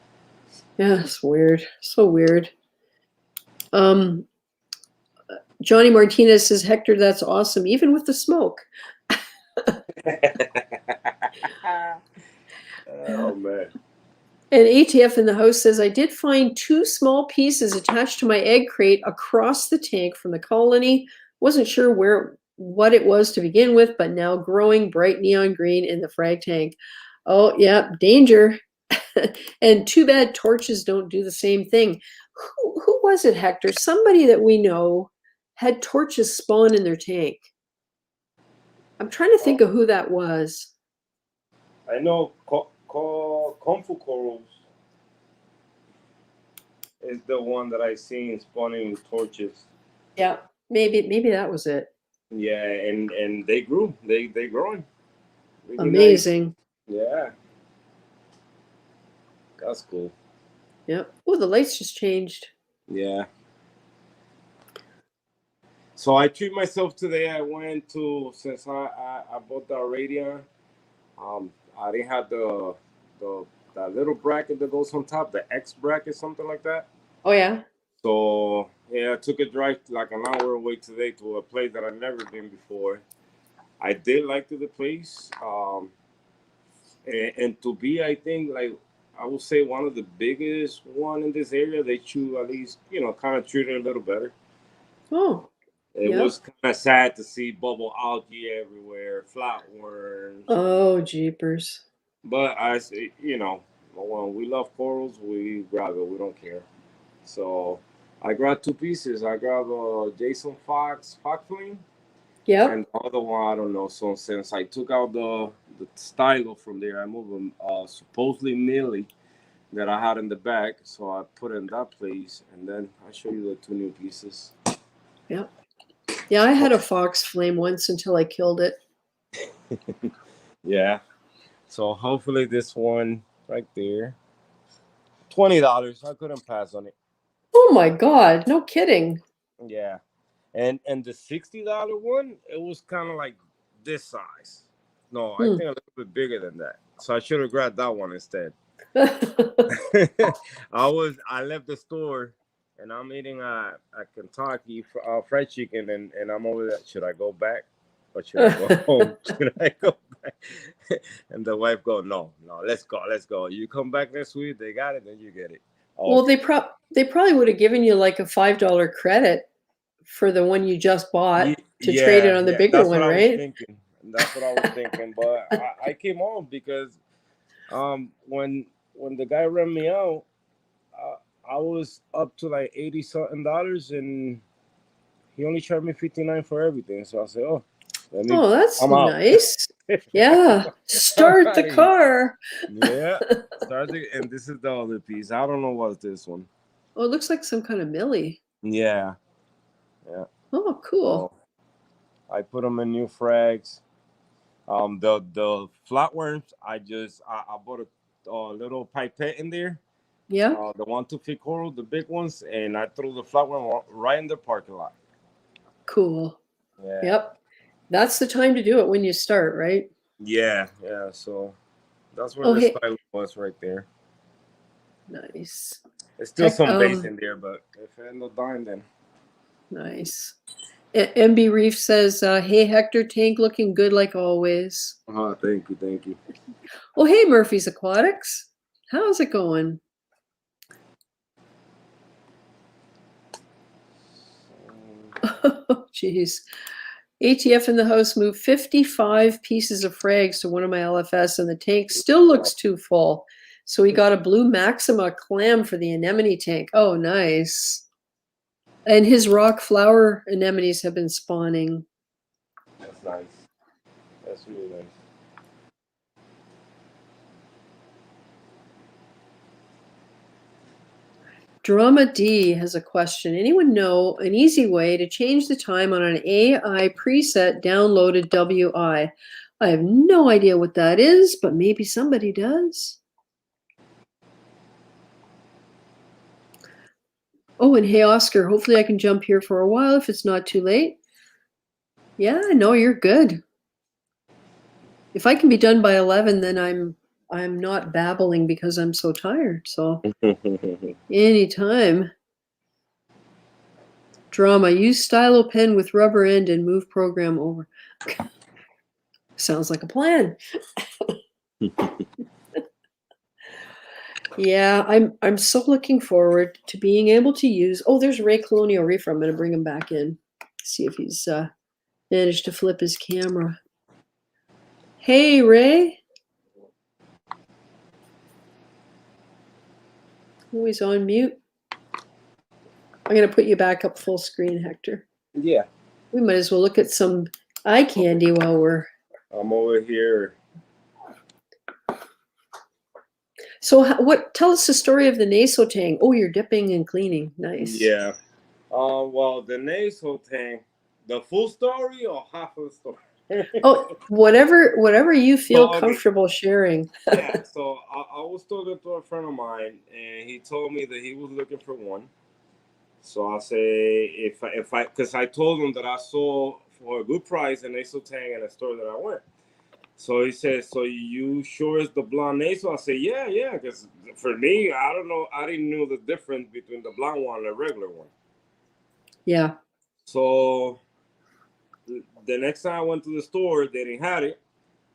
Yeah, it's weird. So weird. Johnny Martinez says, Hector, that's awesome, even with the smoke. Oh, man. And ATF in the house says, I did find 2 small pieces attached to my egg crate across the tank from the colony. Wasn't sure what it was to begin with, but now growing bright neon green in the frag tank. Oh, yeah, danger. And too bad torches don't do the same thing. Who was it, Hector? Somebody that we know had torches spawn in their tank. I'm trying to think of who that was. I know Kung Fu Corals is the one that I seen spawning with torches. Yeah, maybe that was it. Yeah, and they grew. They growing. Really amazing. Nice. Yeah. That's cool. Yep. Oh, the lights just changed. Yeah. So I treat myself today. I went to, since I bought the Radiant, I didn't have that little bracket that goes on top, the X bracket, something like that. Oh yeah. So yeah, I took a drive like an hour away today to a place that I've never been before. I did like the place, and to be, I think, like I would say one of the biggest one in this area. They should at least kind of treat it a little better. Oh, It yeah. was kind of sad to see bubble algae everywhere, flatworms. Oh, jeepers. But I say, when we love corals, we grab it. We don't care. So I grabbed two pieces. I grabbed a Jason Fox flame, Yep. and the other one I don't know. So since I took out the stylo from there, I moved them supposedly Millie that I had in the bag. So I put it in that place, and then I show you the two new pieces. Yep. Yeah, I had a fox flame once until I killed it. Yeah. So hopefully this one right there, $20. I couldn't pass on it. Oh my God, no kidding. Yeah. And the $60 one, it was kind of like this size. No, I think a little bit bigger than that. So I should have grabbed that one instead. I left the store and I'm eating a Kentucky fried chicken and I'm over there. Should I go back or should I go home? Should I go back? And the wife go, no, let's go. You come back next week, they got it, then you get it. Well, they probably would have given you like a $5 credit for the one you just bought to trade it on the bigger that's one, what right? I was thinking. That's what I was thinking. But I came home because when the guy ran me out, I was up to like $80 something, and he only charged me $59 for everything. So I said, oh, that's I'm out. nice. Yeah, start the car. Yeah, and this is the other piece. I don't know what's this one. Oh, it looks like some kind of Millie. Yeah. Oh, cool. So I put them in new frags. The flatworms, I bought a little pipette in there. Yeah. The 1-2 feet coral, the big ones, and I threw the flatworm right in the parking lot. Cool. Yeah. Yep. That's the time to do it when you start, right? Yeah. So that's where the style was right there. Nice. There's still some base in there, but if I end up dying, then. Nice. MB Reef says, hey, Hector, tank looking good like always. Thank you. Oh, hey, Murphy's Aquatics. How's it going? Oh, jeez. ATF in the house moved 55 pieces of frags to one of my LFS, and the tank still looks too full. So we got a blue Maxima clam for the anemone tank. Oh, nice. And his rock flower anemones have been spawning. That's nice. That's really nice. Drama D has a question. Anyone know an easy way to change the time on an AI preset downloaded WI? I have no idea what that is, but maybe somebody does. Oh, and hey, Oscar, hopefully I can jump here for a while if it's not too late. Yeah, no, you're good. If I can be done by 11, then I'm not babbling because I'm so tired. So anytime. Drama, use stylo pen with rubber end and move program over. Sounds like a plan. Yeah, I'm so looking forward to being able to use. Oh, there's Ray Colonial Reefer. I'm going to bring him back in. See if he's managed to flip his camera. Hey, Ray. Always on mute. I'm going to put you back up full screen, Hector. Yeah. We might as well look at some eye candy while we're. I'm over here. So, tell us the story of the nasal tang. Oh, you're dipping and cleaning. Nice. Yeah. Well, the nasal tank, the full story or half of the story? Oh, whatever you feel comfortable sharing. Yeah. So I was talking to a friend of mine, and he told me that he was looking for one. So I say if I, because I told him that I saw for a good price a nasal tang in a store that I went. So he says, "So you sure it's the blonde nasal?" I say, "Yeah, because for me, I don't know, I didn't know the difference between the blonde one and the regular one." Yeah. So the next time I went to the store, they didn't have it.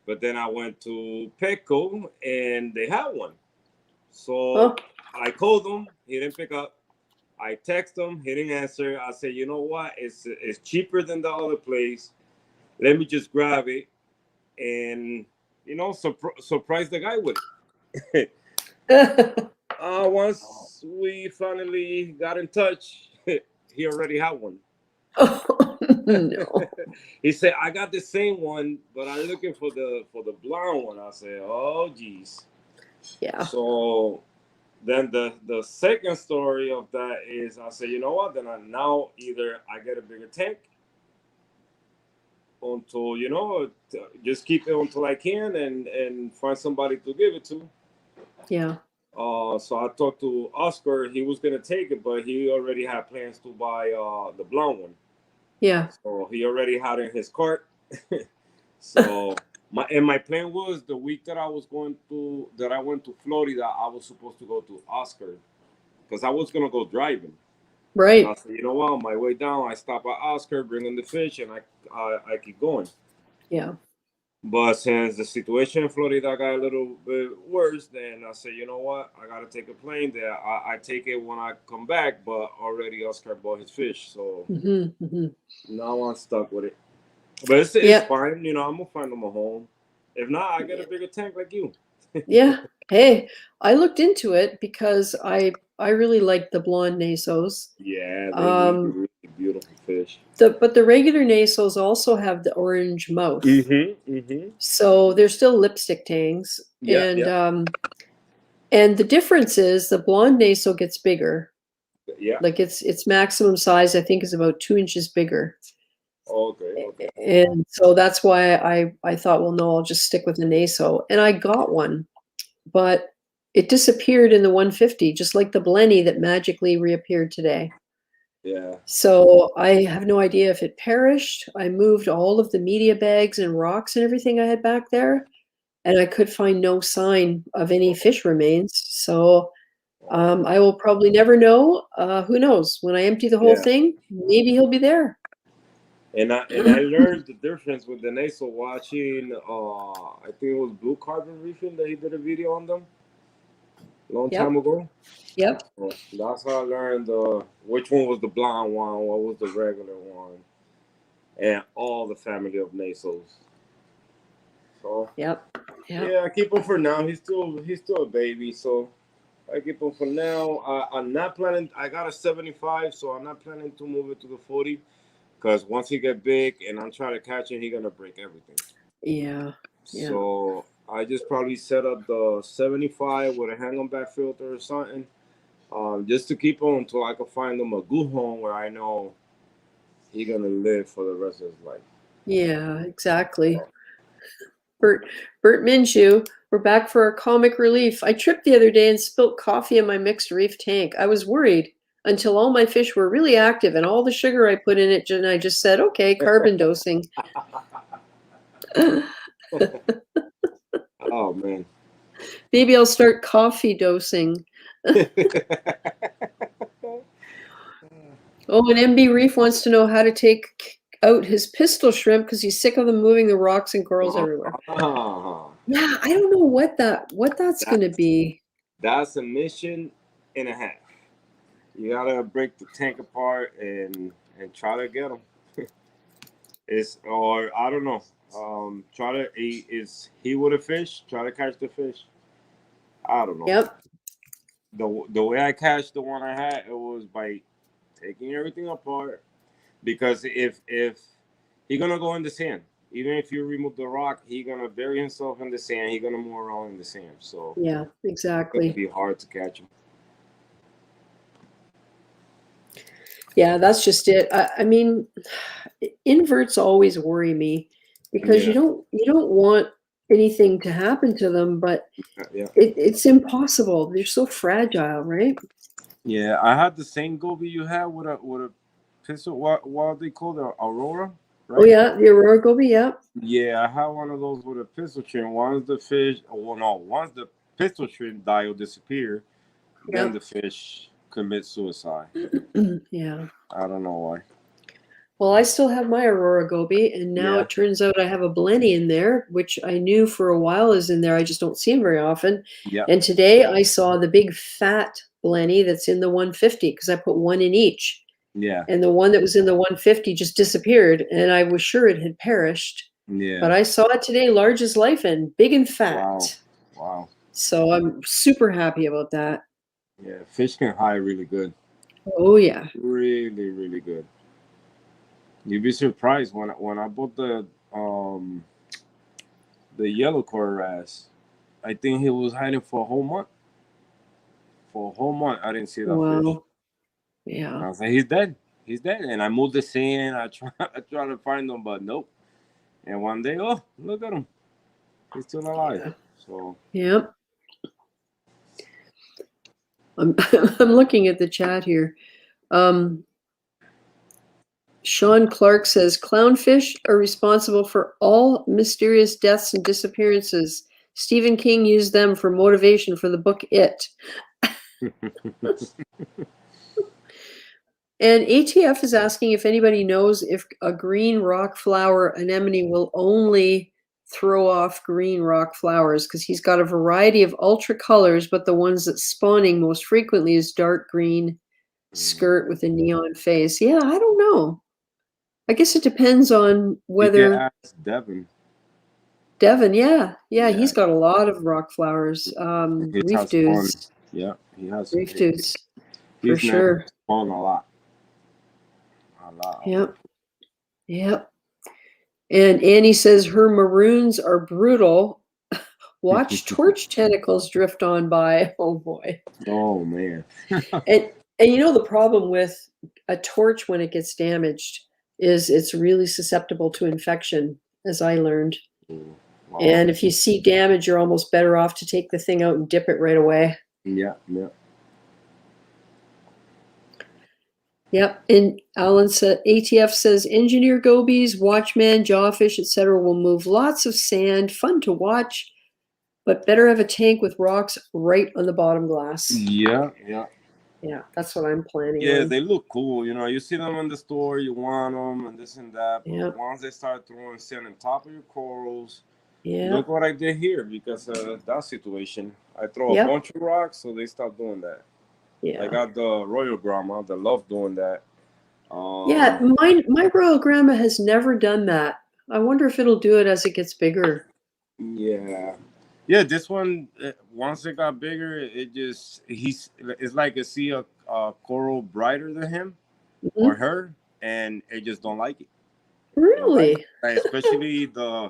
But then I went to Petco and they had one. So Oh. I called him. He didn't pick up. I text him. He didn't answer. I said, "You know what? It's cheaper than the other place. Let me just grab it and surprise the guy with it." Once we finally got in touch, he already had one. Oh, no. He said, "I got the same one, but I'm looking for the blonde one." I said, "Oh, geez." Yeah. So then the second story of that is, I said, "You know what? Then now either I get a bigger tank until just keep it until I can and find somebody to give it to." Yeah. So I talked to Oscar. He was gonna take it, but he already had plans to buy the blonde one. Yeah. So he already had it in his cart. So my plan was the week that I went to Florida, I was supposed to go to Oscar because I was gonna go driving. And I Right. said, "You know what? On my way down, I stop at Oscar, bring in the fish, and I keep going." Yeah. But since the situation in Florida got a little bit worse, then I said, "You know what? I gotta take a plane there. I take it when I come back." But already Oscar bought his fish, so now I'm stuck with it. But it's Yeah. fine. I'm gonna find them a home. If not, I get a bigger tank like you. Yeah. Hey, I looked into it because I really like the blonde nasos. Yeah, they really, Um, really beautiful fish. but the regular nasos also have the orange mouth. Mm-hmm. So they're still lipstick tangs. Yeah, yeah, And the difference is the blonde nasal gets bigger. yeah. Like its maximum size, I think, is about 2 inches bigger. Okay. And so that's why I thought, well, no, I'll just stick with the naso. And I got one, but it disappeared in the 150, just like the Blenny that magically reappeared today. Yeah. So I have no idea if it perished. I moved all of the media bags and rocks and everything I had back there, and I could find no sign of any fish remains. So I will probably never know. Who knows? When I empty the whole Yeah. thing, maybe he'll be there. And I learned the difference with the nasal watching. I think it was Blue Carbon Reefing that he did a video on them a long time Yep. ago. Yep. So that's how I learned which one was the blonde one, what was the regular one, and all the family of nasals. So Yep. Yep. yeah, I keep him for now. He's still a baby, so I keep him for now. I'm not planning. I got a 75, so I'm not planning to move it to the 40. Because once he get big and I'm trying to catch him, he gonna break everything. Yeah. Yeah. So I just probably set up the 75 with a hang on back filter or something, just to keep him until I can find him a good home where I know he gonna live for the rest of his life. Yeah, exactly. Bert Minshew, we're back for our comic relief. I tripped the other day and spilt coffee in my mixed reef tank. I was worried until all my fish were really active and all the sugar I put in it, and I just said, okay, carbon dosing. Oh man. Maybe I'll start coffee dosing. Oh, and MB Reef wants to know how to take out his pistol shrimp because he's sick of them moving the rocks and corals everywhere. Yeah, I don't know what that's going to be. That's a mission and a half. You gotta break the tank apart and try to get them. Or I don't know. Try to is he with a fish? Try to catch the fish. I don't know. Yep. The way I catch the one I had, it was by taking everything apart. Because if he gonna go in the sand, even if you remove the rock, he gonna bury himself in the sand. He gonna move around in the sand. So Yeah, it's gonna exactly. be hard to catch him. Yeah, that's just it. I mean, inverts always worry me because Yeah. you don't want anything to happen to them, but Yeah. it's impossible. They're so fragile, right? Yeah, I had the same goby you had with a pistol. What they call the Aurora, right? Oh yeah, the Aurora goby. Yeah. Yeah, I have one of those with a pistol trim. Once the fish, well, no, once the pistol trim dial disappear, then Yep. the fish commit suicide. Yeah. I don't know why. Well, I still have my Aurora goby, and now Yeah. it turns out I have a blenny in there, which I knew for a while is in there. I just don't see him very often. Yeah. And today I saw the big fat blenny that's in the 150 because I put one in each. Yeah. And the one that was in the 150 just disappeared, and I was sure it had perished. Yeah. But I saw it today, large as life and big and fat. Wow. Wow. So I'm super happy about that. Yeah. Fish can hide really good. Oh yeah. Really, really good. You'd be surprised when I bought the yellow core wrasse. I think he was hiding for a whole month. For a whole month, I didn't see that fish. Wow. And Yeah. I was like, he's dead. He's dead. And I moved the sand. I try to find him, but nope. And one day, oh, look at him. He's still alive. Yeah. So Yep. I'm I'm looking at the chat here. Sean Clark says clownfish are responsible for all mysterious deaths and disappearances. Stephen King used them for motivation for the book It. And ATF is asking if anybody knows if a green rock flower anemone will only throw off green rock flowers, because he's got a variety of ultra colors, but the ones that's spawning most frequently is dark green skirt with a neon face. Yeah, I don't know. I guess it depends on whether you can ask Devin. Devin, yeah, Yeah. he's got a lot of rock flowers. He Reef has dudes, fun. Yeah, he has. reef dudes, for He's sure. spawned a lot. A lot. Yep, yep. And Annie says her maroons are brutal. Watch torch tentacles drift on by. Oh boy. Oh man. And you know the problem with a torch when it gets damaged is it's really susceptible to infection, as I learned. Wow. And if you see damage, you're almost better off to take the thing out and dip it right away. Yeah, yeah. Yep. And Alan said, ATF says engineer gobies, watchman, jawfish, etc. will move lots of sand, fun to watch, but better have a tank with rocks right on the bottom glass. Yeah, yeah. Yeah, that's what I'm planning. Yeah, on. they look cool. You know, you see them in the store, you want them, and this and that. But Yeah. once they start throwing sand on top of your corals, Yeah. look what I did here because of that situation. I throw Yep. a bunch of rocks, so they stop doing that. Yeah. I got the royal grandma that love doing that. Yeah, my royal grandma has never done that. I wonder if it'll do it as it gets bigger. Yeah. Yeah, this one, once it got bigger, it's like I see a coral brighter than him or her, and it just don't like it. Really? Like, especially the,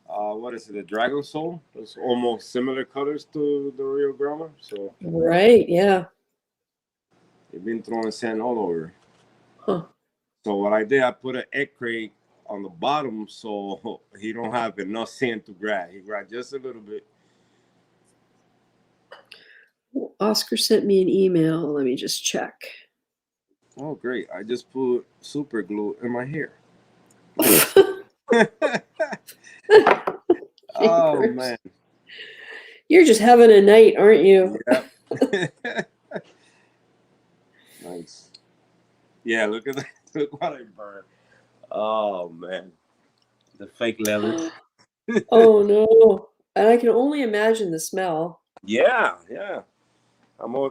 what is it, the dragon soul? It's almost similar colors to the real grandma. So Right, yeah. they've been throwing sand all over. Huh. So what I did, I put an egg crate on the bottom so he don't have enough sand to grab. He grabbed just a little bit. Oscar sent me an email. Let me just check. Oh, great. I just put super glue in my hair. Oh, man. You're just having a night, aren't you? Yeah. Nice. Yeah, look at that. Look what I burned. Oh, man. The fake leather. Oh, no. And I can only imagine the smell. Yeah, yeah.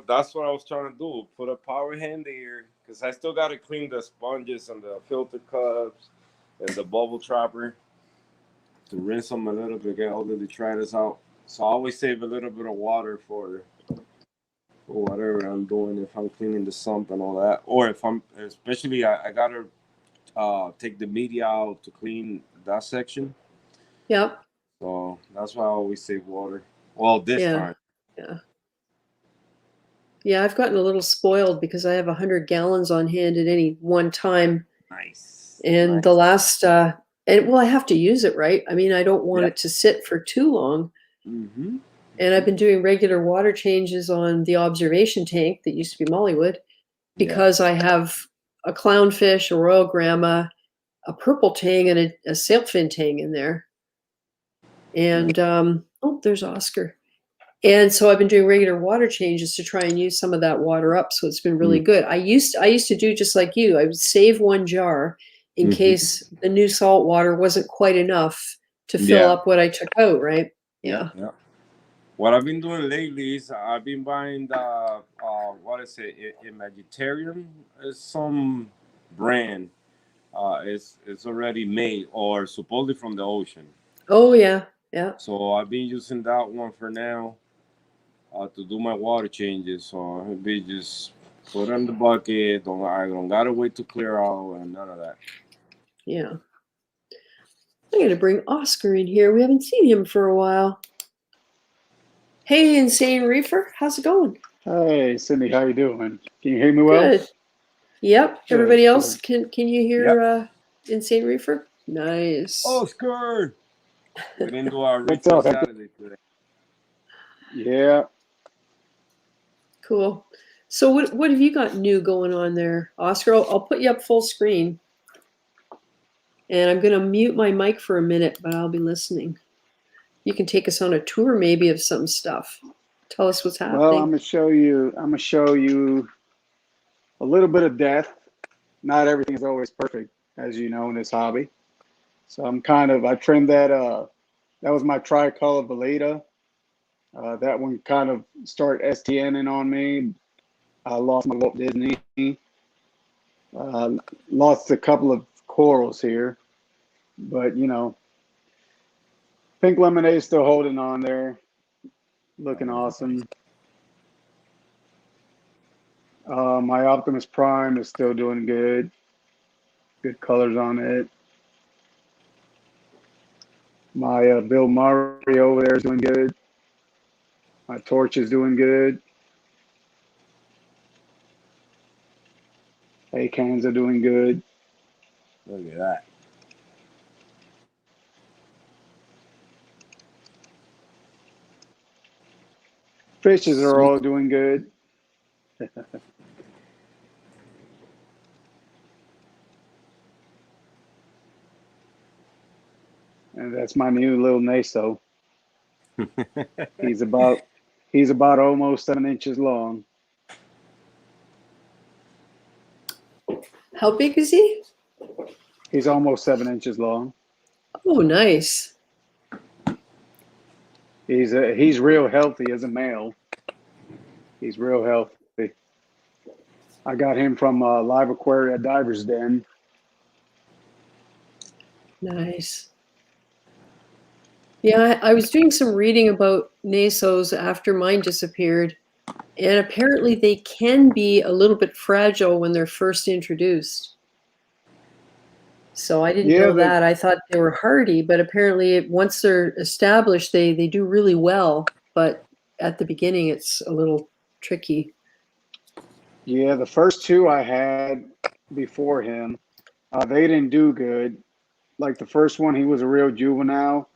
That's what I was trying to do. Put a power hand there because I still got to clean the sponges and the filter cups and the bubble trapper to rinse them a little bit, get all the detritus out. So I always save a little bit of water for whatever I'm doing if I'm cleaning the sump and all that. Or if especially I got to take the media out to clean that section. Yep. So that's why I always save water. Well, this time. Yeah. Yeah, I've gotten a little spoiled because I have 100 gallons on hand at any one time. Nice. And nice. the last, I have to use it, right? I mean, I don't want it to sit for too long. Mm-hmm. And I've been doing regular water changes on the observation tank that used to be Mollywood because I have a clownfish, a royal grandma, purple tang and a sailfin tang in there. And oh, there's Oscar. And so I've been doing regular water changes to try and use some of that water up. So it's been really good. I used to do just like you. I would save one jar in case the new salt water wasn't quite enough to fill up what I took out, right? Yeah. What I've been doing lately is I've been buying the what is it? Imaginarium is some brand. It's already made or supposedly from the ocean. Oh yeah, yeah. So I've been using that one for now to do my water changes. So I'll be just put it in the bucket. I don't gotta wait to clear out and none of that. Yeah. I'm gonna bring Oscar in here. We haven't seen him for a while. Hey, Insane Reefer, how's it going? Hey, Cindy, how you doing? Can you hear me well? Good. Yep. Good, Everybody else, good. can you hear Insane Reefer? Nice. Oscar! We didn't do our What's ritual up? Saturday today. Yeah. Cool. So what have you got new going on there, Oscar? I'll put you up full screen. And I'm going to mute my mic for a minute, but I'll be listening. You can take us on a tour maybe of some stuff. Tell us what's happening. Well, I'm gonna show you a little bit of death. Not everything is always perfect, as you know, in this hobby. So I trimmed that that was my tricolor Veleta. That one kind of started STNing on me. I lost my Walt Disney. Lost a couple of corals here, but you know, Pink Lemonade still holding on there, looking awesome. My Optimus Prime is still doing good. Good colors on it. My Bill Murray over there is doing good. My Torch is doing good. A-cans are doing good. Look at that. Fishes are all doing good. And that's my new little Naso. He's about almost 7 inches long. How big is he? He's almost 7 inches long. Oh, nice. He's real healthy as a male. He's real healthy. I got him from Live Aquaria Divers Den. Nice. Yeah, I was doing some reading about Nasos after mine disappeared, and apparently they can be a little bit fragile when they're first introduced. So I didn't know that. I thought they were hardy, but apparently once they're established, they do really well. But at the beginning, it's a little tricky. Yeah, the first two I had before him, they didn't do good. Like the first one, he was a real juvenile.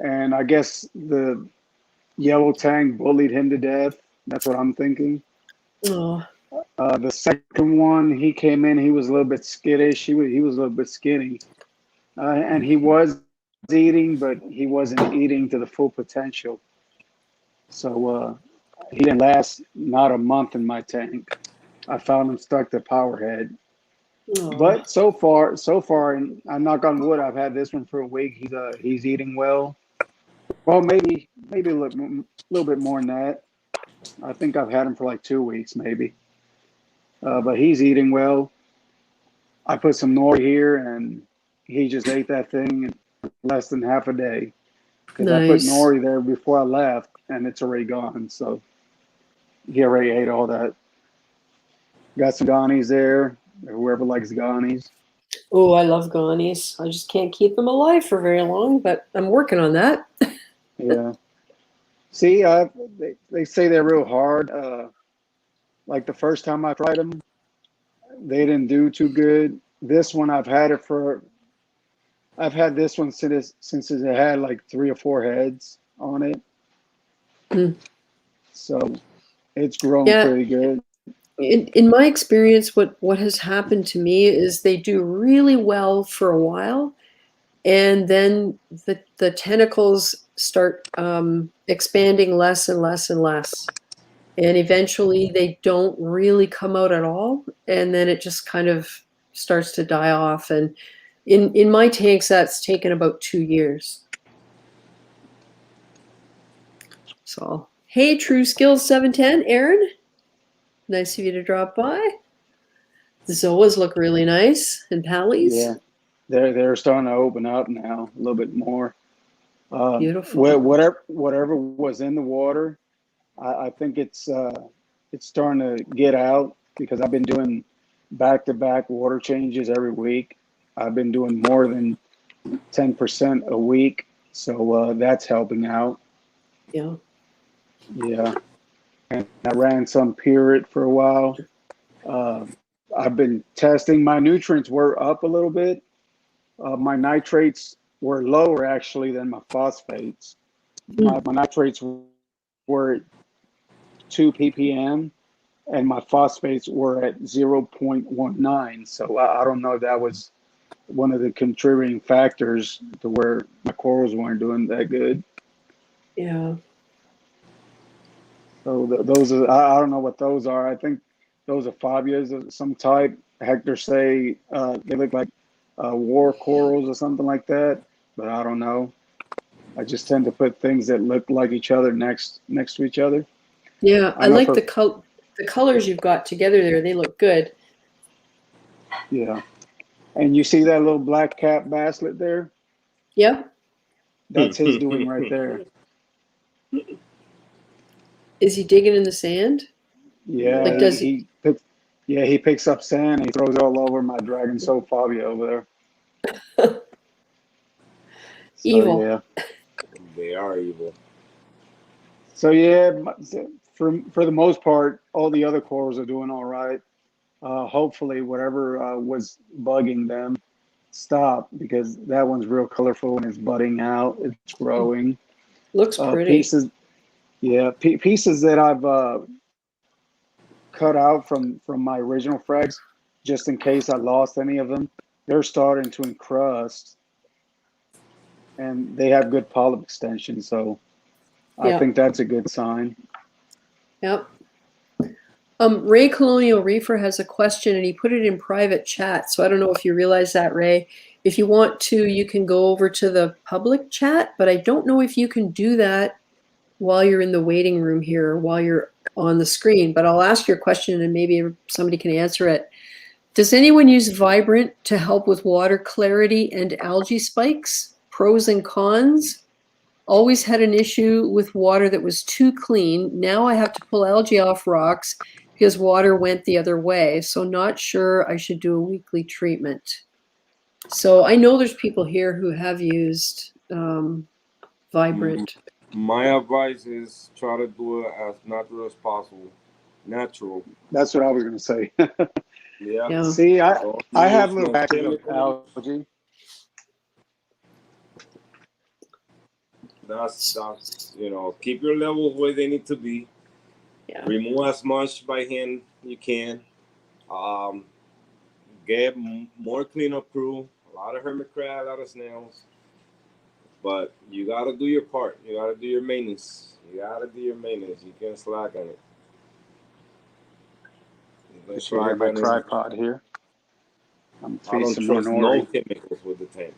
And I guess the yellow tang bullied him to death. That's what I'm thinking. Oh. The second one, he came in, he was a little bit skittish. He was a little bit skinny. And he was eating, but he wasn't eating to the full potential. So he didn't last not a month in my tank. I found him stuck to powerhead. Oh. But so far, and I knock on wood, I've had this one for a week. He's eating well. Well, maybe a little bit more than that. I think I've had him for like 2 weeks, maybe. But he's eating well. I put some nori here, and he just ate that thing in less than half a day. Because I put nori there before I left, and it's already gone. So he already ate all that. Got some Ghanies there. Whoever likes Ghanies. Oh, I love Ghanies. I just can't keep them alive for very long, but I'm working on that. Yeah. See, they say they're real hard. Like the first time I tried them, they didn't do too good. This one, I've had this one since it had like 3 or 4 heads on it. So it's grown pretty good. In my experience, what has happened to me is they do really well for a while, and then the tentacles start expanding less and less and less. And eventually they don't really come out at all. And then it just kind of starts to die off. And in my tanks, that's taken about 2 years. So, hey, True Skills 710, Aaron. Nice of you to drop by. The Zoas look really nice, and Pallies. Yeah, they're starting to open up now a little bit more. Beautiful. Whatever was in the water, I think it's starting to get out because I've been doing back-to-back water changes every week. I've been doing more than 10% a week, so that's helping out. Yeah. Yeah, and I ran some Pureit for a while. I've been testing. My nutrients were up a little bit. My nitrates were lower actually than my phosphates. My nitrates were at 2 ppm, and my phosphates were at 0.19. So I don't know if that was one of the contributing factors to where my corals weren't doing that good. Yeah. So those are, I don't know what those are. I think those are phobias of some type. Hector say they look like war corals or something like that, but I don't know. I just tend to put things that look like each other next to each other. Yeah, I know like for, the colors you've got together there. They look good. Yeah. And you see that little black cap basslet there? Yeah. That's his doing right there. Is he digging in the sand? Yeah, Like, does he? he picks up sand and he throws it all over my dragon soap phobia over there. Evil. Yeah. They are evil. So yeah, for the most part, all the other corals are doing all right. Hopefully, whatever was bugging them stop, because that one's real colorful and it's budding out. It's growing. Looks pretty. Pieces that I've cut out from my original frags, just in case I lost any of them. They're starting to encrust, and they have good polyp extension. So I think that's a good sign. Yep. Ray Colonial Reefer has a question, and he put it in private chat. So I don't know if you realize that, Ray. If you want to, you can go over to the public chat, but I don't know if you can do that while you're in the waiting room here, or while you're on the screen. But I'll ask your question, and maybe somebody can answer it. Does anyone use Vibrant to help with water clarity and algae spikes? Pros and cons? Always had an issue with water that was too clean. Now I have to pull algae off rocks because water went the other way. So not sure I should do a weekly treatment. So I know there's people here who have used Vibrant. My advice is try to do it as natural as possible. Natural. That's what I was going to say. Yeah. See, I have little no patches of chemicals. algae. That's keep your levels where they need to be. Yeah. Remove as much by hand you can. Get more cleanup crew. A lot of hermit crab, a lot of snails. But you gotta do your part. You gotta do your maintenance. You can't slack on it. Just get my tripod here. I'm feeding more no chemicals with the tank.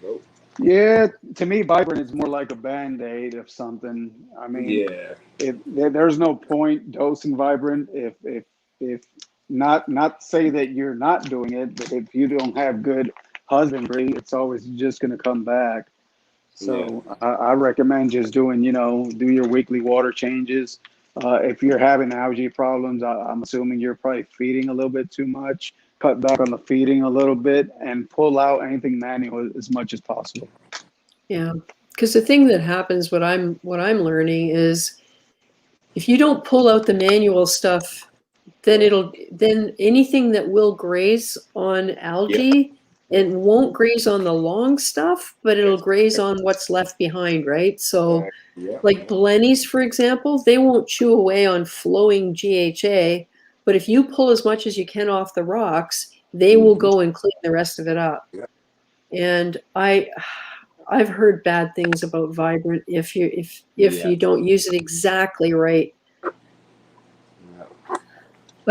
Nope. Yeah, to me, Vibrant is more like a Band-Aid of something. I mean, there's no point dosing Vibrant if not say that you're not doing it, but if you don't have good husbandry, it's always just going to come back. So I recommend just doing, do your weekly water changes. If you're having algae problems, I'm assuming you're probably feeding a little bit too much. Cut back on the feeding a little bit and pull out anything manual as much as possible. Yeah, because the thing that happens, what I'm learning is, if you don't pull out the manual stuff, then anything that will graze on algae It won't graze on the long stuff, but it'll graze on what's left behind, right? So Yeah. like blennies, for example, they won't chew away on flowing GHA, but if you pull as much as you can off the rocks, they will go and clean the rest of it up. Yeah. And I've heard bad things about Vibrant if you don't use it exactly right. Yeah.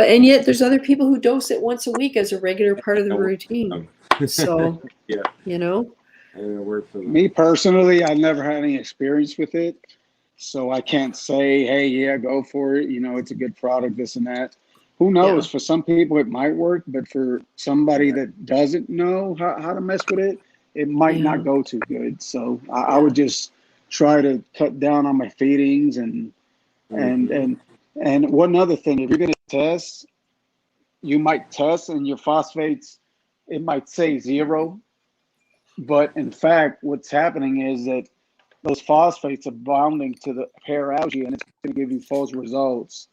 And yet there's other people who dose it once a week as a regular part of the routine. So, Yeah. you know, And it worked for them. Me personally, I've never had any experience with it, so I can't say, hey, yeah, go for it. You know, it's a good product, this and that. Who knows? Yeah. For some people, it might work, but for somebody Yeah. that doesn't know how to mess with it, it might Yeah. not go too good. So I would just try to cut down on my feedings and one other thing, if you're going to test, you might test and your phosphates, it might say 0. But in fact, what's happening is that those phosphates are bonding to the hair algae and it's going to give you false results.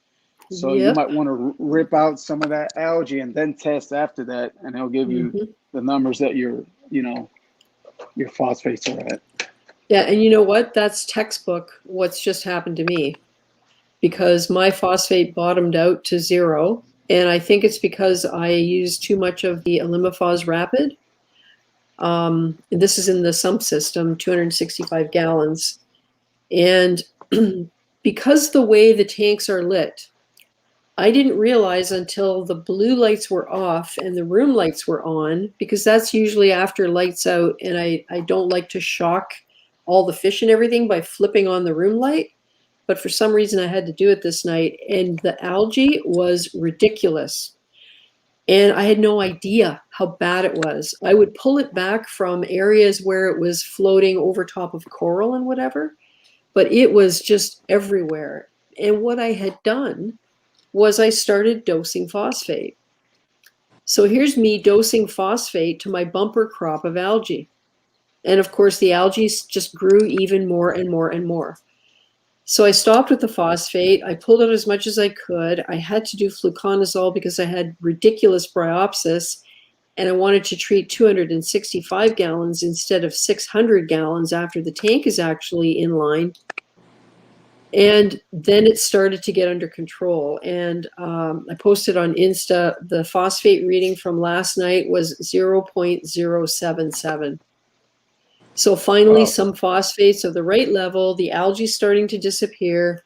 So you Yep. might want to rip out some of that algae and then test after that, and it'll give you the numbers that your phosphates are at. Yeah, and you know what? That's textbook what's just happened to me, because my phosphate bottomed out to 0, and I think it's because I used too much of the Alimiphos Rapid. This is in the sump system, 265 gallons. And because the way the tanks are lit, I didn't realize until the blue lights were off and the room lights were on, because that's usually after lights out, and I don't like to shock all the fish and everything by flipping on the room light. But for some reason I had to do it this night, and the algae was ridiculous. And I had no idea how bad it was. I would pull it back from areas where it was floating over top of coral and whatever, but it was just everywhere. And what I had done was I started dosing phosphate. So here's me dosing phosphate to my bumper crop of algae. And of course, the algae just grew even more and more and more. So I stopped with the phosphate. I pulled out as much as I could. I had to do fluconazole because I had ridiculous bryopsis, and I wanted to treat 265 gallons instead of 600 gallons after the tank is actually in line. And then it started to get under control. And I posted on Insta, the phosphate reading from last night was 0.077. So finally, some phosphates are the right level. The algae's starting to disappear.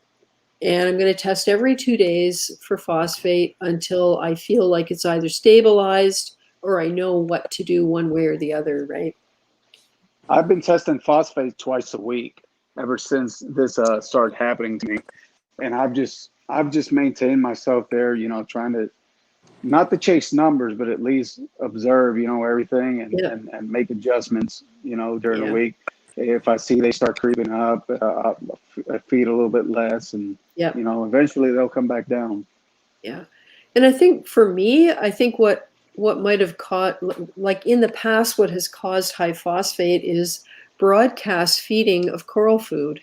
And I'm going to test every 2 days for phosphate until I feel like it's either stabilized or I know what to do one way or the other, right? I've been testing phosphate twice a week ever since this started happening to me, and I've just maintained myself there, you know, trying to not to chase numbers, but at least observe, you know, everything and make adjustments, you know, during the week. If I see they start creeping up, I feed a little bit less, and you know, eventually they'll come back down. Yeah, and I think for me, I think what might have caught, like in the past, what has caused high phosphate is broadcast feeding of coral food.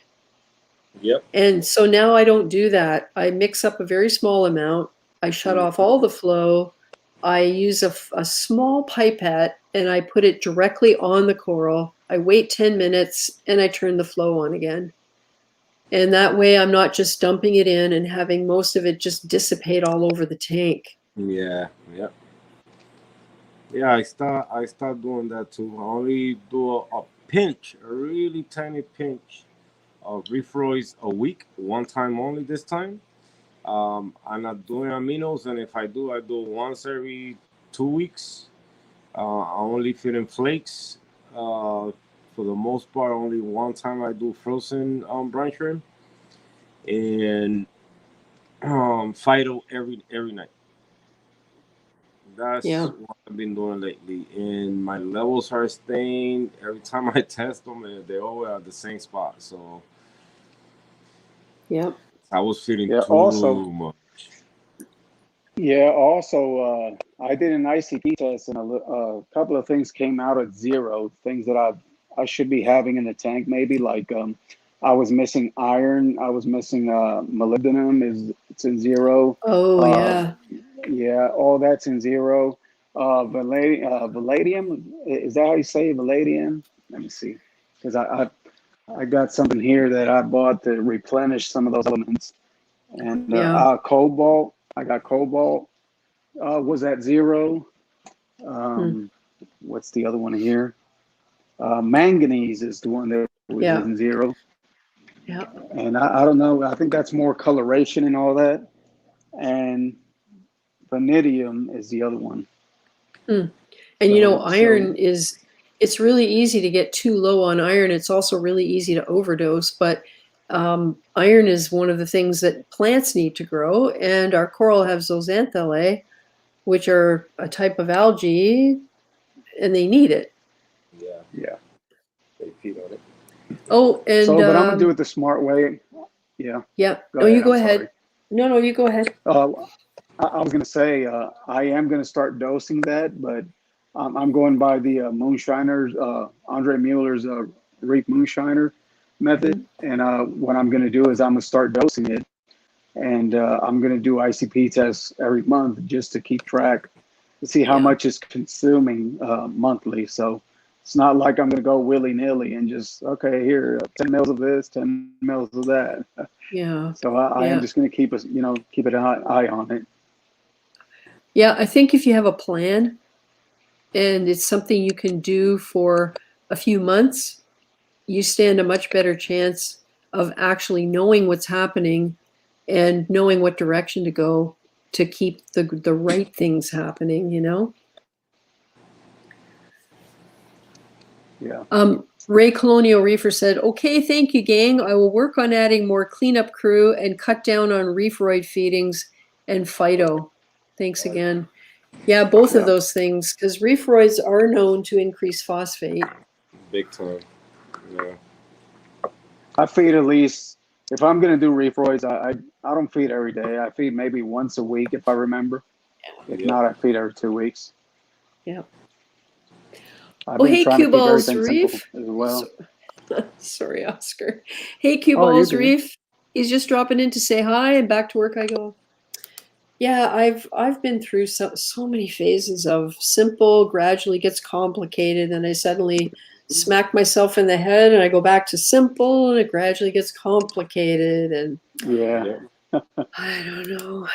Yep. And so now I don't do that. I mix up a very small amount. I shut off all the flow. I use a small pipette and I put it directly on the coral. I wait 10 minutes and I turn the flow on again. And that way I'm not just dumping it in and having most of it just dissipate all over the tank. Yeah. Yep. Yeah, I start doing that too. I only do a pinch, a really tiny pinch of ReefGrrl a week, one time only this time. I'm not doing aminos, and if I do once every 2 weeks. I only feed in flakes. For the most part, only one time I do frozen brine shrimp, and Fido every night. That's what I've been doing lately, and my levels are staying. Every time I test them, they always at the same spot. So, I was feeding too much. Yeah. Also, I did an ICP test, and a couple of things came out at 0. Things that I should be having in the tank, maybe like I was missing iron. I was missing molybdenum. It's in 0. Oh yeah. Yeah, all that's in 0. Palladium. Is that how you say palladium? Let me see, because I got something here that I bought to replenish some of those elements. And Yeah. cobalt. I got cobalt. Was at 0. Hmm. What's the other one here? Manganese is the one that was Yeah. in 0. Yeah. And I don't know. I think that's more coloration and all that. And vanadium is the other one. Hmm. And you know, So iron is, it's really easy to get too low on iron. It's also really easy to overdose, but iron is one of the things that plants need to grow. And our coral have zooxanthellae, which are a type of algae, and they need it. Yeah, yeah. they feed on it. Oh, and So, but I'm gonna do it the smart way. Yeah. yeah. Go No, you ahead. go I'm sorry. ahead. No, you go ahead. I was gonna say I am gonna start dosing that, but I'm going by the Moonshiners, Andre Mueller's Reef Moonshiner method. And what I'm gonna do is I'm gonna start dosing it, and I'm gonna do ICP tests every month just to keep track to see how Yeah. much it's consuming monthly. So it's not like I'm gonna go willy nilly and just okay here 10 mils of this, 10 mils of that. Yeah. So I am Yeah. just gonna keep an eye on it. Yeah. I think if you have a plan and it's something you can do for a few months, you stand a much better chance of actually knowing what's happening and knowing what direction to go to keep the right things happening, you know? Yeah. Ray Colonial Reefer said, okay, thank you, gang. I will work on adding more cleanup crew and cut down on reefroid feedings and phyto. Thanks again. Yeah, both of Yeah. those things, because reefroids are known to increase phosphate. Big time. Yeah. I feed at least if I'm gonna do refroids, I don't feed every day. I feed maybe once a week if I remember. If Yep. not, I feed every 2 weeks. Yeah. I've Oh, been hey, trying to Cue keep Balls everything simple Reef. as well. Sorry, Oscar. Hey, Cue Oh, you're Balls good. Reef. He's just dropping in to say hi, and back to work I go. Yeah, I've been through so many phases of simple, gradually gets complicated, and I suddenly smack myself in the head, and I go back to simple, and it gradually gets complicated, and Yeah. Yep. I don't know.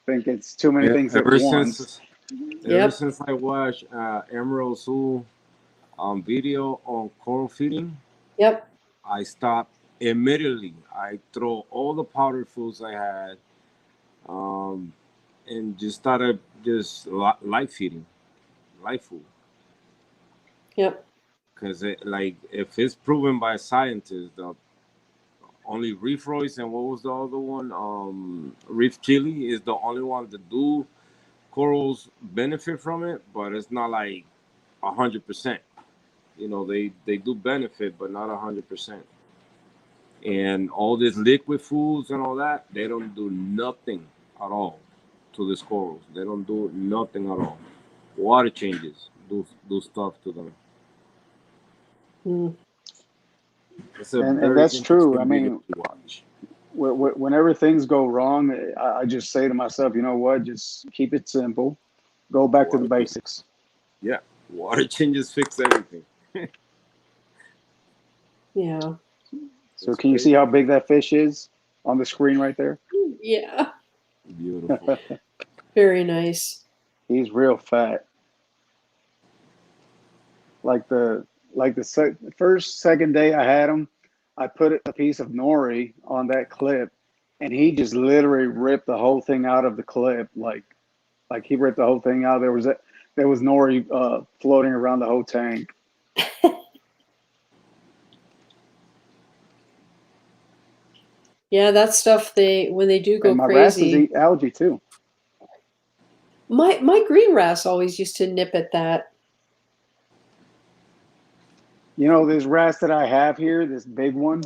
Think it's too many Yeah. things at once. Ever Yep, since I watched Emerald Zoo video on coral feeding, yep, I stopped immediately. I throw all the powdered foods I had, um, and just started just light feeding, light food. yep. Because like if it's proven by scientists, the only Reef Royce and what was the other one? Reef Chili is the only one that do corals benefit from it, but it's not like 100%. You know, they do benefit, but not 100%. And all these liquid foods and all that, they don't do nothing at all to these corals. They don't do nothing at all. Water changes do stuff to them. Mm. It's a And very that's true. I interesting video mean, to watch. whenever things go wrong, I just say to myself, you know what? Just keep it simple. Go back to the Water, basics. yeah, water changes fix everything. Yeah, So It's can you see crazy. how big that fish is on the screen right there? yeah. Beautiful. Very nice. He's real fat. Like first second day I had him, I put a piece of nori on that clip, and he just literally ripped the whole thing out of the clip. Like he ripped the whole thing out. There was nori floating around the whole tank. Yeah, that stuff when they do go And my wrasses crazy. eat algae too. My green wrasse always used to nip at that. You know this wrasse that I have here, this big one.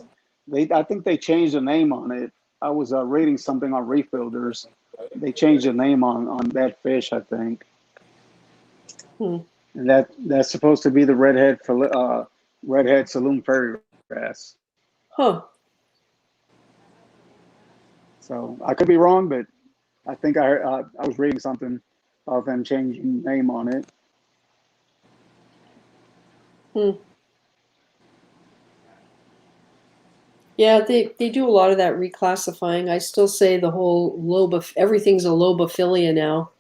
I think they changed the name on it. I was reading something on Reef Builders. They changed the name on that fish, I think. Hmm. And that's supposed to be the redhead saloon fairy wrasse. Huh. So I could be wrong, but I think I was reading something of them changing name on it. Yeah, they do a lot of that reclassifying. I still say the whole everything's a lobophilia now.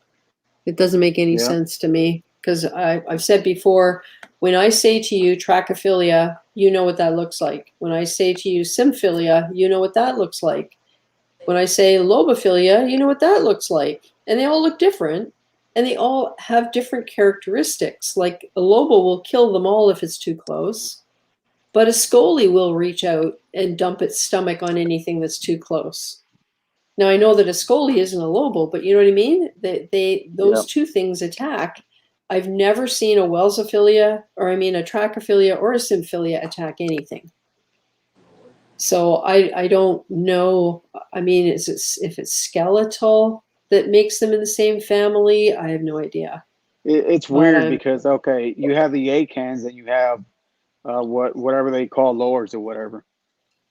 It doesn't make any Yeah. sense to me because I've said before, when I say to you trachophilia, you know what that looks like. When I say to you symphilia, you know what that looks like. When I say lobophilia, you know what that looks like. And they all look different and they all have different characteristics. Like a lobo will kill them all if it's too close, but a scoli will reach out and dump its stomach on anything that's too close. Now I know that a scoli isn't a lobo, but you know what I mean? Those Yep. two things attack. I've never seen a Welsophilia, or I mean a Trachophilia or a Symphilia attack anything. So I don't know. I mean, if it's skeletal that makes them in the same family? I have no idea. It's But weird because okay, you have the acans and you have whatever they call lords or whatever.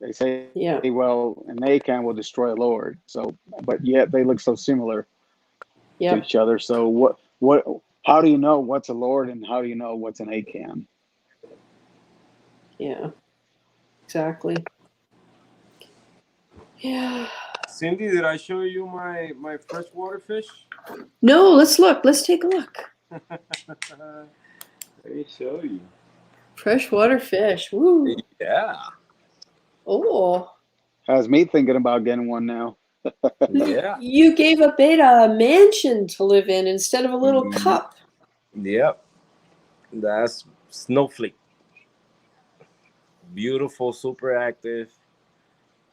They say, yeah, well, an acan will destroy a lord. So, but yet they look so similar to yeah, each other. So what? How do you know what's a lord and how do you know what's an acan? yeah, exactly. Yeah. Cindy, did I show you my freshwater fish? No, let's look. Let's take a look. Let me show you. Freshwater fish. Woo. Yeah, Oh. Has me thinking about getting one now. yeah, You gave a beta a mansion to live in instead of a little cup. yep. That's Snowflake. Beautiful, super active.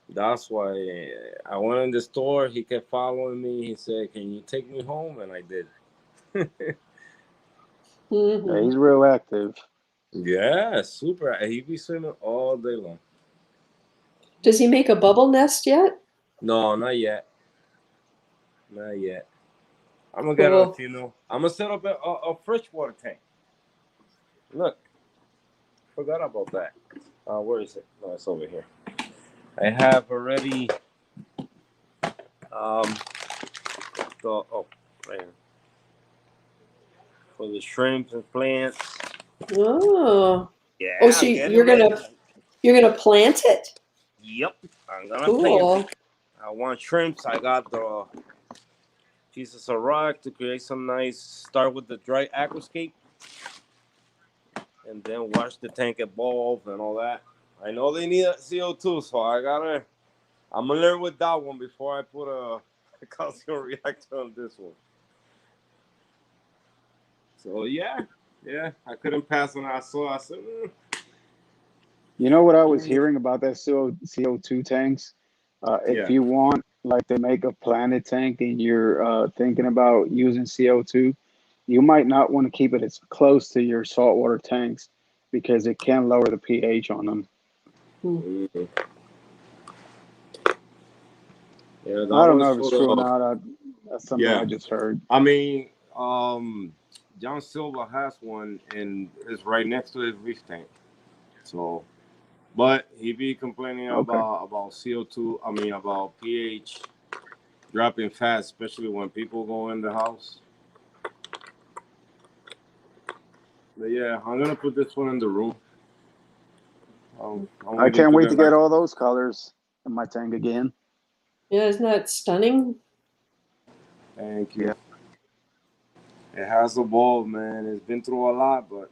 That's why I went in the store. He kept following me. He said, "Can you take me home?" And I did. Yeah, Hmm. he's real active. Yeah, super. He be swimming all day long. Does he make a bubble nest yet? No, not yet. Not yet. I'm gonna get Cool. I'm gonna set up a freshwater tank. Look, forgot about that. Where is it? No, it's over here. I have already um right here. For the shrimps and plants. Oh. Yeah, Oh, so I'm getting you're ready. you're gonna plant it? Yep, I'm gonna plant Cool. it. I want shrimps. I got the pieces of rock to create some nice. Start with the dry aquascape, and then watch the tank evolve and all that. I know they need CO2, so I'm gonna learn with that one before I put a calcium reactor on this one. So yeah, I couldn't pass on. I saw. I said, You know what I was hearing about that CO2 tanks? If yeah. you want like to make a planet tank and you're thinking about using CO2, you might not want to keep it as close to your saltwater tanks because it can lower the pH on them. Mm-hmm. Yeah, I that don't was know if it's for true or the. not. That's something I Yeah, just heard. I mean, John Silva has one and it's right next to his reef tank. So, but he be complaining Okay. about CO2. I mean, about pH dropping fast, especially when people go in the house. But yeah, I'm gonna put this one in the room. I'm I waiting can't to wait get to like. get all those colors in my tank again. Yeah, isn't that stunning? Thank you. Yeah. It has evolved, man. It's been through a lot, but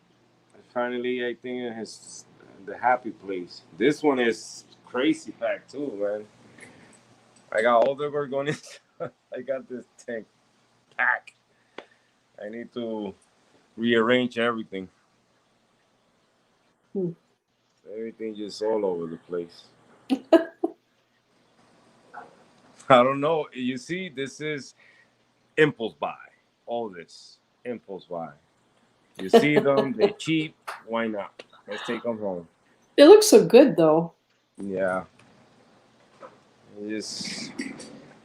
finally, I think it has the happy place. This one is crazy packed too, man. I got all the gorgonias. I got this tank packed. I need to rearrange everything. Hmm. Everything just all over the place. I don't know. You see, this is impulse buy. All this impulse buy. You see them, they cheap. Why not? Let's take them home. It looks so good though. Yeah. You just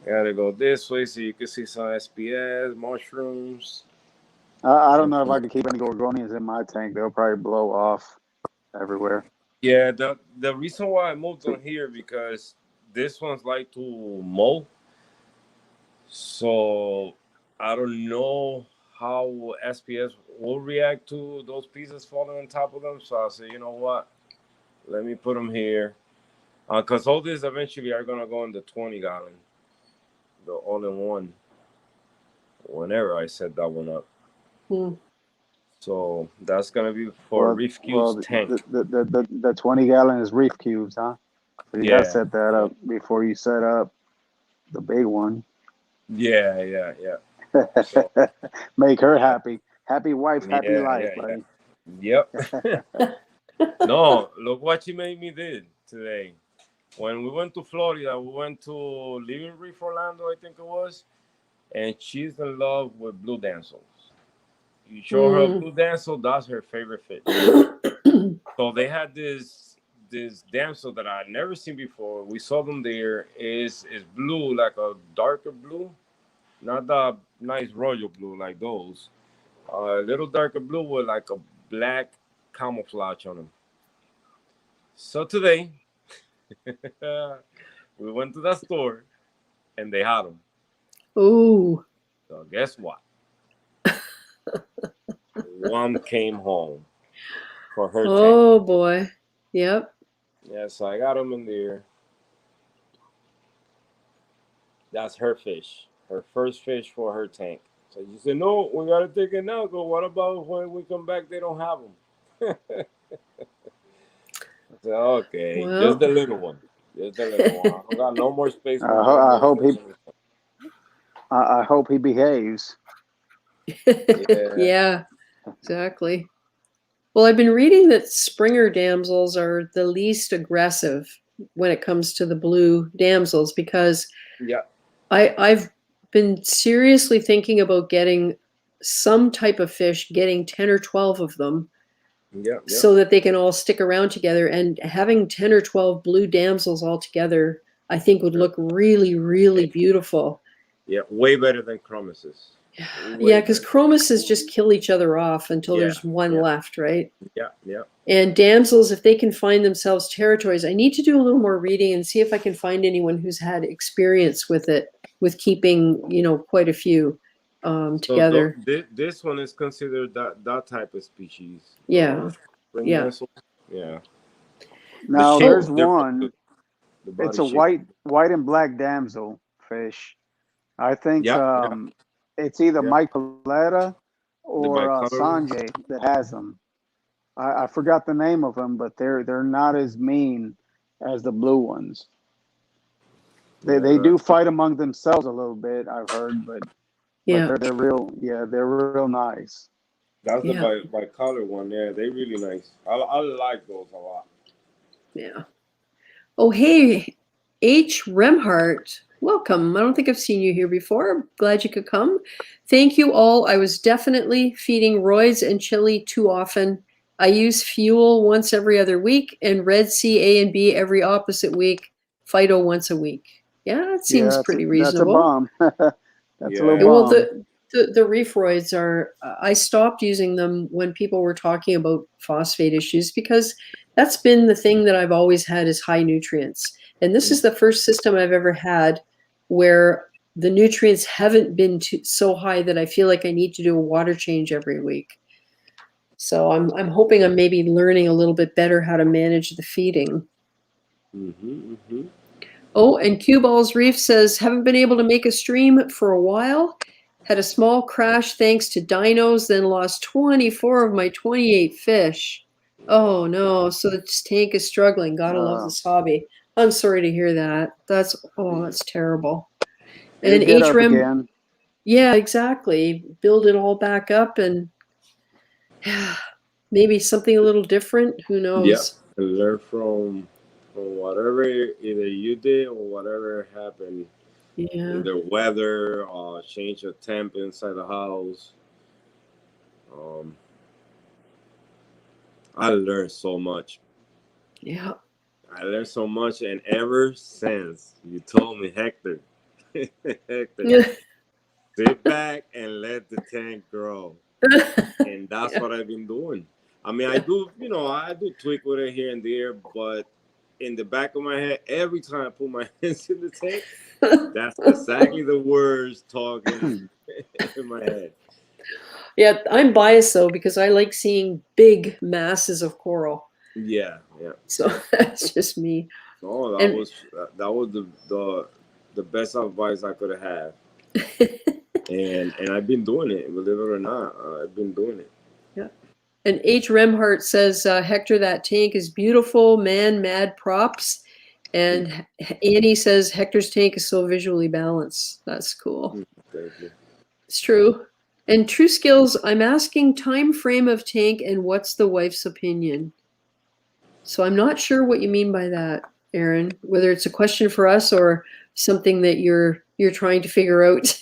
gotta go this way so you can see some SPS, mushrooms. I don't know if I can keep any gorgonias in my tank. They'll probably blow off everywhere. Yeah, the reason why I moved on here because this one's like to mow. So I don't know how SPS will react to those pieces falling on top of them. So I said, you know what? Let me put them here. Because all these eventually are going to go in the 20-gallon, the all-in-one, whenever I set that one up. Hmm. So that's going to be for ReefGrrl's tank. The 20-gallon is Reef Cubes, huh? So you got to Yeah. set that up before you set up the big one. Yeah. So, Make her happy. Happy wife, happy life, yeah. buddy. Yep. No, look what she made me did today. When we went to Florida, we went to Living Reef Orlando, I think it was, and she's in love with blue damsels. You show her a blue damsel, that's her favorite fish. So they had this damsel that I had never seen before. We saw them there. Is blue, like a darker blue, not the nice royal blue like those. A little darker blue with like a black camouflage on them. So today, we went to the store and they had them. Ooh. So guess what? One came home for her tank. Oh boy. Yep. Yeah, so I got them in there. That's her fish. Her first fish for her tank. So you said, no, we got to take it now. Go, what about when we come back, they don't have them? I said, okay, Well. just the little one. Just the little one. I got no more space for I hope he behaves. Yeah, exactly. Well, I've been reading that Springer damsels are the least aggressive when it comes to the blue damsels because I've been seriously thinking about getting some type of fish, getting 10 or 12 of them so that they can all stick around together. And having 10 or 12 blue damsels all together, I think would look really, really beautiful. Yeah, way better than chromises. Yeah, because chromises just kill each other off until there's one left, right? Yeah. And damsels, if they can find themselves territories, I need to do a little more reading and see if I can find anyone who's had experience with it, with keeping, quite a few together. So this one is considered that type of species. Yeah. Yeah. Now there's one. It's a shape. white and black damsel fish. I think it's either Mike Paletta or Sanjay that has them. I forgot the name of them, but they're not as mean as the blue ones. They do fight among themselves a little bit, I've heard, but they're real nice. That's the bicolor one. Yeah, they're really nice. I like those a lot. Yeah. Oh, hey, H. Remhart. Welcome. I don't think I've seen you here before. I'm glad you could come. Thank you all. I was definitely feeding roids and chili too often. I use fuel once every other week and Red Sea A and B every opposite week. Phyto once a week. Yeah, that seems pretty reasonable. That's a bomb. That's a little bomb. Well, the reef roids are, I stopped using them when people were talking about phosphate issues because that's been the thing that I've always had is high nutrients. And this is the first system I've ever had where the nutrients haven't been so high that I feel like I need to do a water change every week. So I'm hoping I'm maybe learning a little bit better how to manage the feeding. Oh, and Cue Balls Reef says, haven't been able to make a stream for a while. Had a small crash thanks to dinos, then lost 24 of my 28 fish. Oh no, so the tank is struggling. Gotta love this hobby. I'm sorry to hear that. That's terrible. And HRM, yeah, exactly. Build it all back up and maybe something a little different. Who knows? Yeah, learn from whatever either you did or whatever happened. Yeah. Either weather or change of temp inside the house. I learned so much. Yeah. I learned so much, and ever since you told me, Hector, sit back and let the tank grow. And that's what I've been doing. I mean, I do tweak with it here and there, but in the back of my head, every time I put my hands in the tank, that's exactly the words talking in my head. Yeah, I'm biased though because I like seeing big masses of coral. Yeah, yeah. So that's just me. Oh, that And was the best advice I could have had. And I've been doing it, believe it or not. I've been doing it. yeah. And H. Remhart says, Hector, that tank is beautiful, man, mad props. And Annie says, Hector's tank is so visually balanced. That's cool. Thank you. It's true. And True Skills, I'm asking time frame of tank and what's the wife's opinion? So I'm not sure what you mean by that, Aaron, whether it's a question for us or something that you're trying to figure out,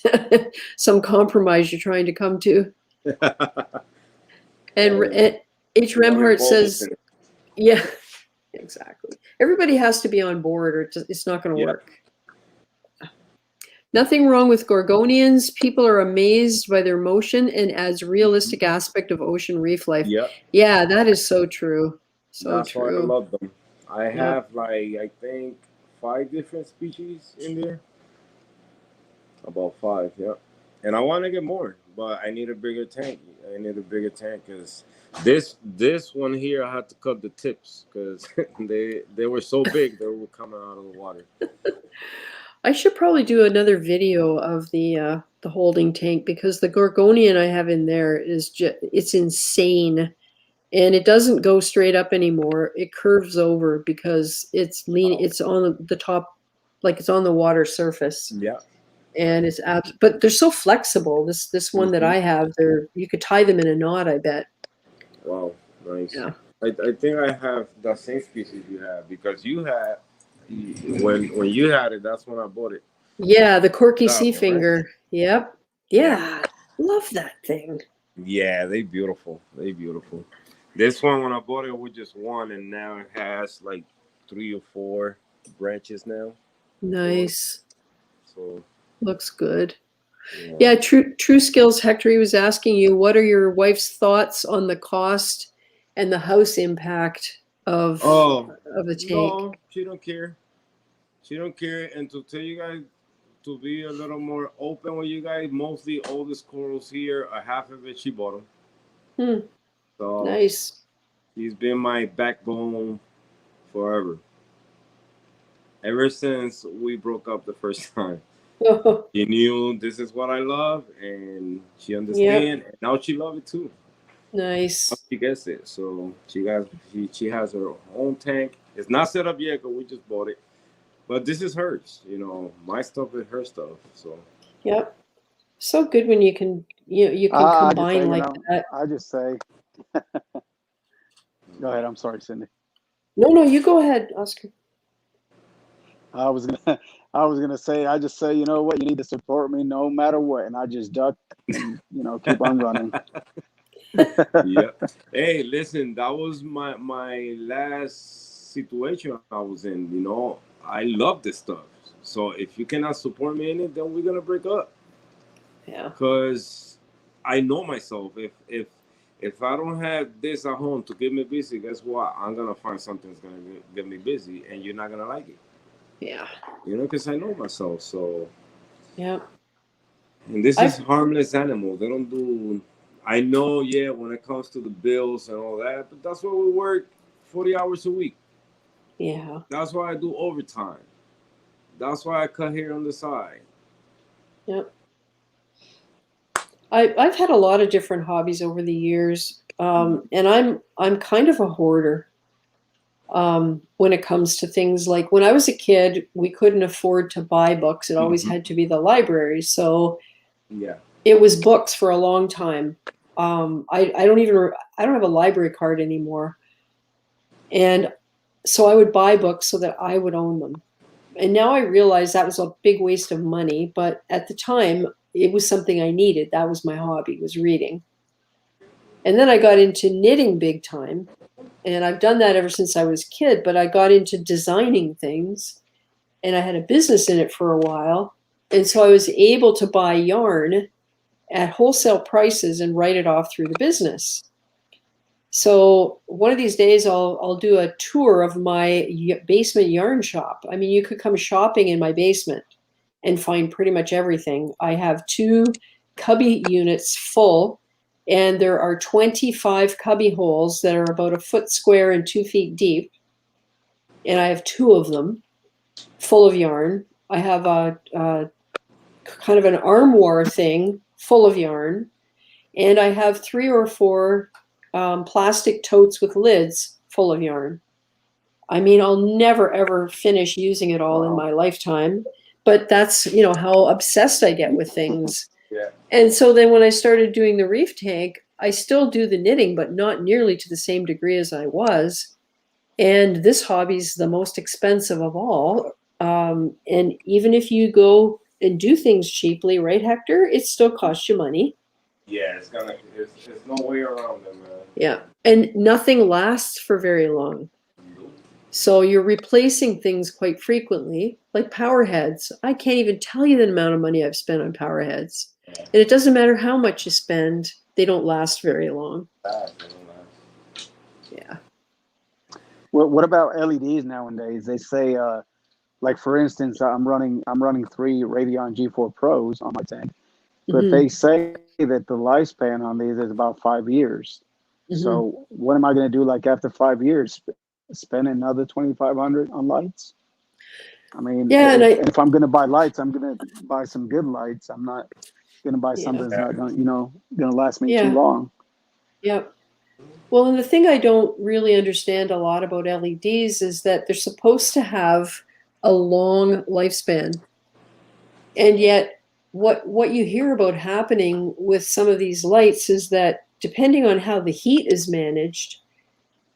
some compromise you're trying to come to. And H. Remhart says, yeah, exactly. Everybody has to be on board or it's not going to work. Nothing wrong with gorgonians. People are amazed by their motion and adds realistic aspect of ocean reef life. Yeah. Yeah, that is so true. So That's true. why I love them. I have like I think 5 different species in there. About 5, yeah. And I want to get more, but I need a bigger tank. I need a bigger tank because this one here I had to cut the tips because they were so big they were coming out of the water. I should probably do another video of the holding tank because the gorgonian I have in there is just it's insane. And it doesn't go straight up anymore. It curves over because it's lean. Wow. It's on the top, like it's on the water surface. Yeah. And it's but they're so flexible. This one that I have, you could tie them in a knot, I bet. Wow, nice. Yeah. I think I have the same species you have because you had when you had it, that's when I bought it. Yeah, the Corky That Sea one, Finger. right? Yep. Yeah. Love that thing. Yeah, they beautiful. They beautiful. This one when I bought it was just one, and now it has like 3 or 4 branches now. Nice. So Looks good. Yeah, True Skills, Hector, he was asking you, what are your wife's thoughts on the cost and the house impact of the tank? No, she don't care. She don't care. And to tell you guys, to be a little more open with you guys, mostly all these corals here, a half of it she bought them. So Nice. She's been my backbone forever. Ever since we broke up the first time. She knew this is what I love, and she understands. And now she loves it too. Nice. Now she gets it. So she has her own tank. It's not set up yet because we just bought it. But this is hers. You know, my stuff is her stuff. So. Yep. So good when you can combine like that. I just say. Go ahead. I'm sorry, Cindy. No, you go ahead, Oscar. I was gonna say, I just say, you know what, you need to support me no matter what, and I just duck and keep on running. Yeah. Hey, listen, that was my last situation I was in. You know, I love this stuff. So if you cannot support me in it, then we're gonna break up. Yeah. Because I know myself. If I don't have this at home to keep me busy, guess what? I'm gonna find something that's gonna get me busy, and you're not gonna like it. Yeah. You know, because I know myself. So. Yeah. And this is harmless animal. They don't do. I know, yeah, when it comes to the bills and all that, but that's why we work 40 hours a week. Yeah. That's why I do overtime. That's why I cut hair on the side. Yep. I've had a lot of different hobbies over the years, and I'm kind of a hoarder when it comes to things like when I was a kid, we couldn't afford to buy books. It always had to be the library, so yeah, it was books for a long time. I don't have a library card anymore, and so I would buy books so that I would own them. And now I realize that was a big waste of money, but at the time it was something I needed. That was my hobby, was reading. And then I got into knitting big time, and I've done that ever since I was a kid, but I got into designing things, and I had a business in it for a while. And so I was able to buy yarn at wholesale prices and write it off through the business. So one of these days I'll do a tour of my basement yarn shop. I mean, you could come shopping in my basement and find pretty much everything. I have 2 cubby units full And there are 25 cubby holes that are about a foot square and 2 feet deep. And I have 2 of them full of yarn. I have a kind of an armoire thing full of yarn. And I have 3 or 4 plastic totes with lids full of yarn. I mean, I'll never ever finish using it all in my lifetime, but that's, you know, how obsessed I get with things. Yeah. And so then when I started doing the reef tank, I still do the knitting, but not nearly to the same degree as I was. And this hobby's the most expensive of all. And even if you go and do things cheaply, right, Hector, it still costs you money. Yeah, there's no way around it, man. Yeah. And nothing lasts for very long. So you're replacing things quite frequently, like power heads. I can't even tell you the amount of money I've spent on power heads. And it doesn't matter how much you spend, they don't last very long. Yeah. Well, what about LEDs nowadays? They say, like for instance, I'm running 3 Radeon G4 Pros on my tank, but they say that the lifespan on these is about 5 years. So what am I going to do? Like after 5 years, spend another $2,500 on lights? I mean, Yeah, if I'm going to buy lights, I'm going to buy some good lights. I'm not going to buy something that's not going to last me too long. Yeah. Well, and the thing I don't really understand a lot about LEDs is that they're supposed to have a long lifespan. And yet what you hear about happening with some of these lights is that depending on how the heat is managed,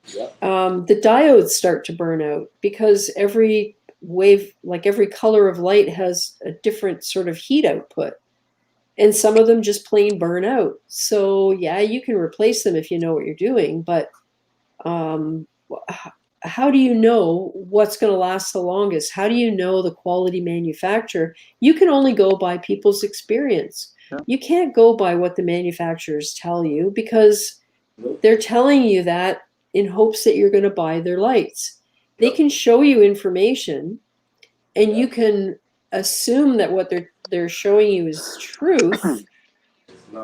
the diodes start to burn out because every wave, like every color of light has a different sort of heat output. And some of them just plain burn out. So yeah, you can replace them if you know what you're doing, but how do you know what's going to last the longest? How do you know the quality manufacturer? You can only go by people's experience. Yeah. You can't go by what the manufacturers tell you because they're telling you that in hopes that you're going to buy their lights. They can show you information and you can assume that what they're showing you is truth,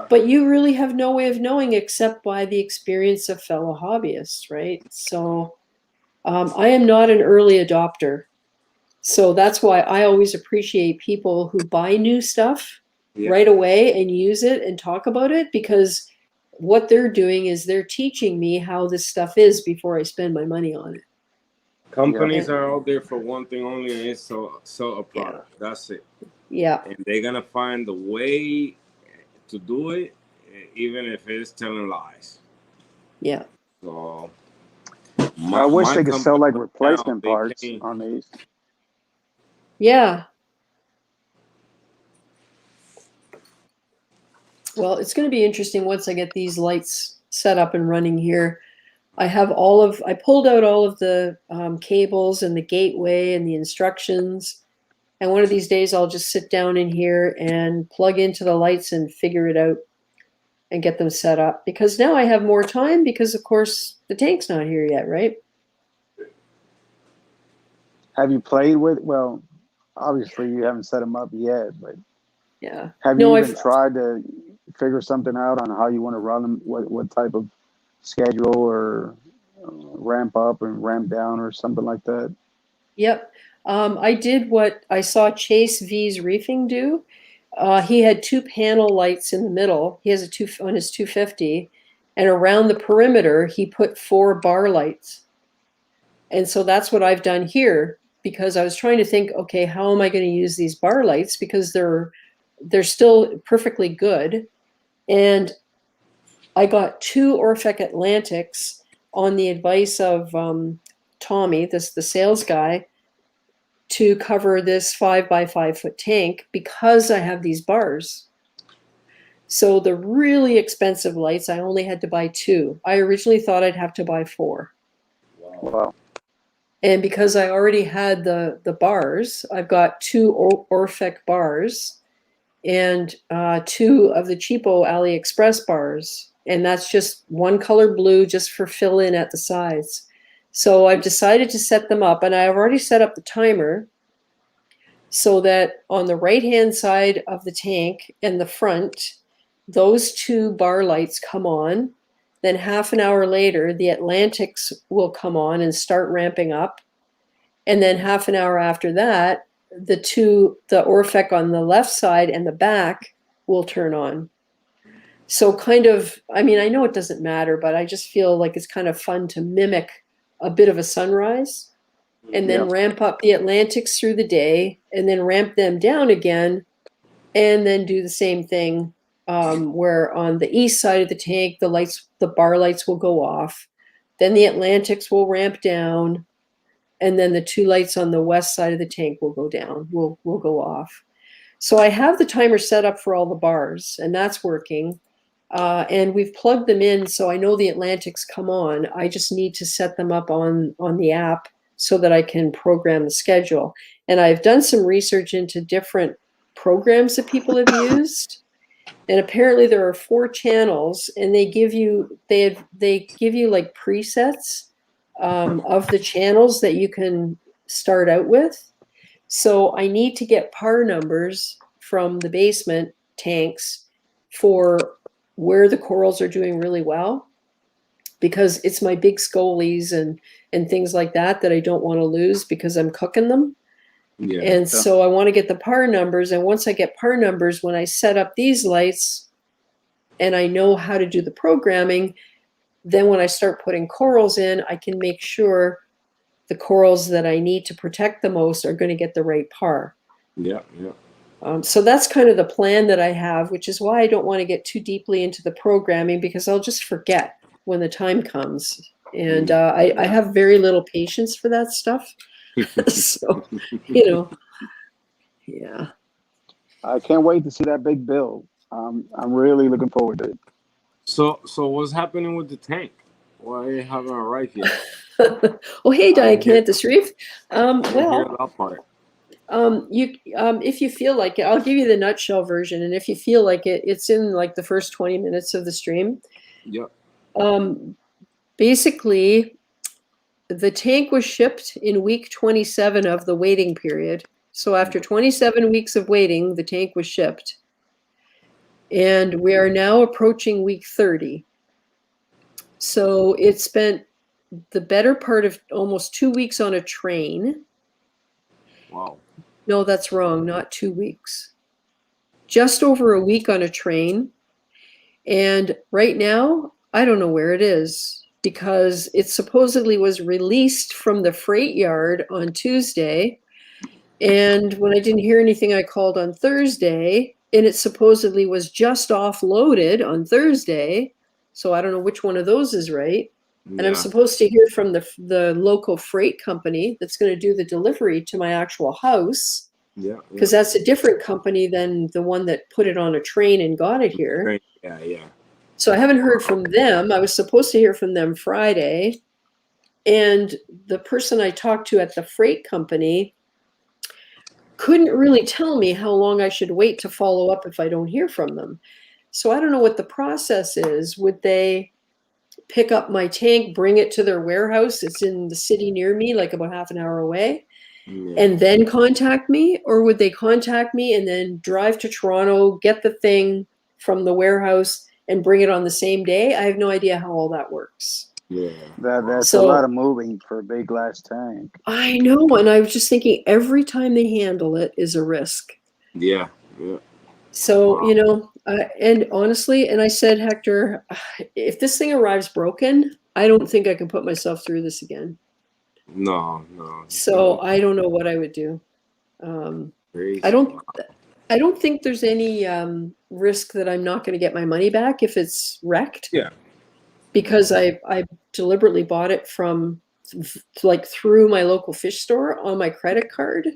but you really have no way of knowing except by the experience of fellow hobbyists, right? So I am not an early adopter. So that's why I always appreciate people who buy new stuff right away and use it and talk about it, because what they're doing is they're teaching me how this stuff is before I spend my money on it. Companies are out there for one thing only, and it's sell a product. That's it. Yeah. And they're gonna find the way to do it, even if it's telling lies. Yeah. So I wish they could sell like replacement parts on these. Yeah. Well, it's going to be interesting once I get these lights set up and running here. I pulled out all of the cables and the gateway and the instructions. And one of these days I'll just sit down in here and plug into the lights and figure it out and get them set up. Because now I have more time because, of course, the tank's not here yet, right? Have you played with, well, obviously you haven't set them up yet, but yeah. Have you even tried to figure something out on how you want to run them? What type of schedule or ramp up and ramp down or something like that? Yep. I did what I saw Chase V's Reefing do. He had 2 panel lights in the middle. He has on his 250, and around the perimeter he put 4 bar lights. And so that's what I've done here, because I was trying to think, okay, how am I going to use these bar lights, because they're still perfectly good. And I got 2 Orphec Atlantics on the advice of Tommy, the sales guy, to cover this 5 by 5 foot tank because I have these bars. So the really expensive lights, I only had to buy 2. I originally thought I'd have to buy 4. Wow. And because I already had the bars, I've got 2 Orphec bars and 2 of the cheapo AliExpress bars. And that's just one color blue just for fill in at the sides. So I've decided to set them up, and I've already set up the timer so that on the right-hand side of the tank and the front, those two bar lights come on. Then half an hour later, the Atlantics will come on and start ramping up. And then half an hour after that, the Orphec on the left side and the back will turn on. So kind of, I mean, I know it doesn't matter, but I just feel like it's kind of fun to mimic a bit of a sunrise and then ramp up the Atlantics through the day and then ramp them down again and then do the same thing where on the east side of the tank, the bar lights will go off. Then the Atlantics will ramp down. And then the two lights on the west side of the tank will go down, will go off. So I have the timer set up for all the bars, and that's working. And we've plugged them in, so I know the Atlantics come on. I just need to set them up on the app so that I can program the schedule. And I've done some research into different programs that people have used. And apparently there are 4 channels, and they give you like presets of the channels that you can start out with. So I need to get par numbers from the basement tanks for where the corals are doing really well, because it's my big scolies and things like that I don't want to lose because I'm cooking them. Yeah. And so I want to get the par numbers. And once I get par numbers, when I set up these lights and I know how to do the programming, then when I start putting corals in, I can make sure the corals that I need to protect the most are going to get the right par. Yeah. So that's kind of the plan that I have, which is why I don't want to get too deeply into the programming, because I'll just forget when the time comes. And I have very little patience for that stuff. So, yeah. I can't wait to see that big bill. I'm really looking forward to it. So what's happening with the tank? Why you haven't arrived yet? Well, hey, Diacanthus Reef. Well, Well, that part. if you feel like it, I'll give you the nutshell version, and if you feel like it, it's in like the first 20 minutes of the stream. Yep. Basically, the tank was shipped in week 27 of the waiting period. So after 27 weeks of waiting, the tank was shipped. And we are now approaching week 30. So it spent the better part of almost 2 weeks on a train. Wow. No, that's wrong. Not 2 weeks. Just over a week on a train. And right now, I don't know where it is, because it supposedly was released from the freight yard on Tuesday. And when I didn't hear anything, I called on Thursday, and it supposedly was just offloaded on Thursday. So I don't know which one of those is right. And I'm supposed to hear from the local freight company that's going to do the delivery to my actual house. Yeah. Because that's a different company than the one that put it on a train and got it here. Right. Yeah. So I haven't heard from them. I was supposed to hear from them Friday. And the person I talked to at the freight company couldn't really tell me how long I should wait to follow up if I don't hear from them. So I don't know what the process is. Would they pick up my tank, bring it to their warehouse? It's in the city near me, like about half an hour away, and then contact me? Or would they contact me and then drive to Toronto, get the thing from the warehouse and bring it on the same day? I have no idea how all that works. Yeah. That's So- a lot of moving for a big glass tank. I know, and I was just thinking every time they handle it is a risk. Yeah. So, and honestly, and I said, Hector, if this thing arrives broken, I don't think I can put myself through this again. No. So I don't know what I would do. Crazy. I don't think there's any risk that I'm not going to get my money back if it's wrecked. Yeah. Because I deliberately bought it from through my local fish store on my credit card,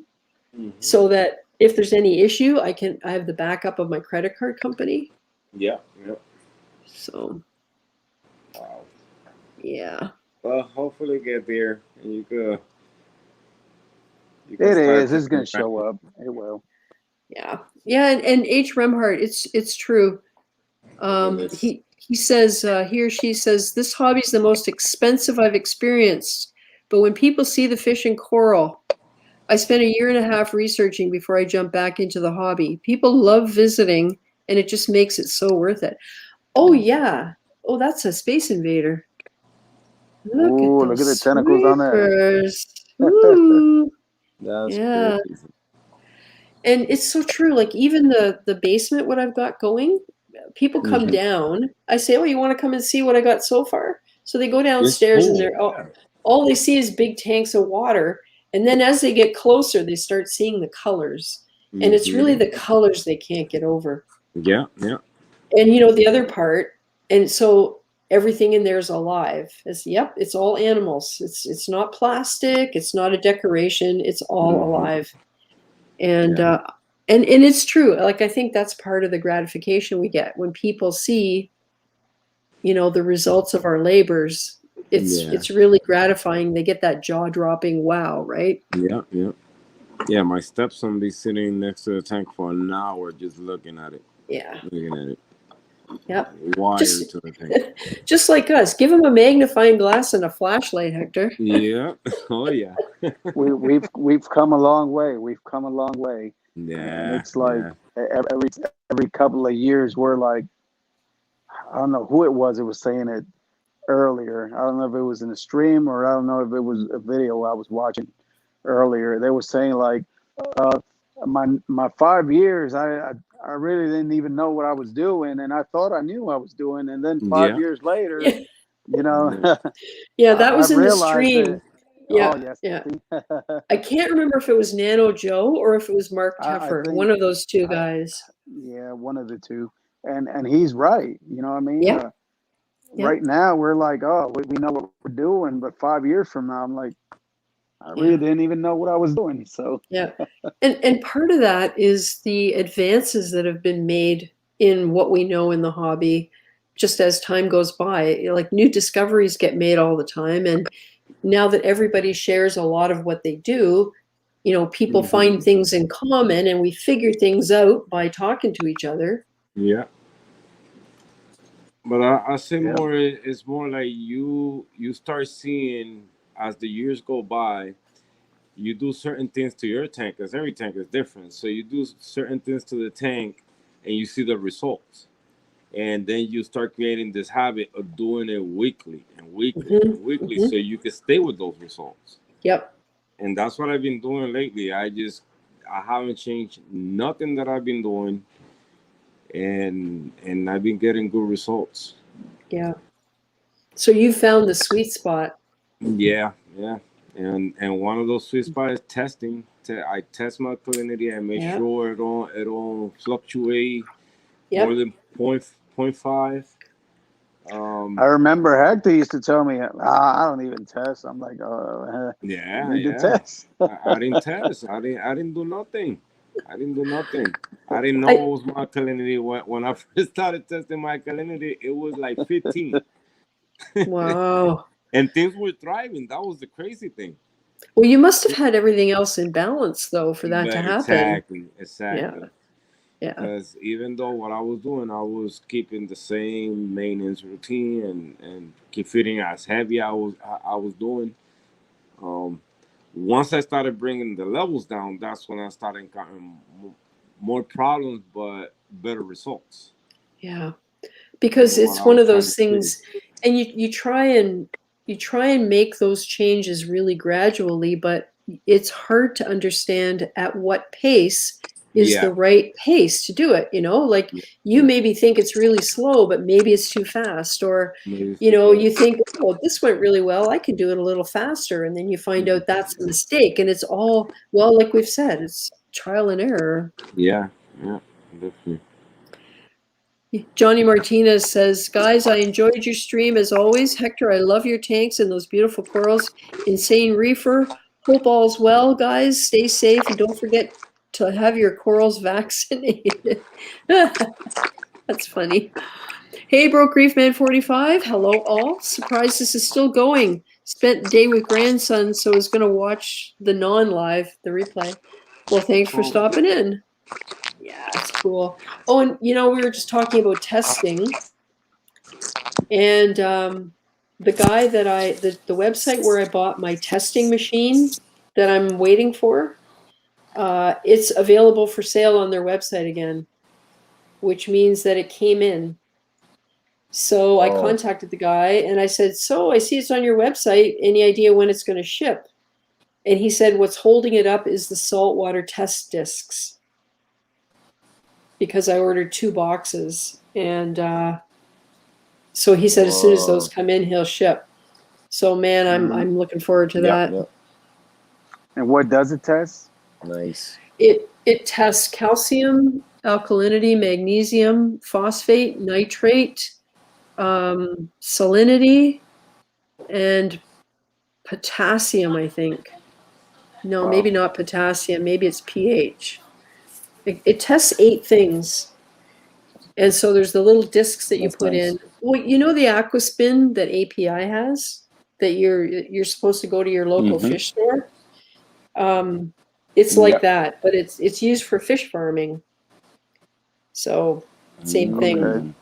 so that if there's any issue, I have the backup of my credit card company. Yeah. So, Wow. yeah. Well, hopefully get there and you could. It is. It's going to show up. It will. Yeah. And H. Remhart, it's true. He says, he or she says, this hobby is the most expensive I've experienced. But when people see the fish and coral, I spent 1.5 years researching before I jumped back into the hobby. People love visiting and it just makes it so worth it. Oh yeah. Oh, that's a Space Invader. Look Ooh, at look at the those tentacles on that. sweepers. Ooh. That's Yeah. crazy. And it's so true. Like even the basement, what I've got going, people come Mhm. down. I say, "Oh, you want to come and see what I got so far?" So they go It's downstairs and cool. they're all they see is big tanks of water. And then as they get closer, they start seeing the colors. And it's really Mhm. the colors they can't get over. Yeah, yeah. And you know, the other part, and so everything in there is alive. Yep, it's all animals. It's not plastic, it's not a decoration, it's all Mhm. alive. And Yeah. and it's true. Like I think that's part of the gratification we get when people see, you know, the results of our labors. Yeah. It's really gratifying. They get that jaw-dropping wow, right? Yeah, yeah. Yeah, my stepson be sitting next to the tank for an hour just looking at it. Yeah. Looking at it. Yep. Wired Just to the tank. just like us. Give them a magnifying glass and a flashlight, Hector. Yeah. Oh yeah. We've come a long way. We've come a long way, and Yeah. it's like Yeah. every couple of years we're like, I don't know who it was. It was saying it earlier. I don't know if it was in a stream or I don't know if it was a video I was watching earlier. They were saying like, uh, my 5 years, I really didn't even know what I was doing, and I thought I knew what I was doing, and then five Yeah. years later, Yeah. you know, Yeah. Yeah, that I was in the realized stream. that. Oh Yeah, yes, yeah. I can't remember if it was Nano Joe or if it was Mark I Teffer, think one of those two I guys. yeah, one of the two, and he's right. You know what I mean? Yeah, yeah, Right now we're like, oh, we know what we're doing, but 5 years from now, I'm like, I really yeah, didn't even know what I was doing. So yeah. And part of that is the advances that have been made in what we know in the hobby just as time goes by. Like new discoveries get made all the time. And now that everybody shares a lot of what they do, you know, people find Mhm. things in common and we figure things out by talking to each other. Yeah. But I say yeah, more. It's more like you start seeing as the years go by. You do certain things to your tank because every tank is different. So you do certain things to the tank, and you see the results. And then you start creating this habit of doing it weekly and weekly Hmm. and weekly, Hmm. so you can stay with those results. Yep. And that's what I've been doing lately. I haven't changed nothing that I've been doing, and I've been getting good results. Yeah. So you found the sweet spot. Yeah, yeah. And one of those sweet spots is testing. I test my salinity and make Yeah. sure it don't fluctuate more Yep. than point 0.5. I Um, remember Hector used to tell me, I don't even test. I'm like, you yeah, need to yeah. test. I didn't test. I didn't do nothing. I didn't do nothing. I didn't know I what was my salinity when I first started testing my salinity. It was like 15, wow. and things were thriving. That was the crazy thing. Well, you must have had everything else in balance though for that to But happen. exactly, Yeah. exactly. Yeah. Because even though what I was doing, I was keeping the same maintenance routine and keep feeding as heavy I was doing. Um, Once I started bringing the levels down, that's when I started encountering more problems, but better results. Yeah. Is Because what it's I one was of trying those to see. things and you try and make those changes really gradually, but it's hard to understand at what pace is Yeah, the right pace to do it, you know? Like yeah, you yeah. maybe think it's really slow, but maybe it's too fast or Maybe it's you too know, you fast. think, oh, this went really well. I can do it a little faster. And then you find out that's a mistake. And it's all, well, like we've said, it's trial and error. Yeah, yeah, definitely. Johnny Martinez says, guys, I enjoyed your stream as always. Hector, I love your tanks and those beautiful corals. Insane Reefer. Hope all's well, guys. Stay safe and don't forget to have your corals vaccinated. That's funny. Hey, Broke Reef Man 45. Hello, all. Surprised this is still going. Spent the day with grandson, so is going to watch the non-live, the replay. Well, thanks for Oh, stopping in. Yeah, it's cool. Oh, and you know, we were just talking about testing, and the guy that the website where I bought my testing machine that I'm waiting for, it's available for sale on their website again. which means that it came in. So I Oh. contacted the guy and I said, so I see it's on your website. Any idea when it's going to ship? And he said, what's holding it up is the saltwater test discs. Because I ordered 2 boxes. And so he said, as soon as those Whoa. come in, he'll ship. So man, I'm looking forward to that. Yep. And what does it test? Nice. It tests calcium, alkalinity, magnesium, phosphate, nitrate, salinity, and potassium, I think. No, Wow. maybe not potassium. Maybe it's pH. It tests 8 things. And so there's the little discs that you That's put nice. in. Well, you know the Aquaspin that API has that you're supposed to go to your local Mhm. fish store? It's like Yep. that, but it's used for fish farming. So same thing. Okay.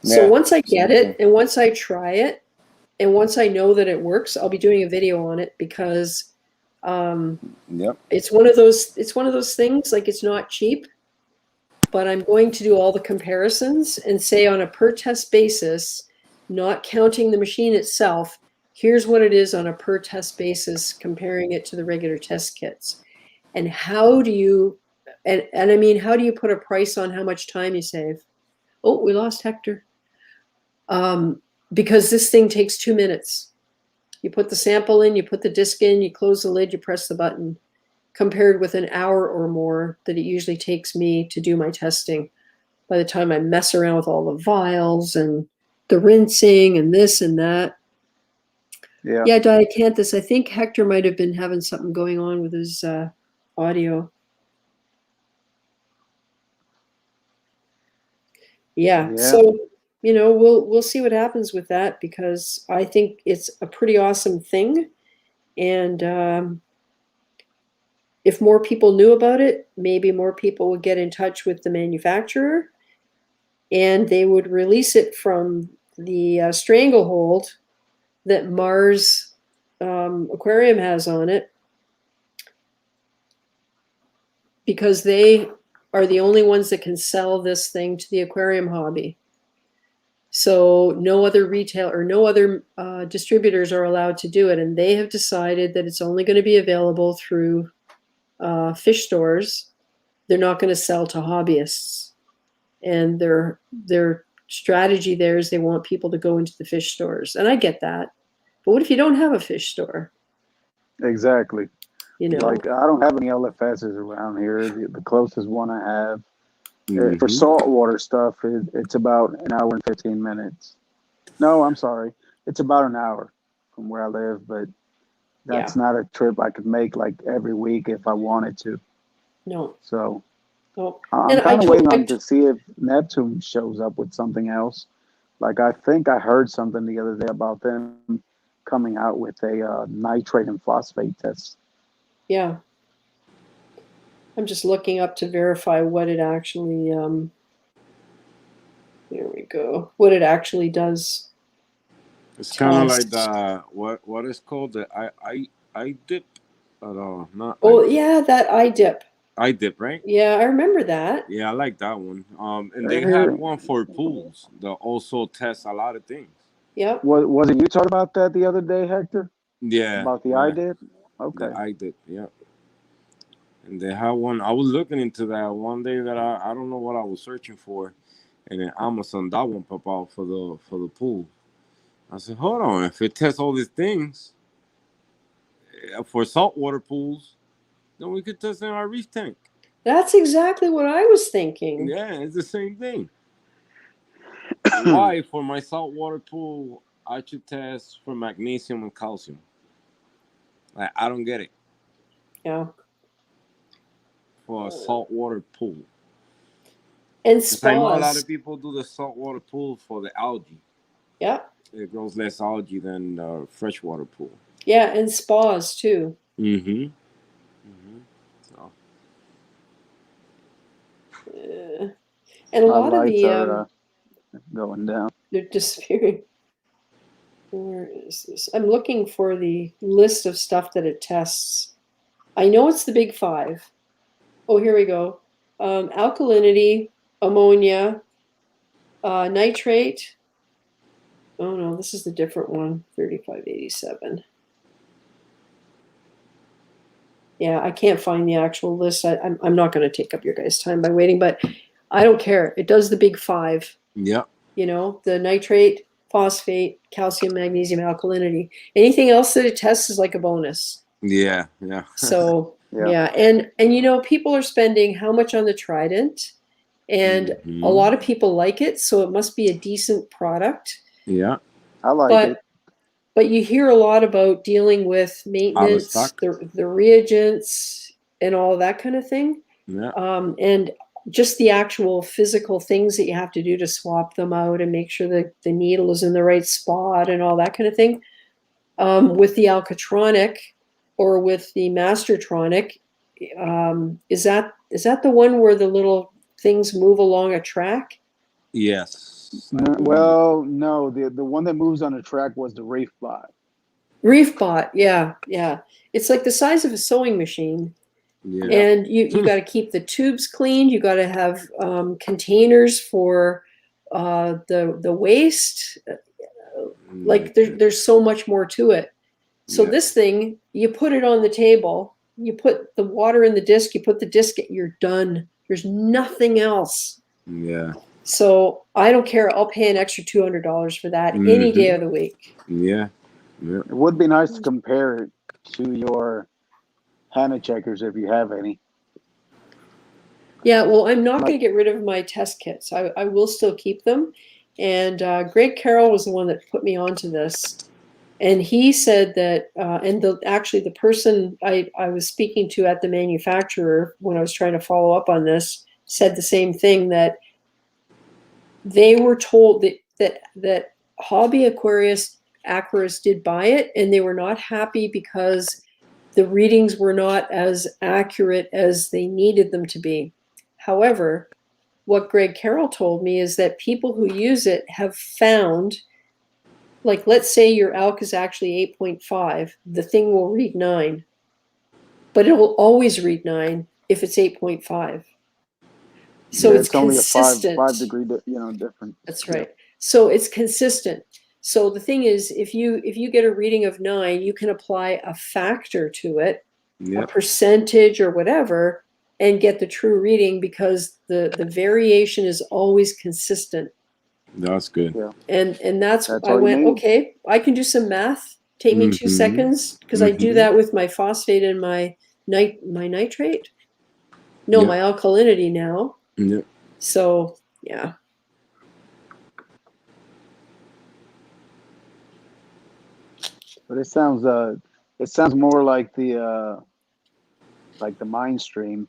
So Yeah, once I same get it thing. and once I try it and once I know that it works, I'll be doing a video on it because Yep. it's one of those things, like it's not cheap, but I'm going to do all the comparisons and say on a per test basis, not counting the machine itself, here's what it is on a per test basis, comparing it to the regular test kits. And how do you, and I mean, how do you put a price on how much time you save? Oh, we lost Hector. Because this thing takes 2 minutes. You put the sample in, you put the disc in, you close the lid, you press the button, compared with an hour or more that it usually takes me to do my testing. By the time I mess around with all the vials and the rinsing and this and that. Yeah. Yeah, Diacanthus, I think Hector might have been having something going on with his audio. Yeah. So, you know, we'll see what happens with that because I think it's a pretty awesome thing. And if more people knew about it, maybe more people would get in touch with the manufacturer and they would release it from the stranglehold that Mars Aquarium has on it because they are the only ones that can sell this thing to the aquarium hobby. So no other retail or no other distributors are allowed to do it. And they have decided that it's only going to be available through fish stores. They're not going to sell to hobbyists. And their strategy there is they want people to go into the fish stores. And I get that. But what if you don't have a fish store? Exactly. You know, Like I don't have any LFSs around here. The closest one I have for Mhm. saltwater stuff, it's about an hour and 15 minutes. No, I'm sorry. It's about an hour from where I live, but that's not a trip I could make like every week if I wanted to. no. So Oh. I'm And kind of waiting on to see if Neptune shows up with something else. Like I think I heard something the other day about them coming out with a nitrate and phosphate test. Yeah. I'm just looking up to verify what it actually, there we go, what it actually does. It's kind of like Test. the what is called the I dip. No, not Oh, yeah, that eye dip. I dip, right? Yeah, I remember that. Yeah, I like that one. And I they hear had it. one for pools that also tests a lot of things. Yep. Was it you talking about that the other day, Hector? Yeah, About the yeah, eye dip? Okay. the I dip, yeah. And they had one. I was looking into that one day that I don't know what I was searching for, and then Amazon that one pop out for the pool. I said, hold on, if it tests all these things for saltwater pools, then we could test in our reef tank. That's exactly what I was thinking. Yeah, it's the same thing. Why for my saltwater pool I should test for magnesium and calcium? Like I don't get it Yeah. for a saltwater pool. And Because I know a lot spas. of people do the saltwater pool for the algae. Yeah. It grows less algae than the freshwater pool. Yeah, and spas too. Mm-hmm. So And a My lot of lights the are going down. they're disappearing. Where is this? I'm looking for the list of stuff that it tests. I know it's the big 5. Oh, here we go. Alkalinity. ammonia, nitrate. Oh no, this is the different one, 3587. Yeah, I can't find the actual list. I'm not going to take up your guys' time by waiting, but I don't care. It does the big five. Yeah. You know, the nitrate, phosphate, calcium, magnesium, alkalinity. Anything else that it tests is like a bonus. Yeah. Yeah. So Yeah. and you know, people are spending how much on the Trident, and a lot of people like it, so it must be a decent product. Yeah. I like it. But you hear a lot about dealing with maintenance, stock. the reagents, and all that kind of thing. Yeah. And just the actual physical things that you have to do to swap them out and make sure that the needle is in the right spot and all that kind of thing. With the Alcatronic or with the Mastertronic, is that the one where the little things move along a track? Yes. Well, no, the one that moves on the track was the Reef bot. ReefBot, yeah. It's like the size of a sewing machine. Yeah. And you got to keep the tubes cleaned. You got to have containers for the waste. Like there's so much more to it. So this thing, you put it on the table, you put the water in the disc, you put the disc, you're done. There's nothing else. Yeah. So I don't care. I'll pay an extra $200 for that any day of the week. Yeah. Yeah. It would be nice to compare it to your Hannah checkers if you have any. Yeah, well, I'm not going to get rid of my test kits. I will still keep them. And ReefGrrl was the one that put me onto this. And he said that, and the person I was speaking to at the manufacturer when I was trying to follow up on this said the same thing, that they were told that hobby aquarists did buy it, and they were not happy because the readings were not as accurate as they needed them to be. However, what ReefGrrl told me is that people who use it have found, like, let's say your ALK is actually 8.5, the thing will read 9, but it will always read 9 if it's 8.5. So Yeah, it's only consistent. a 5 degree difference. That's right. So it's consistent. So the thing is, if you get a reading of 9, you can apply a factor to it, a percentage or whatever, and get the true reading, because the variation is always consistent. That's good. Yeah. And that's I all you went, need. okay, I can do some math. Take me 2 seconds, because I do that with my phosphate and my nitrate. No, my alkalinity now. Yeah. So yeah. But it sounds more like the Mind Stream,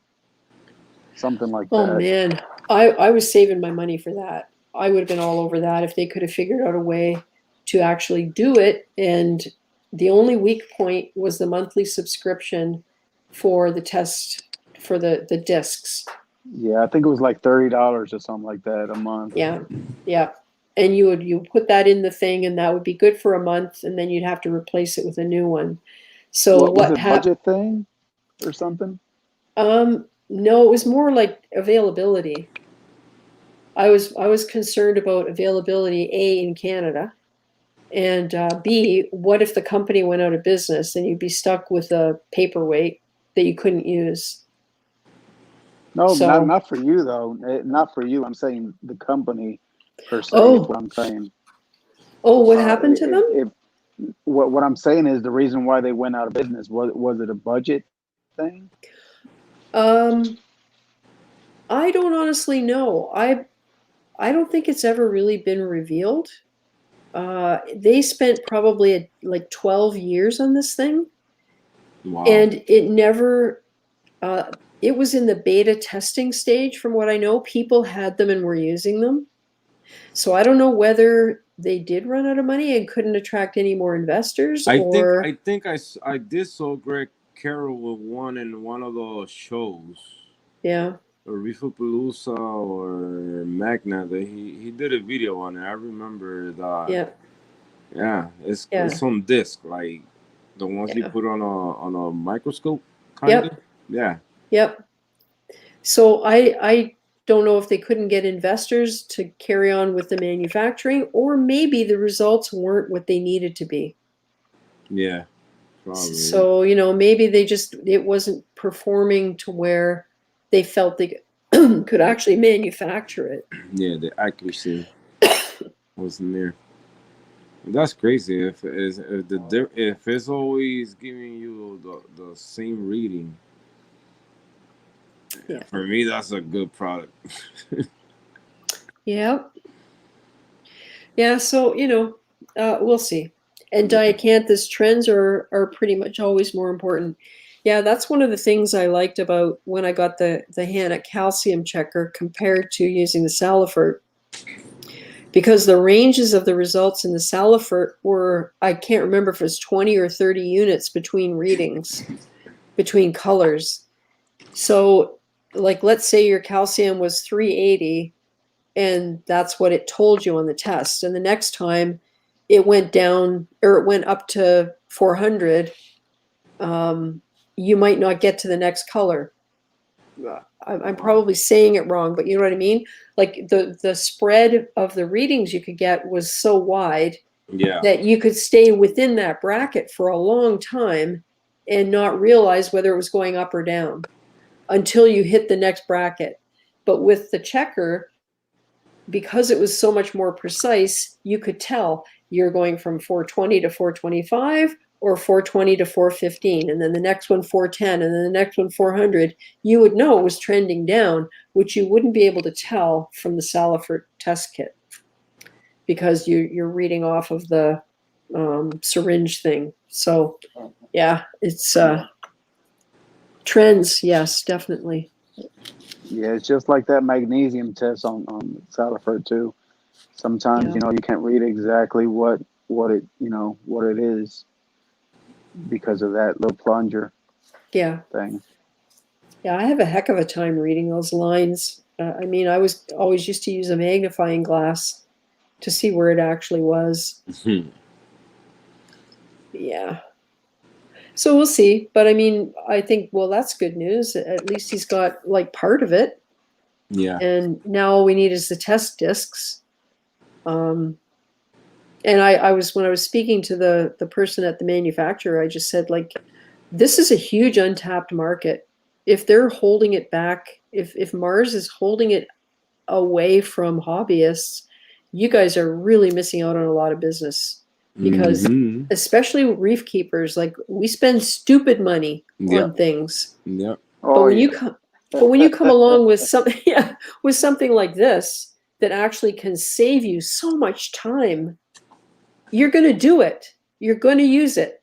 something like that. Oh man, I was saving my money for that. I would have been all over that if they could have figured out a way to actually do it. And the only weak point was the monthly subscription for the test, for the discs. Yeah, I think it was like $30 or something like that a month. Yeah. And you put that in the thing, and that would be good for a month, and then you'd have to replace it with a new one. So was it budget thing or something? No, it was more like availability. I was concerned about availability, A, in Canada, and B, what if the company went out of business and you'd be stuck with a paperweight that you couldn't use? No, not for you though. Not for you. I'm saying the company per se. Oh. Is what I'm saying. Oh, what happened to them? What I'm saying is the reason why they went out of business, was it a budget thing? I don't honestly know. I don't think it's ever really been revealed. They spent probably like 12 years on this thing. Wow. And it never, it was in the beta testing stage, from what I know. People had them and were using them. So I don't know whether they did run out of money and couldn't attract any more investors. I think I did saw ReefGrrl with one in one of those shows. Yeah. Or Reefapalooza or Magna. He did a video on it. I remember that. Yeah. Yeah, it's on disc, like the ones you put on a microscope, kind of. Yeah. Yep. So I don't know if they couldn't get investors to carry on with the manufacturing, or maybe the results weren't what they needed to be. Yeah. Probably. So, maybe it wasn't performing to where they felt they could actually manufacture it. Yeah, the accuracy wasn't there. That's crazy. If it's always giving you the same reading, Yeah. for me that's a good product. Yeah. Yeah. So, we'll see. And diacanthus trends are pretty much always more important. Yeah, that's one of the things I liked about when I got the Hanna calcium checker compared to using the Salifert. Because the ranges of the results in the Salifert were, I can't remember if it was 20 or 30 units between readings, between colors. So, like, let's say your calcium was 380, and that's what it told you on the test. And the next time it went down, or it went up to 400, you might not get to the next color. I'm probably saying it wrong, but you know what I mean? Like the spread of the readings you could get was so wide Yeah. that you could stay within that bracket for a long time and not realize whether it was going up or down until you hit the next bracket. But with the checker, because it was so much more precise, you could tell you're going from 420 to 425 or 420 to 415, and then the next one 410, and then the next one 400. You would know it was trending down, which you wouldn't be able to tell from the Salifert test kit because you're reading off of the syringe thing. So yeah, it's trends. Yes, definitely. Yeah, it's just like that magnesium test on Salifert too. Sometimes Yeah. you can't read exactly what it is because of that little plunger Yeah. thing. Yeah, I have a heck of a time reading those lines. I mean, I was always used to use a magnifying glass to see where it actually was. Yeah. So we'll see. But I mean, I think, well, that's good news. At least he's got like part of it. Yeah. And now all we need is the test discs. And when I was speaking to the person at the manufacturer, I just said, like, this is a huge untapped market. If they're holding it back, if Mars is holding it away from hobbyists, you guys are really missing out on a lot of business. Because especially reef keepers, like, we spend stupid money on things. Yep. But when you come along with something, with something like this that actually can save you so much time, you're going to do it. You're going to use it.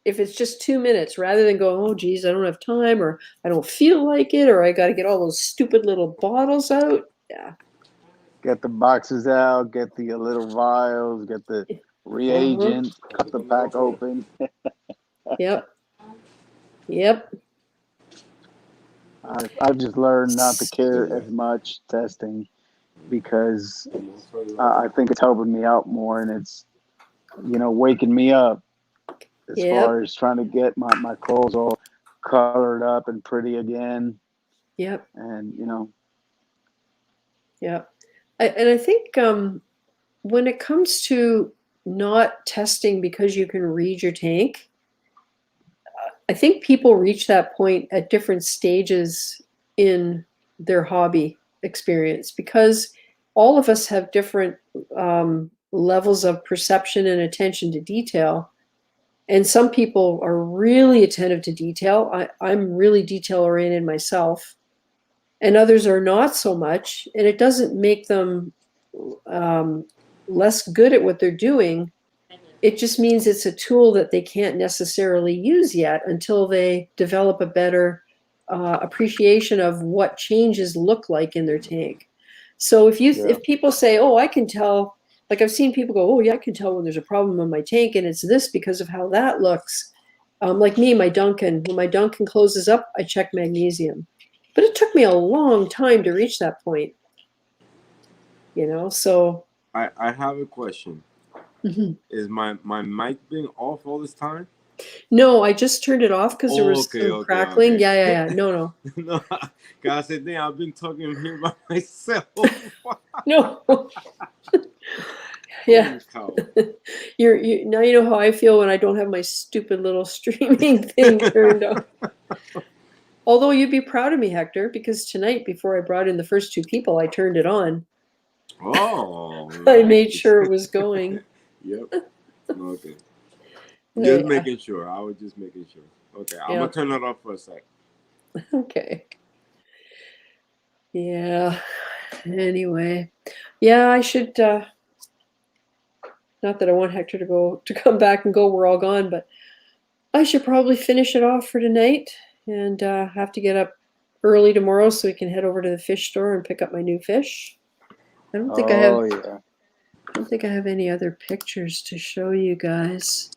If it's just 2 minutes, rather than go, oh, geez, I don't have time, or I don't feel like it, or I got to get all those stupid little bottles out. Yeah. Get the boxes out, get the little vials, get the reagent, cut the pack open. Yep. Yep. I've just learned not to care as much testing because I think it's helping me out more, and it's waking me up as far as trying to get my corals all colored up and pretty again. Yep. And Yeah. And I think when it comes to not testing because you can read your tank, I think people reach that point at different stages in their hobby experience, because all of us have different levels of perception and attention to detail. And some people are really attentive to detail. I'm really detail oriented myself, and others are not so much. And it doesn't make them less good at what they're doing. It just means it's a tool that they can't necessarily use yet until they develop a better appreciation of what changes look like in their tank. So if people say, oh, I can tell, like, I've seen people go, oh yeah, I can tell when there's a problem in my tank, and it's this because of how that looks. Like me, my Duncan, when my Duncan closes up, I check magnesium. But it took me a long time to reach that point. So I have a question. Mhm. Is my mic being off all this time? No, I just turned it off because there Oh, was okay, some okay, crackling. okay. Yeah. No. No, guys, I said, damn, I've been talking here by myself. No. Yeah. Holy cow. You now you know how I feel when I don't have my stupid little streaming thing turned on. Although you'd be proud of me, Hector, because tonight before I brought in the first two people, I turned it on. Oh, I made nice. sure it was going. Yep. Okay. Yeah. Just making sure. I was just making sure. Okay, I'm Yeah. gonna turn it off for a sec. Okay. Yeah. Anyway. Yeah, I should not that I want Hector to come back and go, we're all gone, but I should probably finish it off for tonight and have to get up early tomorrow so we can head over to the fish store and pick up my new fish. I don't think Oh yeah. I don't think I have any other pictures to show you guys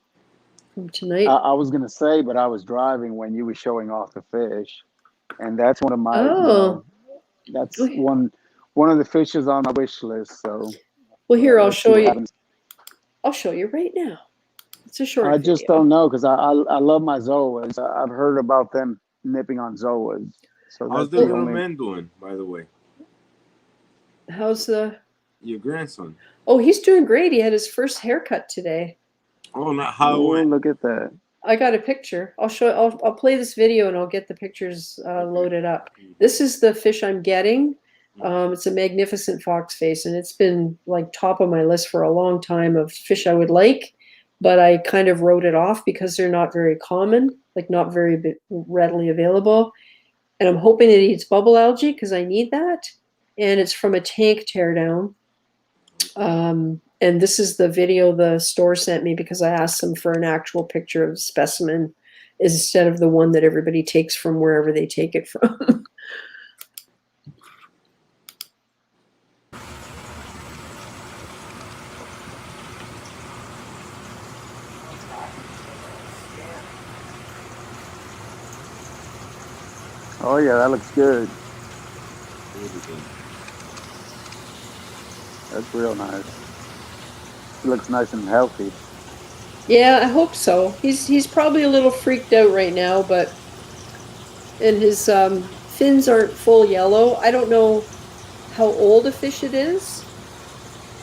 from tonight. I was gonna say, but I was driving when you were showing off the fish, and that's one of my, Oh. that's one of the fishes on my wish list. So Well, here, I'll let's see show what you. happens. I'll show you right now. It's a short I just video. don't know because I love my zoas. I've heard about them nipping on zoas. So How's that's the the little only. man doing, by the way? How's the... Your grandson. Oh, he's doing great. He had his first haircut today. Oh, not how it Oh, went. look at that. I got a picture. I'll play this video and I'll get the pictures loaded up. This is the fish I'm getting. It's a magnificent fox face, and it's been like top of my list for a long time of fish I would like, but I kind of wrote it off because they're not very common, like not very readily available. And I'm hoping it eats bubble algae because I need that. And it's from a tank teardown. And this is the video the store sent me because I asked them for an actual picture of the specimen instead of the one that everybody takes from wherever they take it from. Oh yeah, that looks good. That's real nice. It looks nice and healthy. Yeah, I hope so. He's probably a little freaked out right now, and his fins aren't full yellow. I don't know how old a fish it is,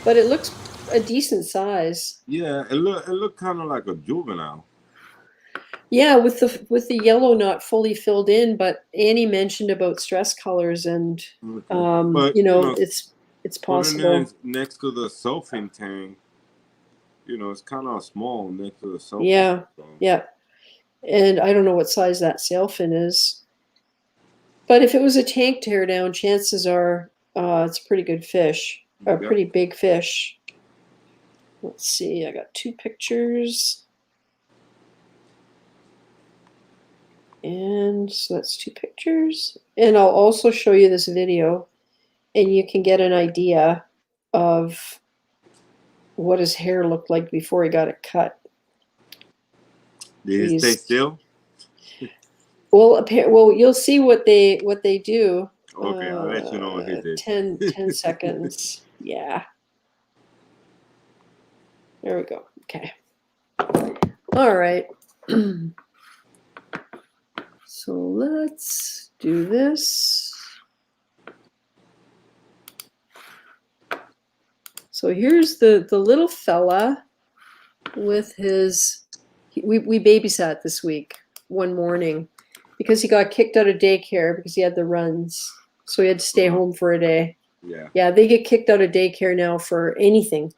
but it looks a decent size. Yeah, it looked kind of like a juvenile. Yeah, with the yellow not fully filled in, but Annie mentioned about stress colors, and Okay. But it's putting possible. it next to the sulfin tank, it's kind of small next to the sulfin. Yeah, So. yeah, and I don't know what size that sailfin is, but if it was a tank teardown, chances are it's a pretty good fish, a pretty big fish. Let's see, I got two pictures. And so that's two pictures. And I'll also show you this video, and you can get an idea of what his hair looked like before he got it cut. Did he stay still? Well, you'll see what they do. Okay, I'll let you know what he did. 10 seconds. Yeah. There we go. Okay. All right. So let's do this. So here's the little fella with his, we babysat this week one morning because he got kicked out of daycare because he had the runs. So he had to stay home for a day. Yeah. Yeah, they get kicked out of daycare now for anything.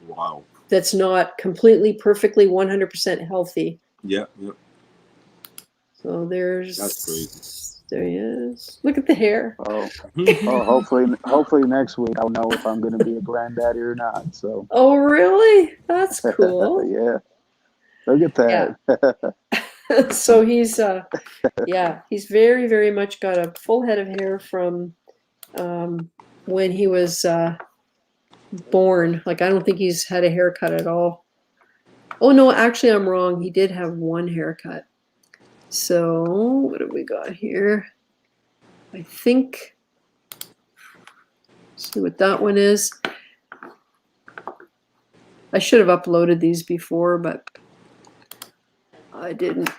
Wow. That's not completely, perfectly, 100% healthy. Yep. So That's crazy. There he is. Look at the hair. Oh, hopefully next week I'll know if I'm going to be a granddaddy or not. So. Oh, really? That's cool. Yeah. Look at that. Yeah. So he's he's very, very much got a full head of hair from when he was born. Like, I don't think he's had a haircut at all. Oh no, actually I'm wrong. He did have one haircut. So what have we got here? I think, see what that one is. I should have uploaded these before, but I didn't.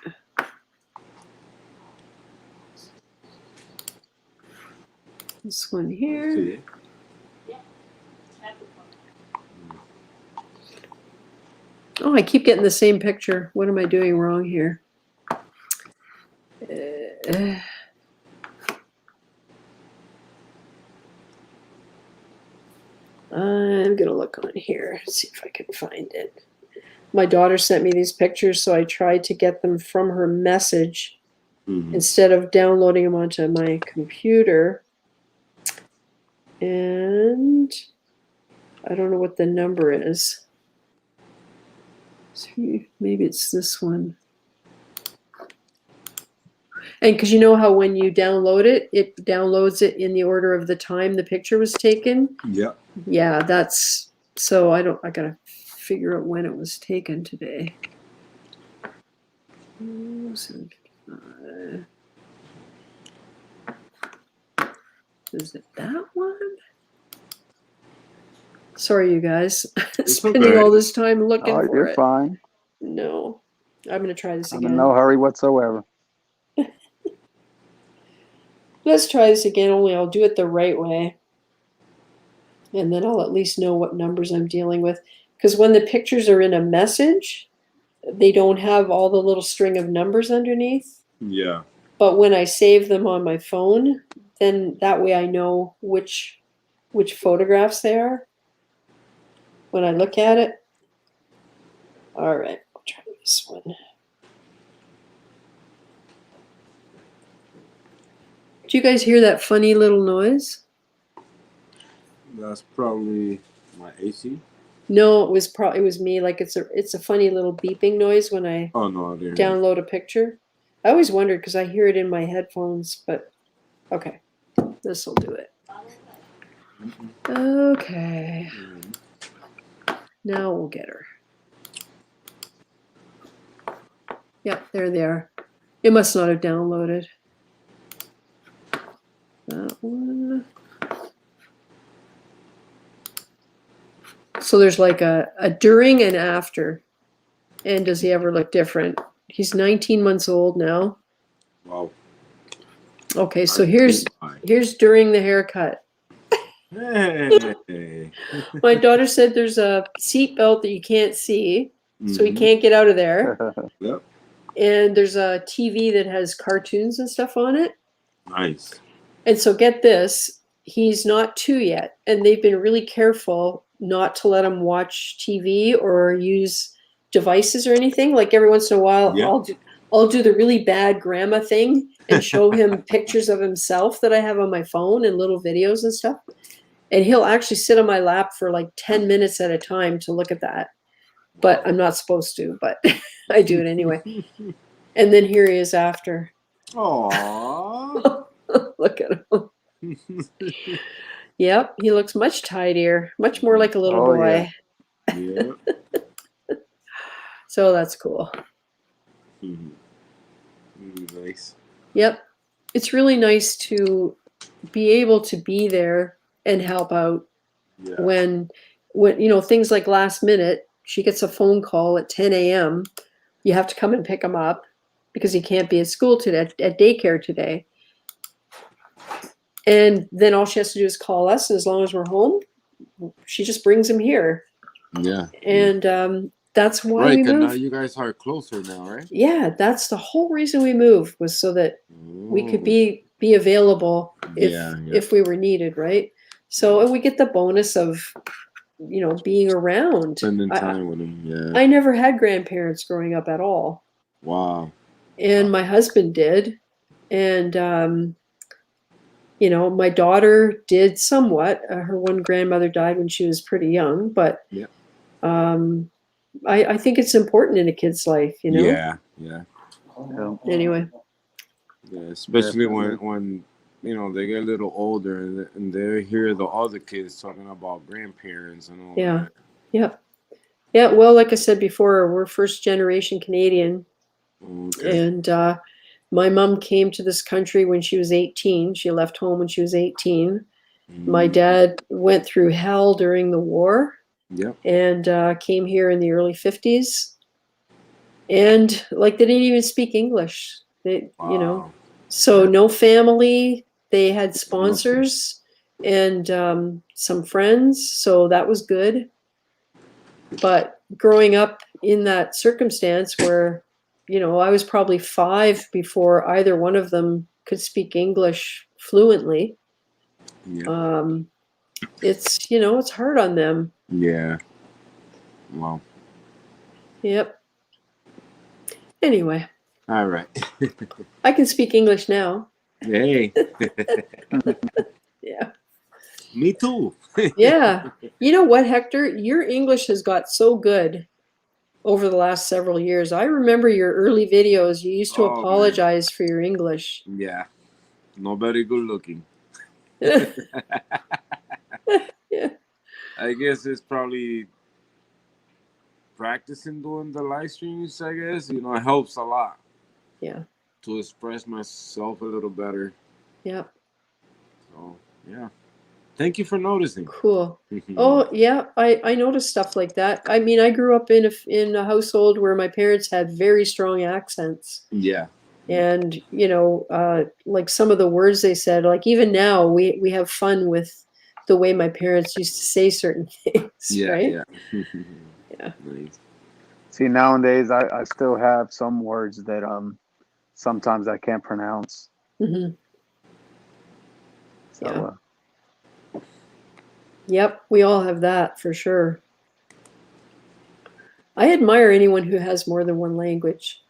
This one here. See? Oh, I keep getting the same picture. What am I doing wrong here? I'm gonna look on here, see if I can find it. My daughter sent me these pictures, so I tried to get them from her message instead of downloading them onto my computer. And I don't know what the number is. So maybe it's this one. And because you know how when you download it, it downloads it in the order of the time the picture was taken. Yeah. Yeah, that's so I gotta figure out when it was taken today. Is it that one? Sorry, you guys. Spending okay. all this time looking Oh, for you're it. fine. No, I'm gonna try this I'm again. in no hurry whatsoever. Let's try this again, only I'll do it the right way. And then I'll at least know what numbers I'm dealing with. Because when the pictures are in a message, they don't have all the little string of numbers underneath. Yeah. But when I save them on my phone, then that way I know which photographs they are when I look at it. All right, I'll try this one. Do you guys hear that funny little noise? That's probably my AC. No, it was me. Like it's a funny little beeping noise when I Oh no, I didn't. download a picture. I always wondered because I hear it in my headphones, but okay, this will do it. Okay, now we'll get her. Yep, there they are. It must not have downloaded. That one. So there's like a during and after. And does he ever look different? He's 19 months old now. Wow. Okay, so here's during the haircut. Hey. My daughter said there's a seat belt that you can't see, so he can't get out of there. Yep. And there's a TV that has cartoons and stuff on it. Nice. And so get this, he's not 2 yet, and they've been really careful not to let him watch TV or use devices or anything. Like every once in a while, Yeah. I'll do the really bad grandma thing and show him pictures of himself that I have on my phone and little videos and stuff. And he'll actually sit on my lap for like 10 minutes at a time to look at that. But I'm not supposed to, but I do it anyway. And then here he is after. Aww. Look at him. Yep, he looks much tidier, much more like a little Oh, boy. yeah. Yeah. So that's cool. Nice. Yep. It's really nice to be able to be there and help out Yeah. when you know, things like last minute, she gets a phone call at 10 a.m. You have to come and pick him up because he can't be at school today, at daycare today. And then all she has to do is call us, and as long as we're home, she just brings him here. Yeah. And that's why Right, we because now moved. you guys are closer now, right? Yeah, that's the whole reason we moved, was so that we could be available if we were needed, right? So, and we get the bonus of, you know, being around. Spending time with him. Yeah. I never had grandparents growing up at all, Wow. and my husband did, and you know, my daughter did somewhat. Her one grandmother died when she was pretty young, but Yeah. I think it's important in a kid's life, you know. Yeah. Yeah. Yeah. Anyway. Yeah. Especially when you know they get a little older and they hear the other kids talking about grandparents and all Yeah. that. Yep. Yeah. Well, like I said before, we're first generation Canadian, Okay. and my mom came to this country when she was 18. She left home when she was 18. My dad went through hell during the war. Yep. And came here in the early 50s. And like they didn't even speak English. They, you know, Wow. so no family. They had sponsors and some friends, so that was good. But growing up in that circumstance where, you know, I was probably 5 before either one of them could speak English fluently. Yeah. It's, you know, it's hard on them. Yeah. Wow. Yep. Anyway, All right. I can speak English now. Hey. Yeah. Me too. Yeah. You know what, Hector? Your English has got so good over the last several years. I remember your early videos. You used to Oh, man. apologize for your English. Yeah. Not very good looking. Yeah. I guess it's probably practicing doing the live streams, I guess. You know, it helps a lot. Yeah. To express myself a little better. Yeah. So, yeah. Thank you for noticing. Cool. Oh, yeah. I noticed stuff like that. I mean, I grew up in a household where my parents had very strong accents. Yeah. And, you know, like some of the words they said, like even now we have fun with the way my parents used to say certain things, Yeah. right? Yeah. Yeah. Nice. See, nowadays I still have some words that sometimes I can't pronounce. Mm-hmm. So Yeah. Yep, we all have that for sure. I admire anyone who has more than one language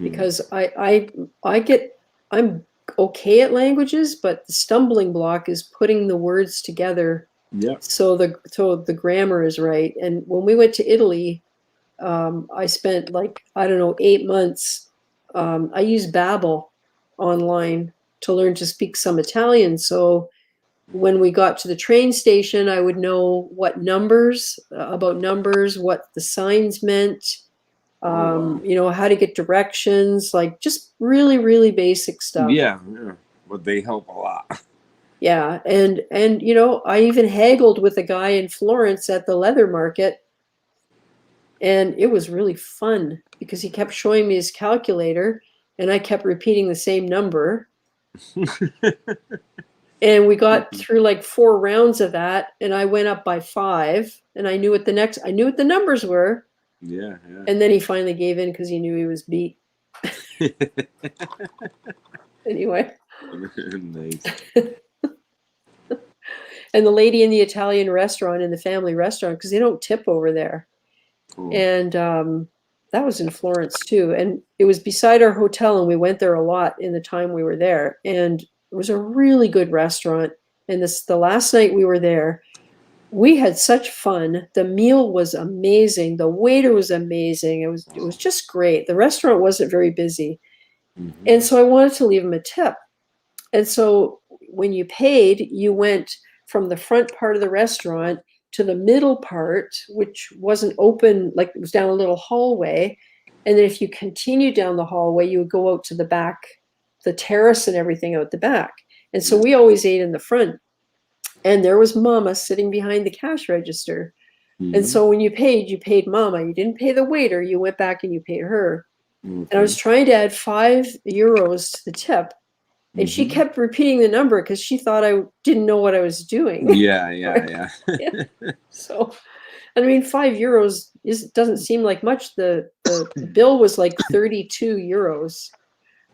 because I'm okay at languages, but the stumbling block is putting the words together Yeah. so the grammar is right. And when we went to Italy, I spent like, I don't know, 8 months. I used Babbel online to learn to speak some Italian. So when we got to the train station, I would know what numbers, about numbers, what the signs meant, Wow. you know, how to get directions, like just really, really basic stuff. Yeah. Yeah. But they help a lot. Yeah. And, you know, I even haggled with a guy in Florence at the leather market. And it was really fun because he kept showing me his calculator and I kept repeating the same number. And we got through like 4 rounds of that, and I went up by 5, and I knew what the numbers were. Yeah. Yeah. And then he finally gave in because he knew he was beat. Anyway. Nice. And the lady in the Italian restaurant, in the family restaurant, because they don't tip over there. Cool. And that was in Florence too. And it was beside our hotel, and we went there a lot in the time we were there. And it was a really good restaurant. And the last night we were there, we had such fun. The meal was amazing. The waiter was amazing. It was just great. The restaurant wasn't very busy. Mm-hmm. And so I wanted to leave him a tip. And so when you paid, you went from the front part of the restaurant to the middle part, which wasn't open, like it was down a little hallway. And then if you continued down the hallway, you would go out to the back, the terrace and everything out the back. And so we always ate in the front. And there was Mama sitting behind the cash register. Mm-hmm. And so when you paid Mama. You didn't pay the waiter. You went back and you paid her. Okay. And I was trying to add €5 to the tip. And she kept repeating the number because she thought I didn't know what I was doing. Yeah. Yeah. So, I mean, €5 doesn't seem like much. The bill was like €32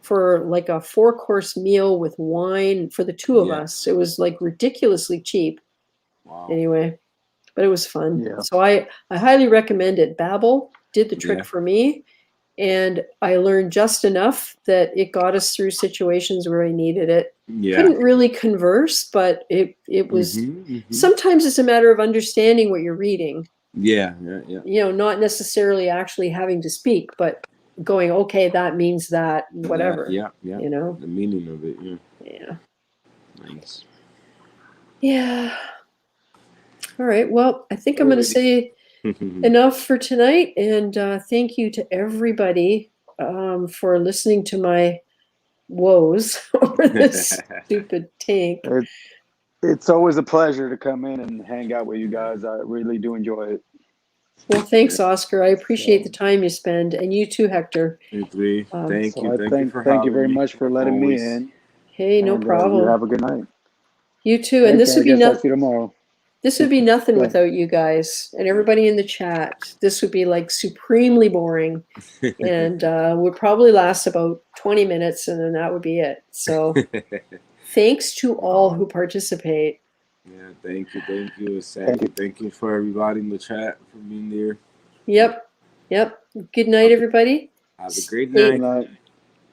for like a 4-course meal with wine for the 2 of us. It was like ridiculously cheap. Wow. Anyway, but it was fun. Yeah. So I highly recommend it. Babbel did the trick for me. And I learned just enough that it got us through situations where I needed it. Yeah. Couldn't really converse, but it was sometimes it's a matter of understanding what you're reading. Yeah. You know, not necessarily actually having to speak, but going, okay, that means that, whatever. Yeah. You know? The meaning of it. Yeah. Yeah. Nice. Yeah. All right. Well, I think I'm going to say enough for tonight. And thank you to everybody for listening to my woes over this stupid tank. It's always a pleasure to come in and hang out with you guys. I really do enjoy it. Well, thanks, Oscar. I appreciate the time you spend, and you too, Hector. Thank So you. I Thank you for thank you having very me. much for letting Always. me in. Hey, no And problem. you have a good night. You too. And Thank this you. I would be guess I'll nothing. see you tomorrow. This would be nothing Yeah. without you guys and everybody in the chat. This would be like supremely boring, and would probably last about 20 minutes, and then that would be it. So, thanks to all who participate. Yeah, thank you, Sandy. Thank you for everybody in the chat for being there. Yep. Good night, everybody. Have a great Stay- night. Good night.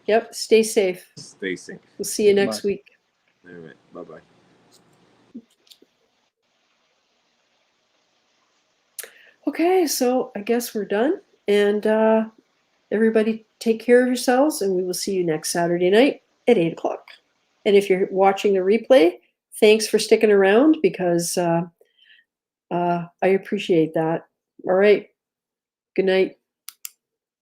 Yep. Stay safe. Stay safe. We'll see you next Bye. week. All right. Bye-bye. Okay, so I guess we're done. And everybody take care of yourselves, and we will see you next Saturday night at 8 o'clock. And if you're watching the replay, thanks for sticking around because I appreciate that. All right. Good night.